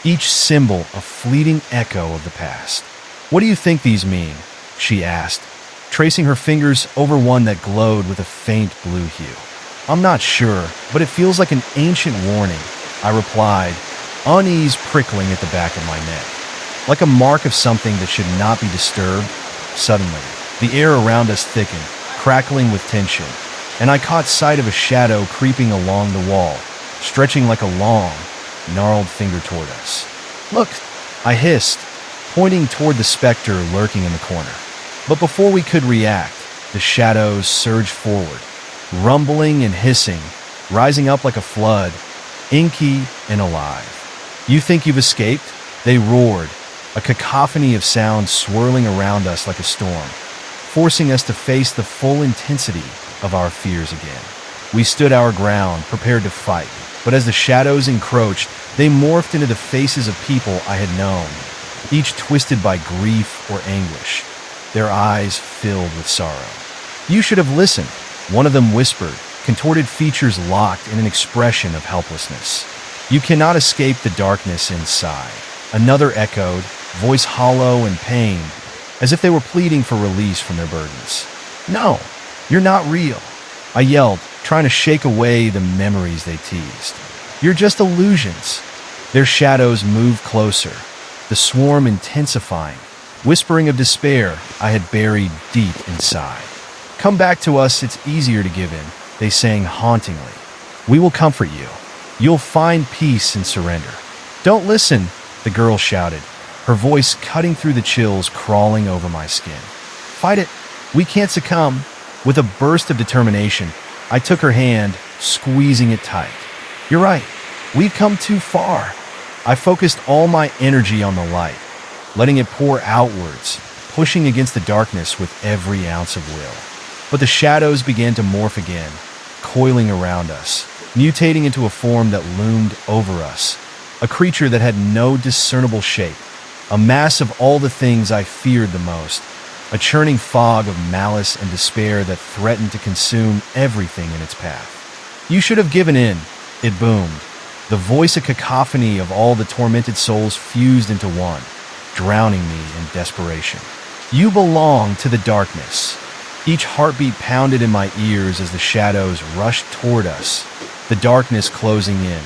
each symbol a fleeting echo of the past. "What do you think these mean?" she asked, tracing her fingers over one that glowed with a faint blue hue. "I'm not sure, but it feels like an ancient warning," I replied, unease prickling at the back of my neck, like a mark of something that should not be disturbed. Suddenly, the air around us thickened, crackling with tension, and I caught sight of a shadow creeping along the wall, stretching like a long, gnarled finger toward us. "Look," I hissed, pointing toward the specter lurking in the corner. But before we could react, the shadows surged forward, rumbling and hissing, rising up like a flood, inky and alive. "You think you've escaped?" they roared, a cacophony of sounds swirling around us like a storm, forcing us to face the full intensity of our fears again. We stood our ground, prepared to fight, but as the shadows encroached, they morphed into the faces of people I had known, each twisted by grief or anguish, their eyes filled with sorrow. "You should have listened," one of them whispered, contorted features locked in an expression of helplessness. "You cannot escape the darkness inside," another echoed, voice hollow and pained, as if they were pleading for release from their burdens. "No, you're not real," I yelled, trying to shake away the memories they teased. "You're just illusions." Their shadows moved closer, the swarm intensifying, whispering of despair I had buried deep inside. "Come back to us, it's easier to give in," they sang hauntingly. "We will comfort you. You'll find peace and surrender." "Don't listen," the girl shouted, her voice cutting through the chills crawling over my skin. "Fight it. We can't succumb." With a burst of determination, I took her hand, squeezing it tight. "You're right. We've come too far." I focused all my energy on the light, letting it pour outwards, pushing against the darkness with every ounce of will. But the shadows began to morph again, coiling around us, mutating into a form that loomed over us, a creature that had no discernible shape, a mass of all the things I feared the most, a churning fog of malice and despair that threatened to consume everything in its path. "You should have given in," it boomed, the voice a cacophony of all the tormented souls fused into one, drowning me in desperation. "You belong to the darkness." Each heartbeat pounded in my ears as the shadows rushed toward us, the darkness closing in,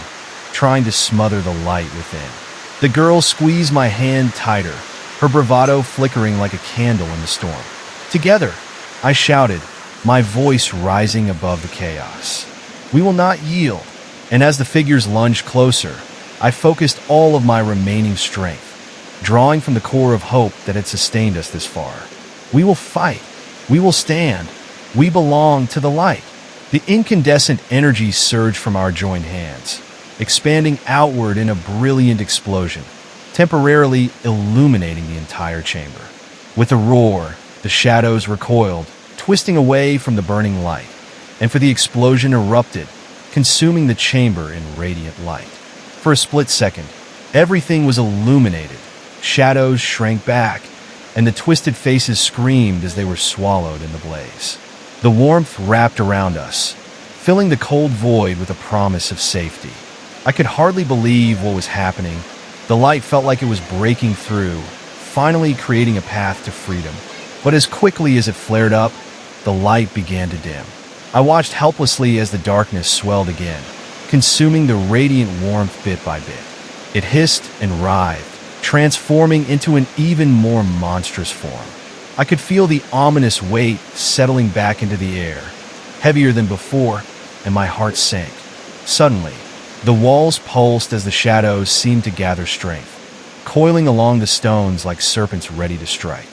trying to smother the light within. The girl squeezed my hand tighter, her bravado flickering like a candle in the storm. "Together," I shouted, my voice rising above the chaos. We will not yield. And as the figures lunged closer, I focused all of my remaining strength, drawing from the core of hope that had sustained us this far. We will fight. We will stand. We belong to the light. The incandescent energy surged from our joined hands, expanding outward in a brilliant explosion, temporarily illuminating the entire chamber. With a roar, the shadows recoiled, twisting away from the burning light, and for the explosion erupted, consuming the chamber in radiant light. For a split second, everything was illuminated. Shadows shrank back, and the twisted faces screamed as they were swallowed in the blaze. The warmth wrapped around us, filling the cold void with a promise of safety. I could hardly believe what was happening. The light felt like it was breaking through, finally creating a path to freedom. But as quickly as it flared up, the light began to dim. I watched helplessly as the darkness swelled again, consuming the radiant warmth bit by bit. It hissed and writhed, transforming into an even more monstrous form. I could feel the ominous weight settling back into the air, heavier than before, and my heart sank. Suddenly, the walls pulsed as the shadows seemed to gather strength, coiling along the stones like serpents ready to strike.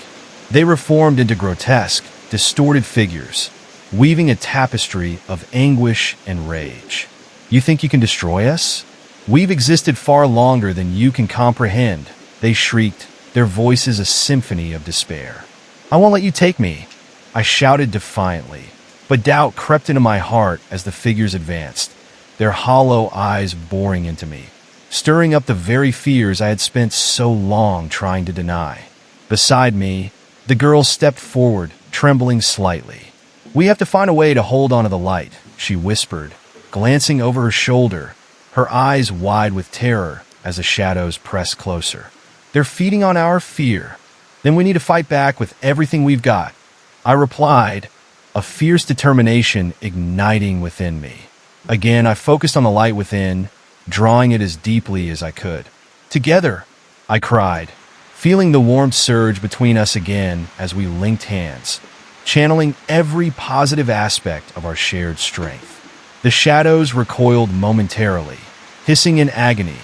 They reformed into grotesque, distorted figures, weaving a tapestry of anguish and rage. You think you can destroy us? We've existed far longer than you can comprehend, they shrieked, their voices a symphony of despair. I won't let you take me, I shouted defiantly, but doubt crept into my heart as the figures advanced, their hollow eyes boring into me, stirring up the very fears I had spent so long trying to deny. Beside me, the girl stepped forward, trembling slightly. We have to find a way to hold onto the light, she whispered, glancing over her shoulder, her eyes wide with terror as the shadows pressed closer. They're feeding on our fear. Then we need to fight back with everything we've got, I replied, a fierce determination igniting within me. Again, I focused on the light within, drawing it as deeply as I could. Together, I cried, feeling the warmth surge between us again as we linked hands, channeling every positive aspect of our shared strength. The shadows recoiled momentarily, hissing in agony,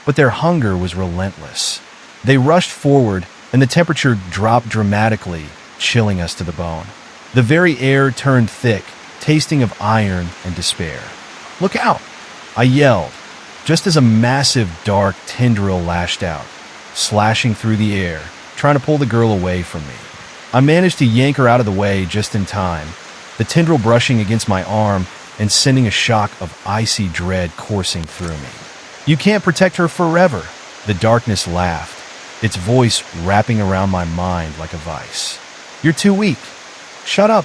but their hunger was relentless. They rushed forward, and the temperature dropped dramatically, chilling us to the bone. The very air turned thick, tasting of iron and despair. Look out! I yelled, just as a massive dark tendril lashed out, slashing through the air, trying to pull the girl away from me. I managed to yank her out of the way just in time, the tendril brushing against my arm and sending a shock of icy dread coursing through me. You can't protect her forever, the darkness laughed, its voice wrapping around my mind like a vice. You're too weak. Shut up,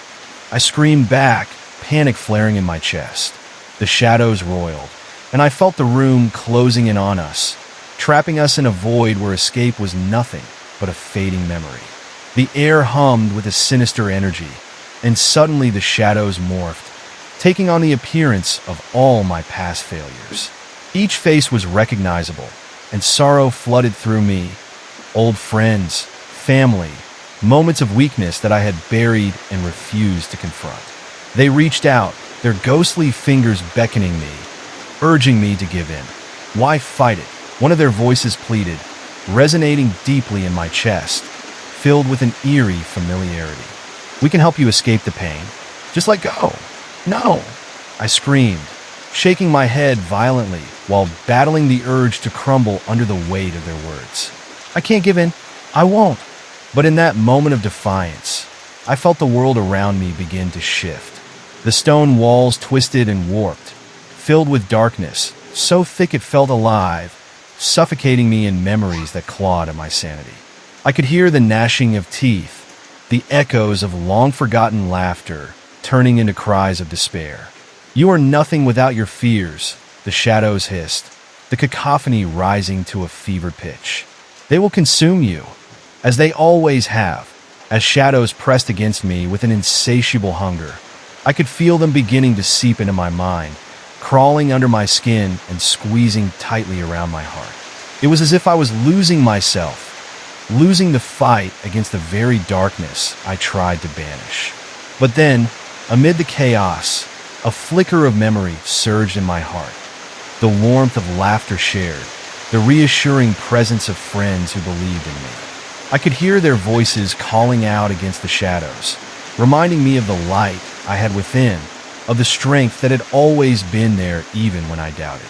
I screamed back, panic flaring in my chest. The shadows roiled, and I felt the room closing in on us, trapping us in a void where escape was nothing but a fading memory. The air hummed with a sinister energy, and suddenly the shadows morphed, taking on the appearance of all my past failures. Each face was recognizable, and sorrow flooded through me. Old friends, family, moments of weakness that I had buried and refused to confront. They reached out, their ghostly fingers beckoning me, urging me to give in. Why fight it? One of their voices pleaded, resonating deeply in my chest, filled with an eerie familiarity. We can help you escape the pain. Just let go. No, I screamed, shaking my head violently while battling the urge to crumble under the weight of their words. I can't give in. I won't. But in that moment of defiance, I felt the world around me begin to shift. The stone walls twisted and warped, filled with darkness, so thick it felt alive, suffocating me in memories that clawed at my sanity. I could hear the gnashing of teeth, the echoes of long-forgotten laughter turning into cries of despair. You are nothing without your fears, the shadows hissed, the cacophony rising to a fevered pitch. They will consume you, as they always have, as shadows pressed against me with an insatiable hunger. I could feel them beginning to seep into my mind, crawling under my skin and squeezing tightly around my heart. It was as if I was losing myself, losing the fight against the very darkness I tried to banish. But then, amid the chaos, A flicker of memory surged in my heart. The warmth of laughter shared, the reassuring presence of friends who believed in me. I could hear their voices calling out against the shadows, reminding me of the light I had within, of the strength that had always been there even when I doubted.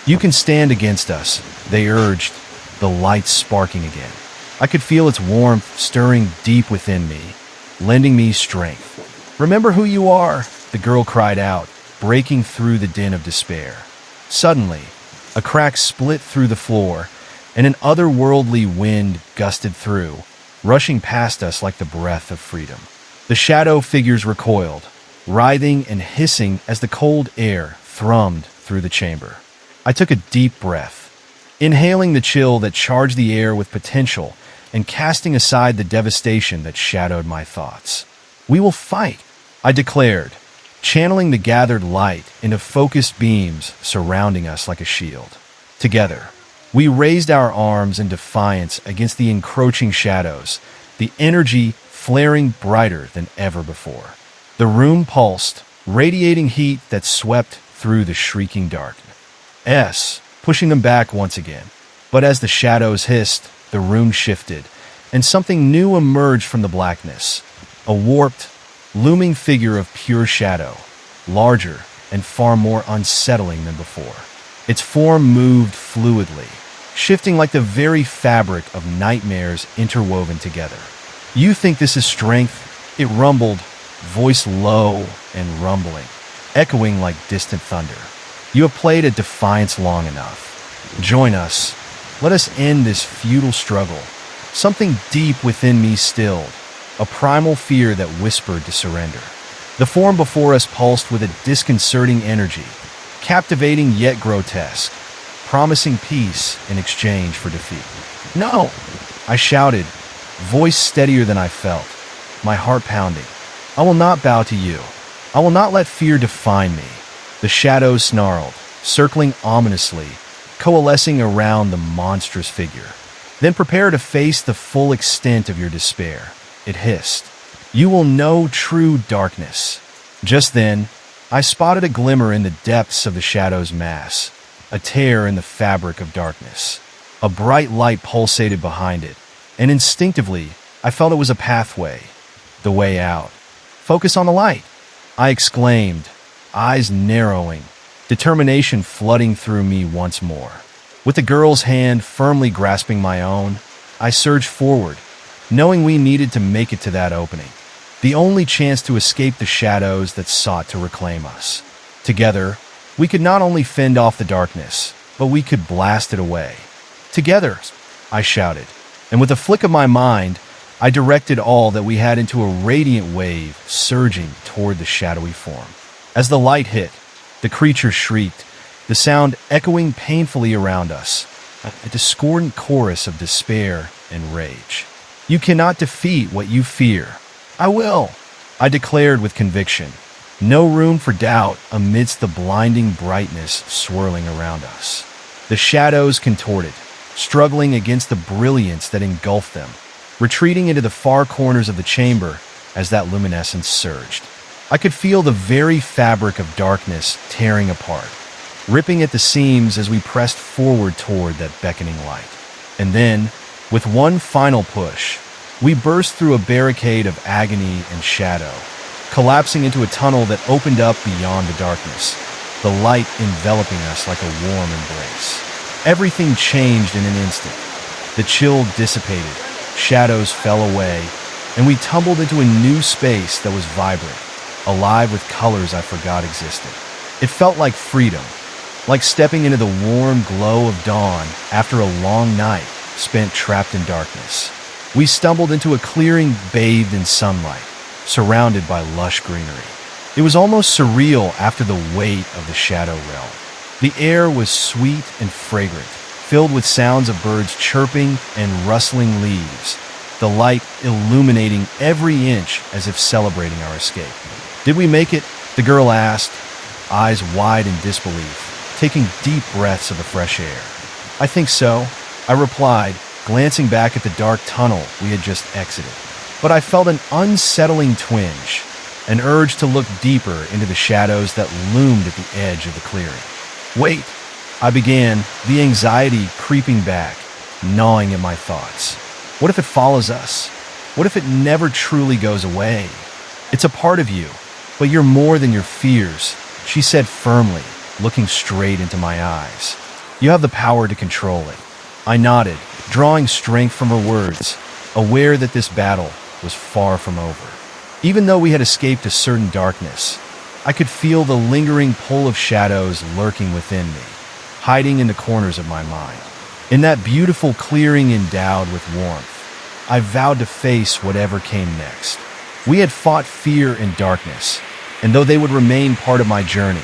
"You can stand against us," they urged, the light sparking again. I could feel its warmth stirring deep within me, lending me strength. "Remember who you are," the girl cried out, breaking through the din of despair. Suddenly, a crack split through the floor, and an otherworldly wind gusted through, rushing past us like the breath of freedom. The shadow figures recoiled, writhing and hissing as the cold air thrummed through the chamber. I took a deep breath, inhaling the chill that charged the air with potential and casting aside the devastation that shadowed my thoughts. "We will fight," I declared, channeling the gathered light into focused beams surrounding us like a shield. Together, we raised our arms in defiance against the encroaching shadows, the energy flaring brighter than ever before. The room pulsed, radiating heat that swept through the shrieking darkness, pushing them back once again. But as the shadows hissed, the room shifted, and something new emerged from the blackness. A warped, looming figure of pure shadow, larger and far more unsettling than before. Its form moved fluidly, shifting like the very fabric of nightmares interwoven together. "You think this is strength?" It rumbled, voice low and rumbling, echoing like distant thunder. "You have played at defiance long enough. Join us. Let us end this futile struggle." Something deep within me stilled, a primal fear that whispered to surrender. The form before us pulsed with a disconcerting energy, captivating yet grotesque, promising peace in exchange for defeat. "No!" I shouted, voice steadier than I felt, my heart pounding. "I will not bow to you. I will not let fear define me." The shadows snarled, circling ominously, coalescing around the monstrous figure. "Then prepare to face the full extent of your despair," it hissed. "You will know true darkness." Just then, I spotted a glimmer in the depths of the shadow's mass, a tear in the fabric of darkness. A bright light pulsated behind it, and instinctively, I felt it was a pathway, the way out. "Focus on the light," I exclaimed, eyes narrowing, determination flooding through me once more. With the girl's hand firmly grasping my own, I surged forward, knowing we needed to make it to that opening, the only chance to escape the shadows that sought to reclaim us. Together, we could not only fend off the darkness, but we could blast it away. "Together," I shouted, and with a flick of my mind, I directed all that we had into a radiant wave surging toward the shadowy form. As the light hit, the creature shrieked, the sound echoing painfully around us, a discordant chorus of despair and rage. "You cannot defeat what you fear." "I will," I declared with conviction. No room for doubt amidst the blinding brightness swirling around us. The shadows contorted, struggling against the brilliance that engulfed them, retreating into the far corners of the chamber as that luminescence surged. I could feel the very fabric of darkness tearing apart, ripping at the seams as we pressed forward toward that beckoning light. And then, with one final push, we burst through a barricade of agony and shadow, collapsing into a tunnel that opened up beyond the darkness, the light enveloping us like a warm embrace. Everything changed in an instant. The chill dissipated, shadows fell away, and we tumbled into a new space that was vibrant, alive with colors I forgot existed. It felt like freedom, like stepping into the warm glow of dawn after a long night spent trapped in darkness. We stumbled into a clearing bathed in sunlight, surrounded by lush greenery. It was almost surreal after the weight of the shadow realm. The air was sweet and fragrant, filled with sounds of birds chirping and rustling leaves, the light illuminating every inch as if celebrating our escape. "Did we make it?" the girl asked, eyes wide in disbelief, taking deep breaths of the fresh air. "I think so," I replied, glancing back at the dark tunnel we had just exited. But I felt an unsettling twinge, an urge to look deeper into the shadows that loomed at the edge of the clearing. Wait, I began, the anxiety creeping back, gnawing at my thoughts. What if it follows us? What if it never truly goes away? It's a part of you, but you're more than your fears, she said firmly, looking straight into my eyes. You have the power to control it. I nodded, drawing strength from her words, aware that this battle was far from over. Even though we had escaped a certain darkness, I could feel the lingering pull of shadows lurking within me, hiding in the corners of my mind. In that beautiful clearing endowed with warmth, I vowed to face whatever came next. We had fought fear and darkness, and though they would remain part of my journey,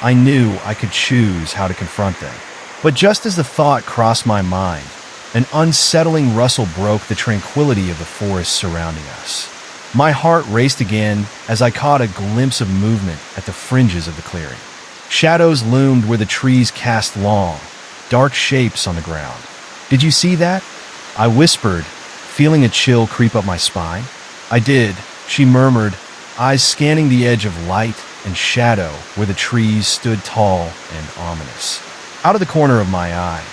I knew I could choose how to confront them. But just as the thought crossed my mind, an unsettling rustle broke the tranquility of the forest surrounding us. My heart raced again as I caught a glimpse of movement at the fringes of the clearing. Shadows loomed where the trees cast long, dark shapes on the ground. Did you see that? I whispered, feeling a chill creep up my spine. I did, she murmured, eyes scanning the edge of light and shadow where the trees stood tall and ominous. Out of the corner of my eye,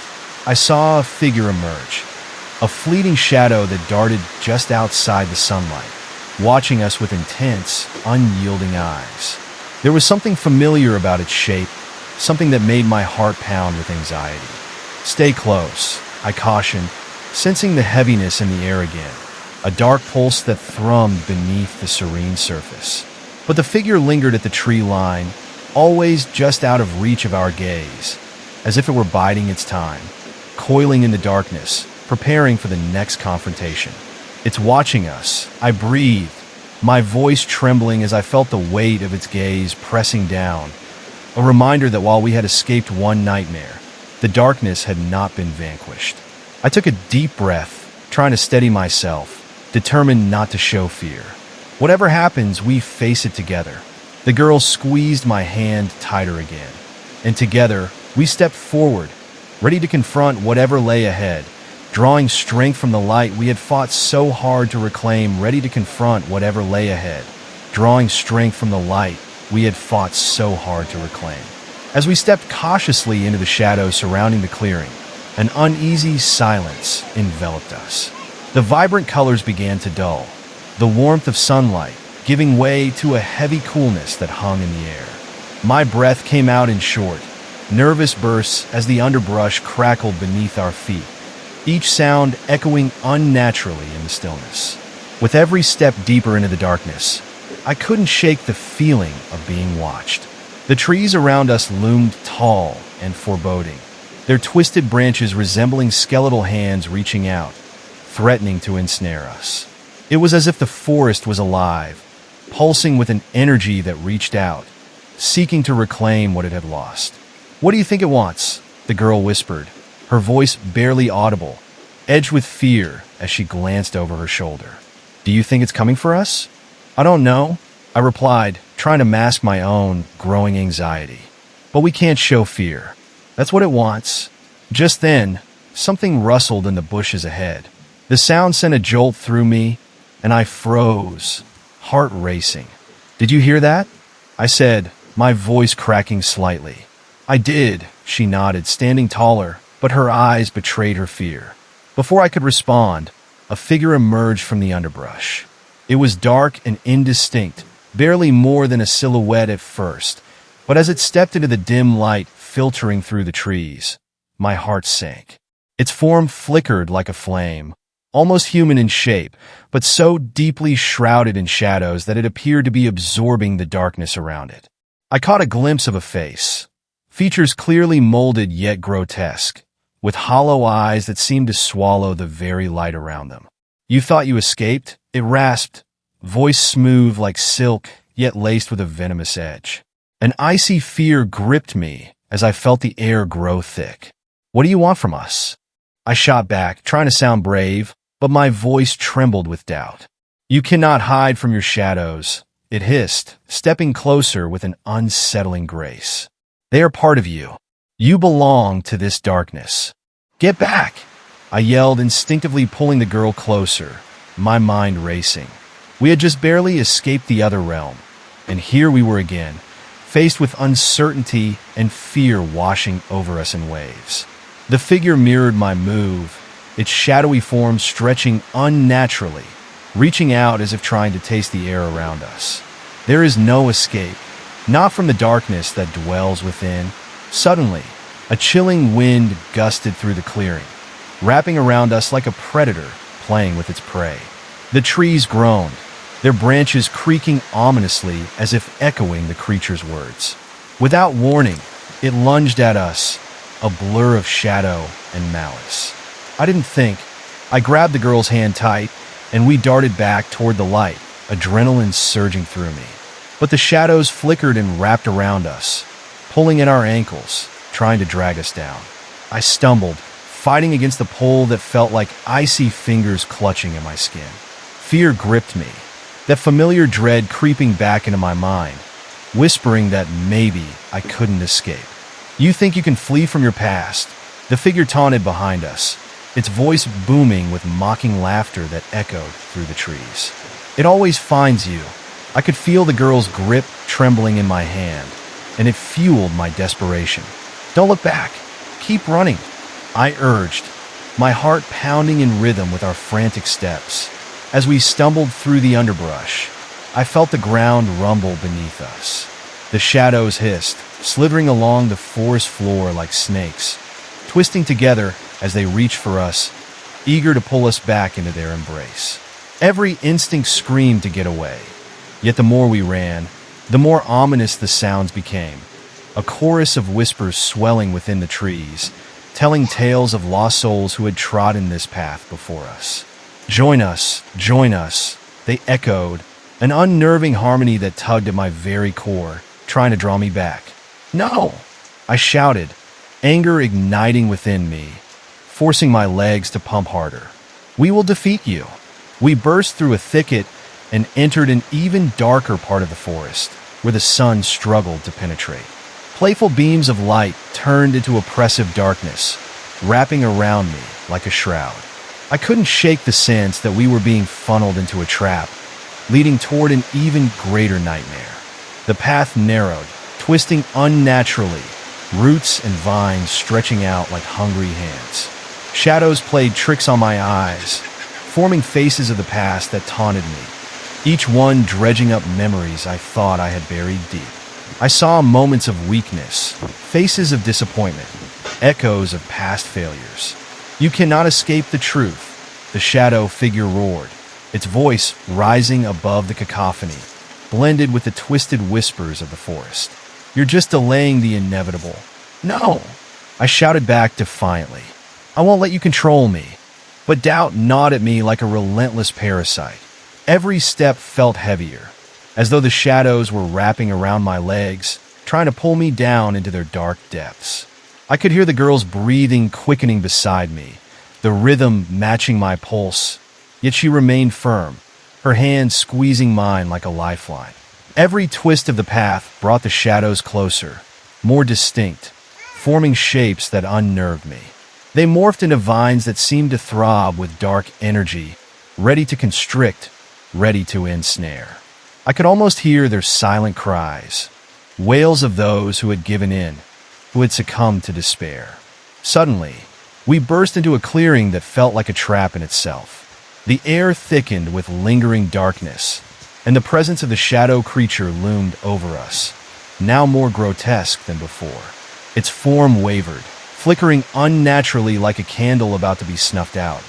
I saw a figure emerge, a fleeting shadow that darted just outside the sunlight, watching us with intense, unyielding eyes. There was something familiar about its shape, something that made my heart pound with anxiety. Stay close, I cautioned, sensing the heaviness in the air again, a dark pulse that thrummed beneath the serene surface. But the figure lingered at the tree line, always just out of reach of our gaze, as if it were biding its time, coiling in the darkness, preparing for the next confrontation. It's watching us, I breathed, my voice trembling as I felt the weight of its gaze pressing down, a reminder that while we had escaped one nightmare, the darkness had not been vanquished. I took a deep breath, trying to steady myself, determined not to show fear. Whatever happens, we face it together. The girl squeezed my hand tighter again, and together, we stepped forward, ready to confront whatever lay ahead, drawing strength from the light we had fought so hard to reclaim, ready to confront whatever lay ahead, drawing strength from the light we had fought so hard to reclaim. As we stepped cautiously into the shadows surrounding the clearing, an uneasy silence enveloped us. The vibrant colors began to dull, the warmth of sunlight giving way to a heavy coolness that hung in the air. My breath came out in short, nervous bursts as the underbrush crackled beneath our feet, each sound echoing unnaturally in the stillness. With every step deeper into the darkness, I couldn't shake the feeling of being watched. The trees around us loomed tall and foreboding, their twisted branches resembling skeletal hands reaching out, threatening to ensnare us. It was as if the forest was alive, pulsing with an energy that reached out, seeking to reclaim what it had lost. "What do you think it wants?" the girl whispered, her voice barely audible, edged with fear as she glanced over her shoulder. "Do you think it's coming for us?" "I don't know," I replied, trying to mask my own growing anxiety. "But we can't show fear. That's what it wants." Just then, something rustled in the bushes ahead. The sound sent a jolt through me, and I froze, heart racing. "Did you hear that?" I said, my voice cracking slightly. "I did," she nodded, standing taller, but her eyes betrayed her fear. Before I could respond, a figure emerged from the underbrush. It was dark and indistinct, barely more than a silhouette at first, but as it stepped into the dim light filtering through the trees, my heart sank. Its form flickered like a flame, almost human in shape, but so deeply shrouded in shadows that it appeared to be absorbing the darkness around it. I caught a glimpse of a face, features clearly molded yet grotesque, with hollow eyes that seemed to swallow the very light around them. "You thought you escaped?" it rasped, voice smooth like silk, yet laced with a venomous edge. An icy fear gripped me as I felt the air grow thick. "What do you want from us?" I shot back, trying to sound brave, but my voice trembled with doubt. "You cannot hide from your shadows," it hissed, stepping closer with an unsettling grace. "They are part of you. You belong to this darkness. Get back!" I yelled, instinctively pulling the girl closer, my mind racing. We had just barely escaped the other realm, and here we were again, faced with uncertainty and fear washing over us in waves. The figure mirrored my move, its shadowy form stretching unnaturally, reaching out as if trying to taste the air around us. There is no escape, not from the darkness that dwells within. Suddenly, a chilling wind gusted through the clearing, wrapping around us like a predator playing with its prey. The trees groaned, their branches creaking ominously as if echoing the creature's words. Without warning, it lunged at us, a blur of shadow and malice. I didn't think. I grabbed the girl's hand tight, and we darted back toward the light, adrenaline surging through me. But the shadows flickered and wrapped around us, pulling at our ankles, trying to drag us down. I stumbled, fighting against the pull that felt like icy fingers clutching at my skin. Fear gripped me, that familiar dread creeping back into my mind, whispering that maybe I couldn't escape. You think you can flee from your past? The figure taunted behind us, its voice booming with mocking laughter that echoed through the trees. It always finds you. I could feel the girl's grip trembling in my hand, and it fueled my desperation. Don't look back. Keep running, I urged, my heart pounding in rhythm with our frantic steps. As we stumbled through the underbrush, I felt the ground rumble beneath us. The shadows hissed, slithering along the forest floor like snakes, twisting together as they reached for us, eager to pull us back into their embrace. Every instinct screamed to get away. Yet the more we ran, the more ominous the sounds became, a chorus of whispers swelling within the trees, telling tales of lost souls who had trodden this path before us. Join us, they echoed, an unnerving harmony that tugged at my very core, trying to draw me back. No! I shouted, anger igniting within me, forcing my legs to pump harder. We will defeat you. We burst through a thicket and entered an even darker part of the forest, where the sun struggled to penetrate. Playful beams of light turned into oppressive darkness, wrapping around me like a shroud. I couldn't shake the sense that we were being funneled into a trap, leading toward an even greater nightmare. The path narrowed, twisting unnaturally, roots and vines stretching out like hungry hands. Shadows played tricks on my eyes, forming faces of the past that taunted me, each one dredging up memories I thought I had buried deep. I saw moments of weakness, faces of disappointment, echoes of past failures. You cannot escape the truth, the shadow figure roared, its voice rising above the cacophony, blended with the twisted whispers of the forest. You're just delaying the inevitable. No! I shouted back defiantly. I won't let you control me. But doubt gnawed at me like a relentless parasite. Every step felt heavier, as though the shadows were wrapping around my legs, trying to pull me down into their dark depths. I could hear the girl's breathing quickening beside me, the rhythm matching my pulse, yet she remained firm, her hand squeezing mine like a lifeline. Every twist of the path brought the shadows closer, more distinct, forming shapes that unnerved me. They morphed into vines that seemed to throb with dark energy, ready to constrict, ready to ensnare. I could almost hear their silent cries, wails of those who had given in, who had succumbed to despair. Suddenly, we burst into a clearing that felt like a trap in itself. The air thickened with lingering darkness, and the presence of the shadow creature loomed over us, now more grotesque than before. Its form wavered, flickering unnaturally like a candle about to be snuffed out,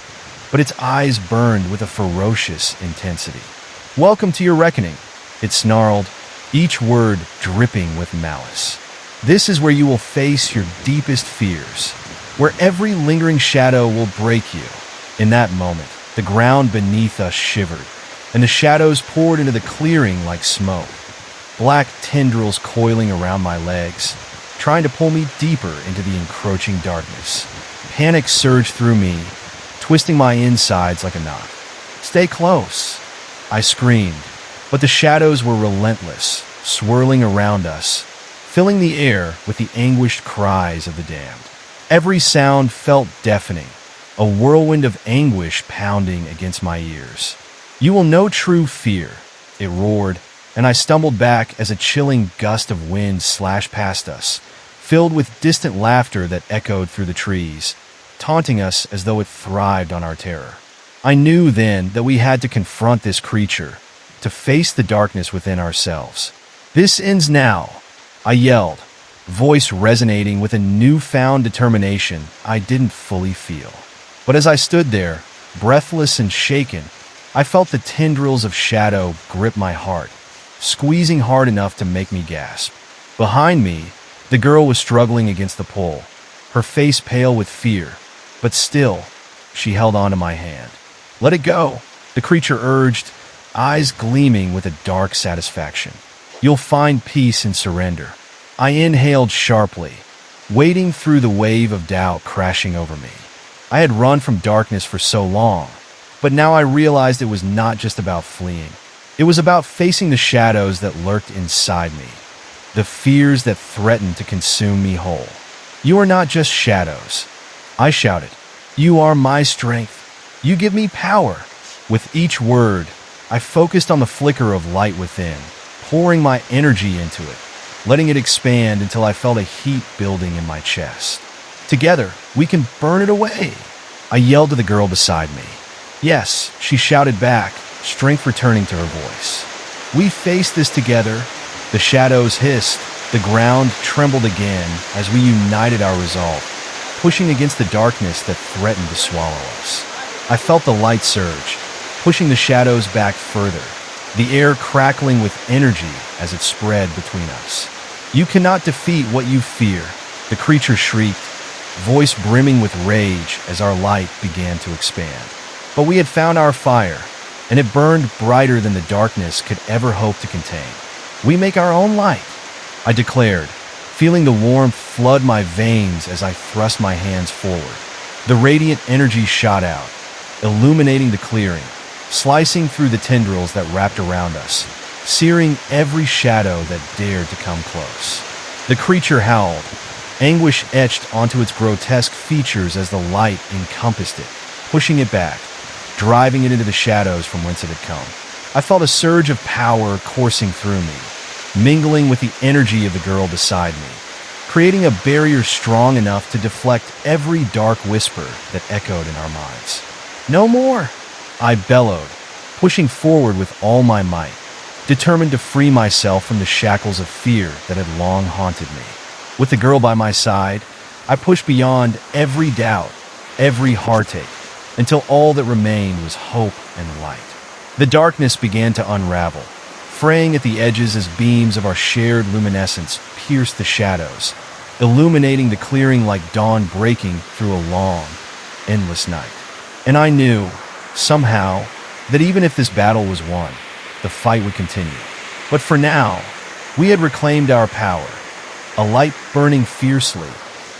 but its eyes burned with a ferocious intensity. Welcome to your reckoning, it snarled, each word dripping with malice. This is where you will face your deepest fears, where every lingering shadow will break you. In that moment, the ground beneath us shivered, and the shadows poured into the clearing like smoke. Black tendrils coiling around my legs, trying to pull me deeper into the encroaching darkness. Panic surged through me, twisting my insides like a knot. Stay close, I screamed, but the shadows were relentless, swirling around us, filling the air with the anguished cries of the damned. Every sound felt deafening, a whirlwind of anguish pounding against my ears. You will know true fear, it roared, and I stumbled back as a chilling gust of wind slashed past us, filled with distant laughter that echoed through the trees, taunting us as though it thrived on our terror. I knew then that we had to confront this creature, to face the darkness within ourselves. "This ends now," I yelled, voice resonating with a newfound determination I didn't fully feel. But as I stood there, breathless and shaken, I felt the tendrils of shadow grip my heart, squeezing hard enough to make me gasp. Behind me, the girl was struggling against the pole, her face pale with fear, but still, she held onto my hand. "Let it go," the creature urged, eyes gleaming with a dark satisfaction. "You'll find peace in surrender." I inhaled sharply, wading through the wave of doubt crashing over me. I had run from darkness for so long, but now I realized it was not just about fleeing. It was about facing the shadows that lurked inside me, the fears that threatened to consume me whole. "You are not just shadows," I shouted. "You are my strength. You give me power." With each word, I focused on the flicker of light within, pouring my energy into it, letting it expand until I felt a heat building in my chest. "Together, we can burn it away," I yelled to the girl beside me. "Yes," she shouted back, strength returning to her voice. "We face this together." The shadows hissed, the ground trembled again as we united our resolve, pushing against the darkness that threatened to swallow us. I felt the light surge, pushing the shadows back further, the air crackling with energy as it spread between us. "You cannot defeat what you fear," the creature shrieked, voice brimming with rage as our light began to expand. But we had found our fire, and it burned brighter than the darkness could ever hope to contain. "We make our own light," I declared, feeling the warmth flood my veins as I thrust my hands forward. The radiant energy shot out, illuminating the clearing, slicing through the tendrils that wrapped around us, searing every shadow that dared to come close. The creature howled, anguish etched onto its grotesque features as the light encompassed it, pushing it back, driving it into the shadows from whence it had come. I felt a surge of power coursing through me, mingling with the energy of the girl beside me, creating a barrier strong enough to deflect every dark whisper that echoed in our minds. "No more!" I bellowed, pushing forward with all my might, determined to free myself from the shackles of fear that had long haunted me. With the girl by my side, I pushed beyond every doubt, every heartache, until all that remained was hope and light. The darkness began to unravel, fraying at the edges as beams of our shared luminescence pierced the shadows, illuminating the clearing like dawn breaking through a long, endless night. And I knew, somehow, that even if this battle was won, the fight would continue. But for now, we had reclaimed our power, a light burning fiercely,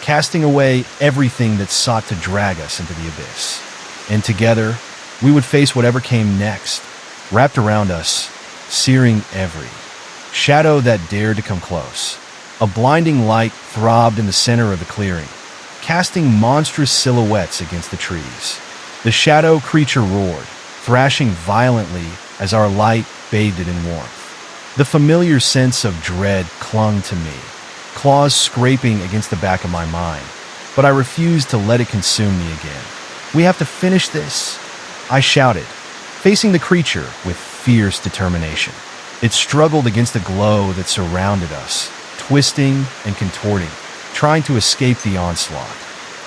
casting away everything that sought to drag us into the abyss. And together, we would face whatever came next, wrapped around us, searing every shadow that dared to come close. A blinding light throbbed in the center of the clearing, casting monstrous silhouettes against the trees. The shadow creature roared, thrashing violently as our light bathed it in warmth. The familiar sense of dread clung to me, claws scraping against the back of my mind, but I refused to let it consume me again. "We have to finish this," I shouted, facing the creature with fierce determination. It struggled against the glow that surrounded us, twisting and contorting, trying to escape the onslaught.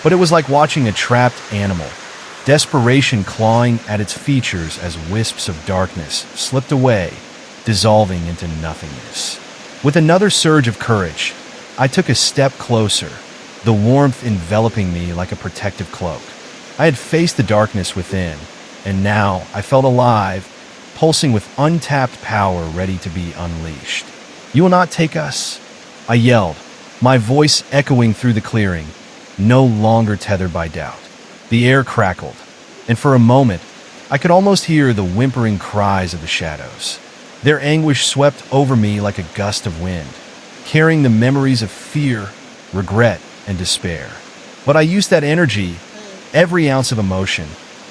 But it was like watching a trapped animal, desperation clawing at its features as wisps of darkness slipped away, dissolving into nothingness. With another surge of courage, I took a step closer, the warmth enveloping me like a protective cloak. I had faced the darkness within, and now I felt alive, pulsing with untapped power ready to be unleashed. "You will not take us," I yelled, my voice echoing through the clearing, no longer tethered by doubt. The air crackled, and for a moment, I could almost hear the whimpering cries of the shadows. Their anguish swept over me like a gust of wind, carrying the memories of fear, regret, and despair. But I used that energy, every ounce of emotion,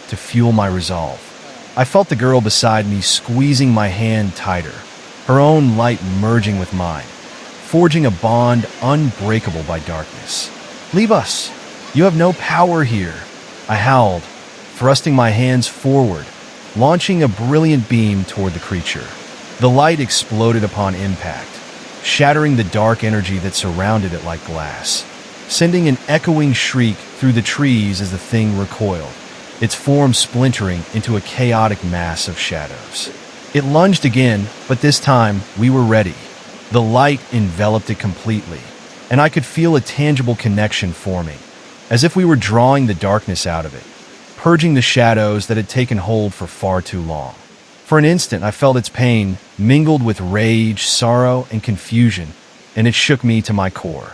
to fuel my resolve. I felt the girl beside me squeezing my hand tighter, her own light merging with mine, forging a bond unbreakable by darkness. "Leave us! You have no power here!" I howled, thrusting my hands forward, launching a brilliant beam toward the creature. The light exploded upon impact, shattering the dark energy that surrounded it like glass, sending an echoing shriek through the trees as the thing recoiled, its form splintering into a chaotic mass of shadows. It lunged again, but this time we were ready. The light enveloped it completely, and I could feel a tangible connection forming, as if we were drawing the darkness out of it, purging the shadows that had taken hold for far too long. For an instant, I felt its pain mingled with rage, sorrow, and confusion, and it shook me to my core.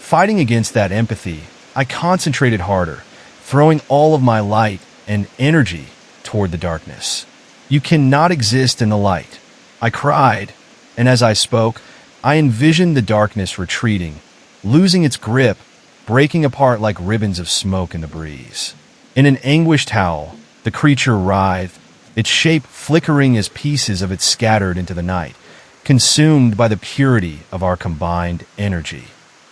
Fighting against that empathy, I concentrated harder, throwing all of my light and energy toward the darkness. "You cannot exist in the light," I cried, and as I spoke, I envisioned the darkness retreating, losing its grip, breaking apart like ribbons of smoke in the breeze. In an anguished howl, the creature writhed, its shape flickering as pieces of it scattered into the night, consumed by the purity of our combined energy.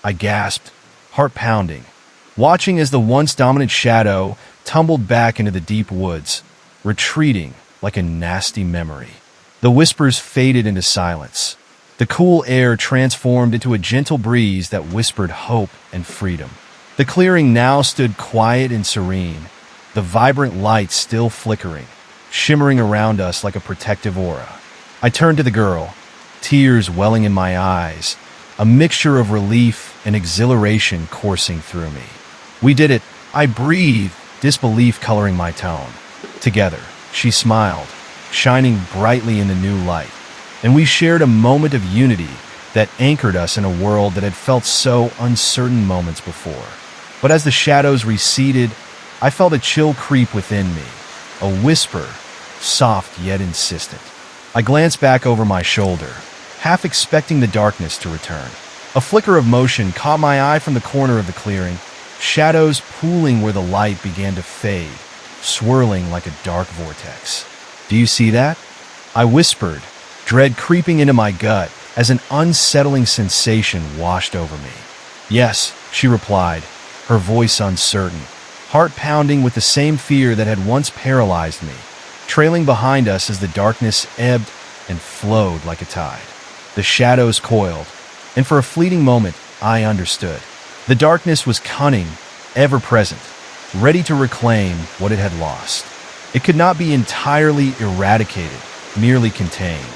I gasped, heart pounding, watching as the once dominant shadow tumbled back into the deep woods, retreating like a nasty memory. The whispers faded into silence. The cool air transformed into a gentle breeze that whispered hope and freedom. The clearing now stood quiet and serene, the vibrant light still flickering, shimmering around us like a protective aura. I turned to the girl, tears welling in my eyes, a mixture of relief and exhilaration coursing through me. "We did it," I breathed, disbelief coloring my tone. Together, she smiled, shining brightly in the new light, and we shared a moment of unity that anchored us in a world that had felt so uncertain moments before. But as the shadows receded, I felt a chill creep within me, a whisper, soft yet insistent. I glanced back over my shoulder, half expecting the darkness to return. A flicker of motion caught my eye from the corner of the clearing, shadows pooling where the light began to fade, swirling like a dark vortex. "Do you see that?" I whispered, dread creeping into my gut as an unsettling sensation washed over me. "Yes," she replied, her voice uncertain, heart pounding with the same fear that had once paralyzed me, trailing behind us as the darkness ebbed and flowed like a tide. The shadows coiled, and for a fleeting moment, I understood. The darkness was cunning, ever-present, ready to reclaim what it had lost. It could not be entirely eradicated, merely contained.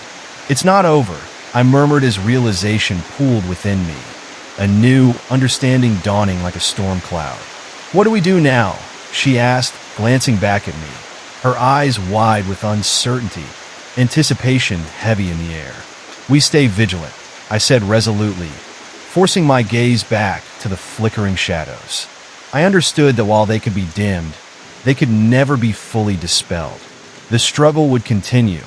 "It's not over," I murmured as realization pooled within me, a new understanding dawning like a storm cloud. "What do we do now?" she asked, glancing back at me, her eyes wide with uncertainty, anticipation heavy in the air. "We stay vigilant," I said resolutely, forcing my gaze back to the flickering shadows. I understood that while they could be dimmed, they could never be fully dispelled. The struggle would continue,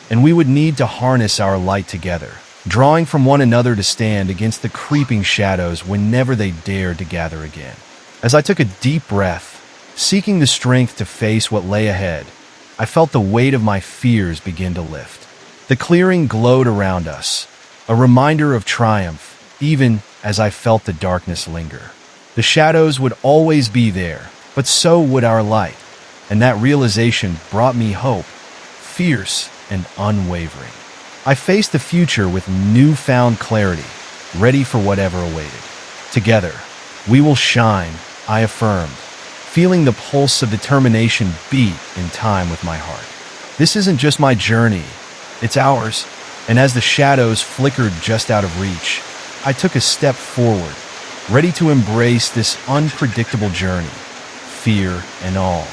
and we would need to harness our light together, drawing from one another to stand against the creeping shadows whenever they dared to gather again. As I took a deep breath, seeking the strength to face what lay ahead, I felt the weight of my fears begin to lift. The clearing glowed around us, a reminder of triumph, even as I felt the darkness linger. The shadows would always be there, but so would our light, and that realization brought me hope, fierce and unwavering. I faced the future with newfound clarity, ready for whatever awaited. "Together, we will shine," I affirmed, feeling the pulse of determination beat in time with my heart. "This isn't just my journey, it's ours." And as the shadows flickered just out of reach, I took a step forward, ready to embrace this unpredictable journey, fear and all.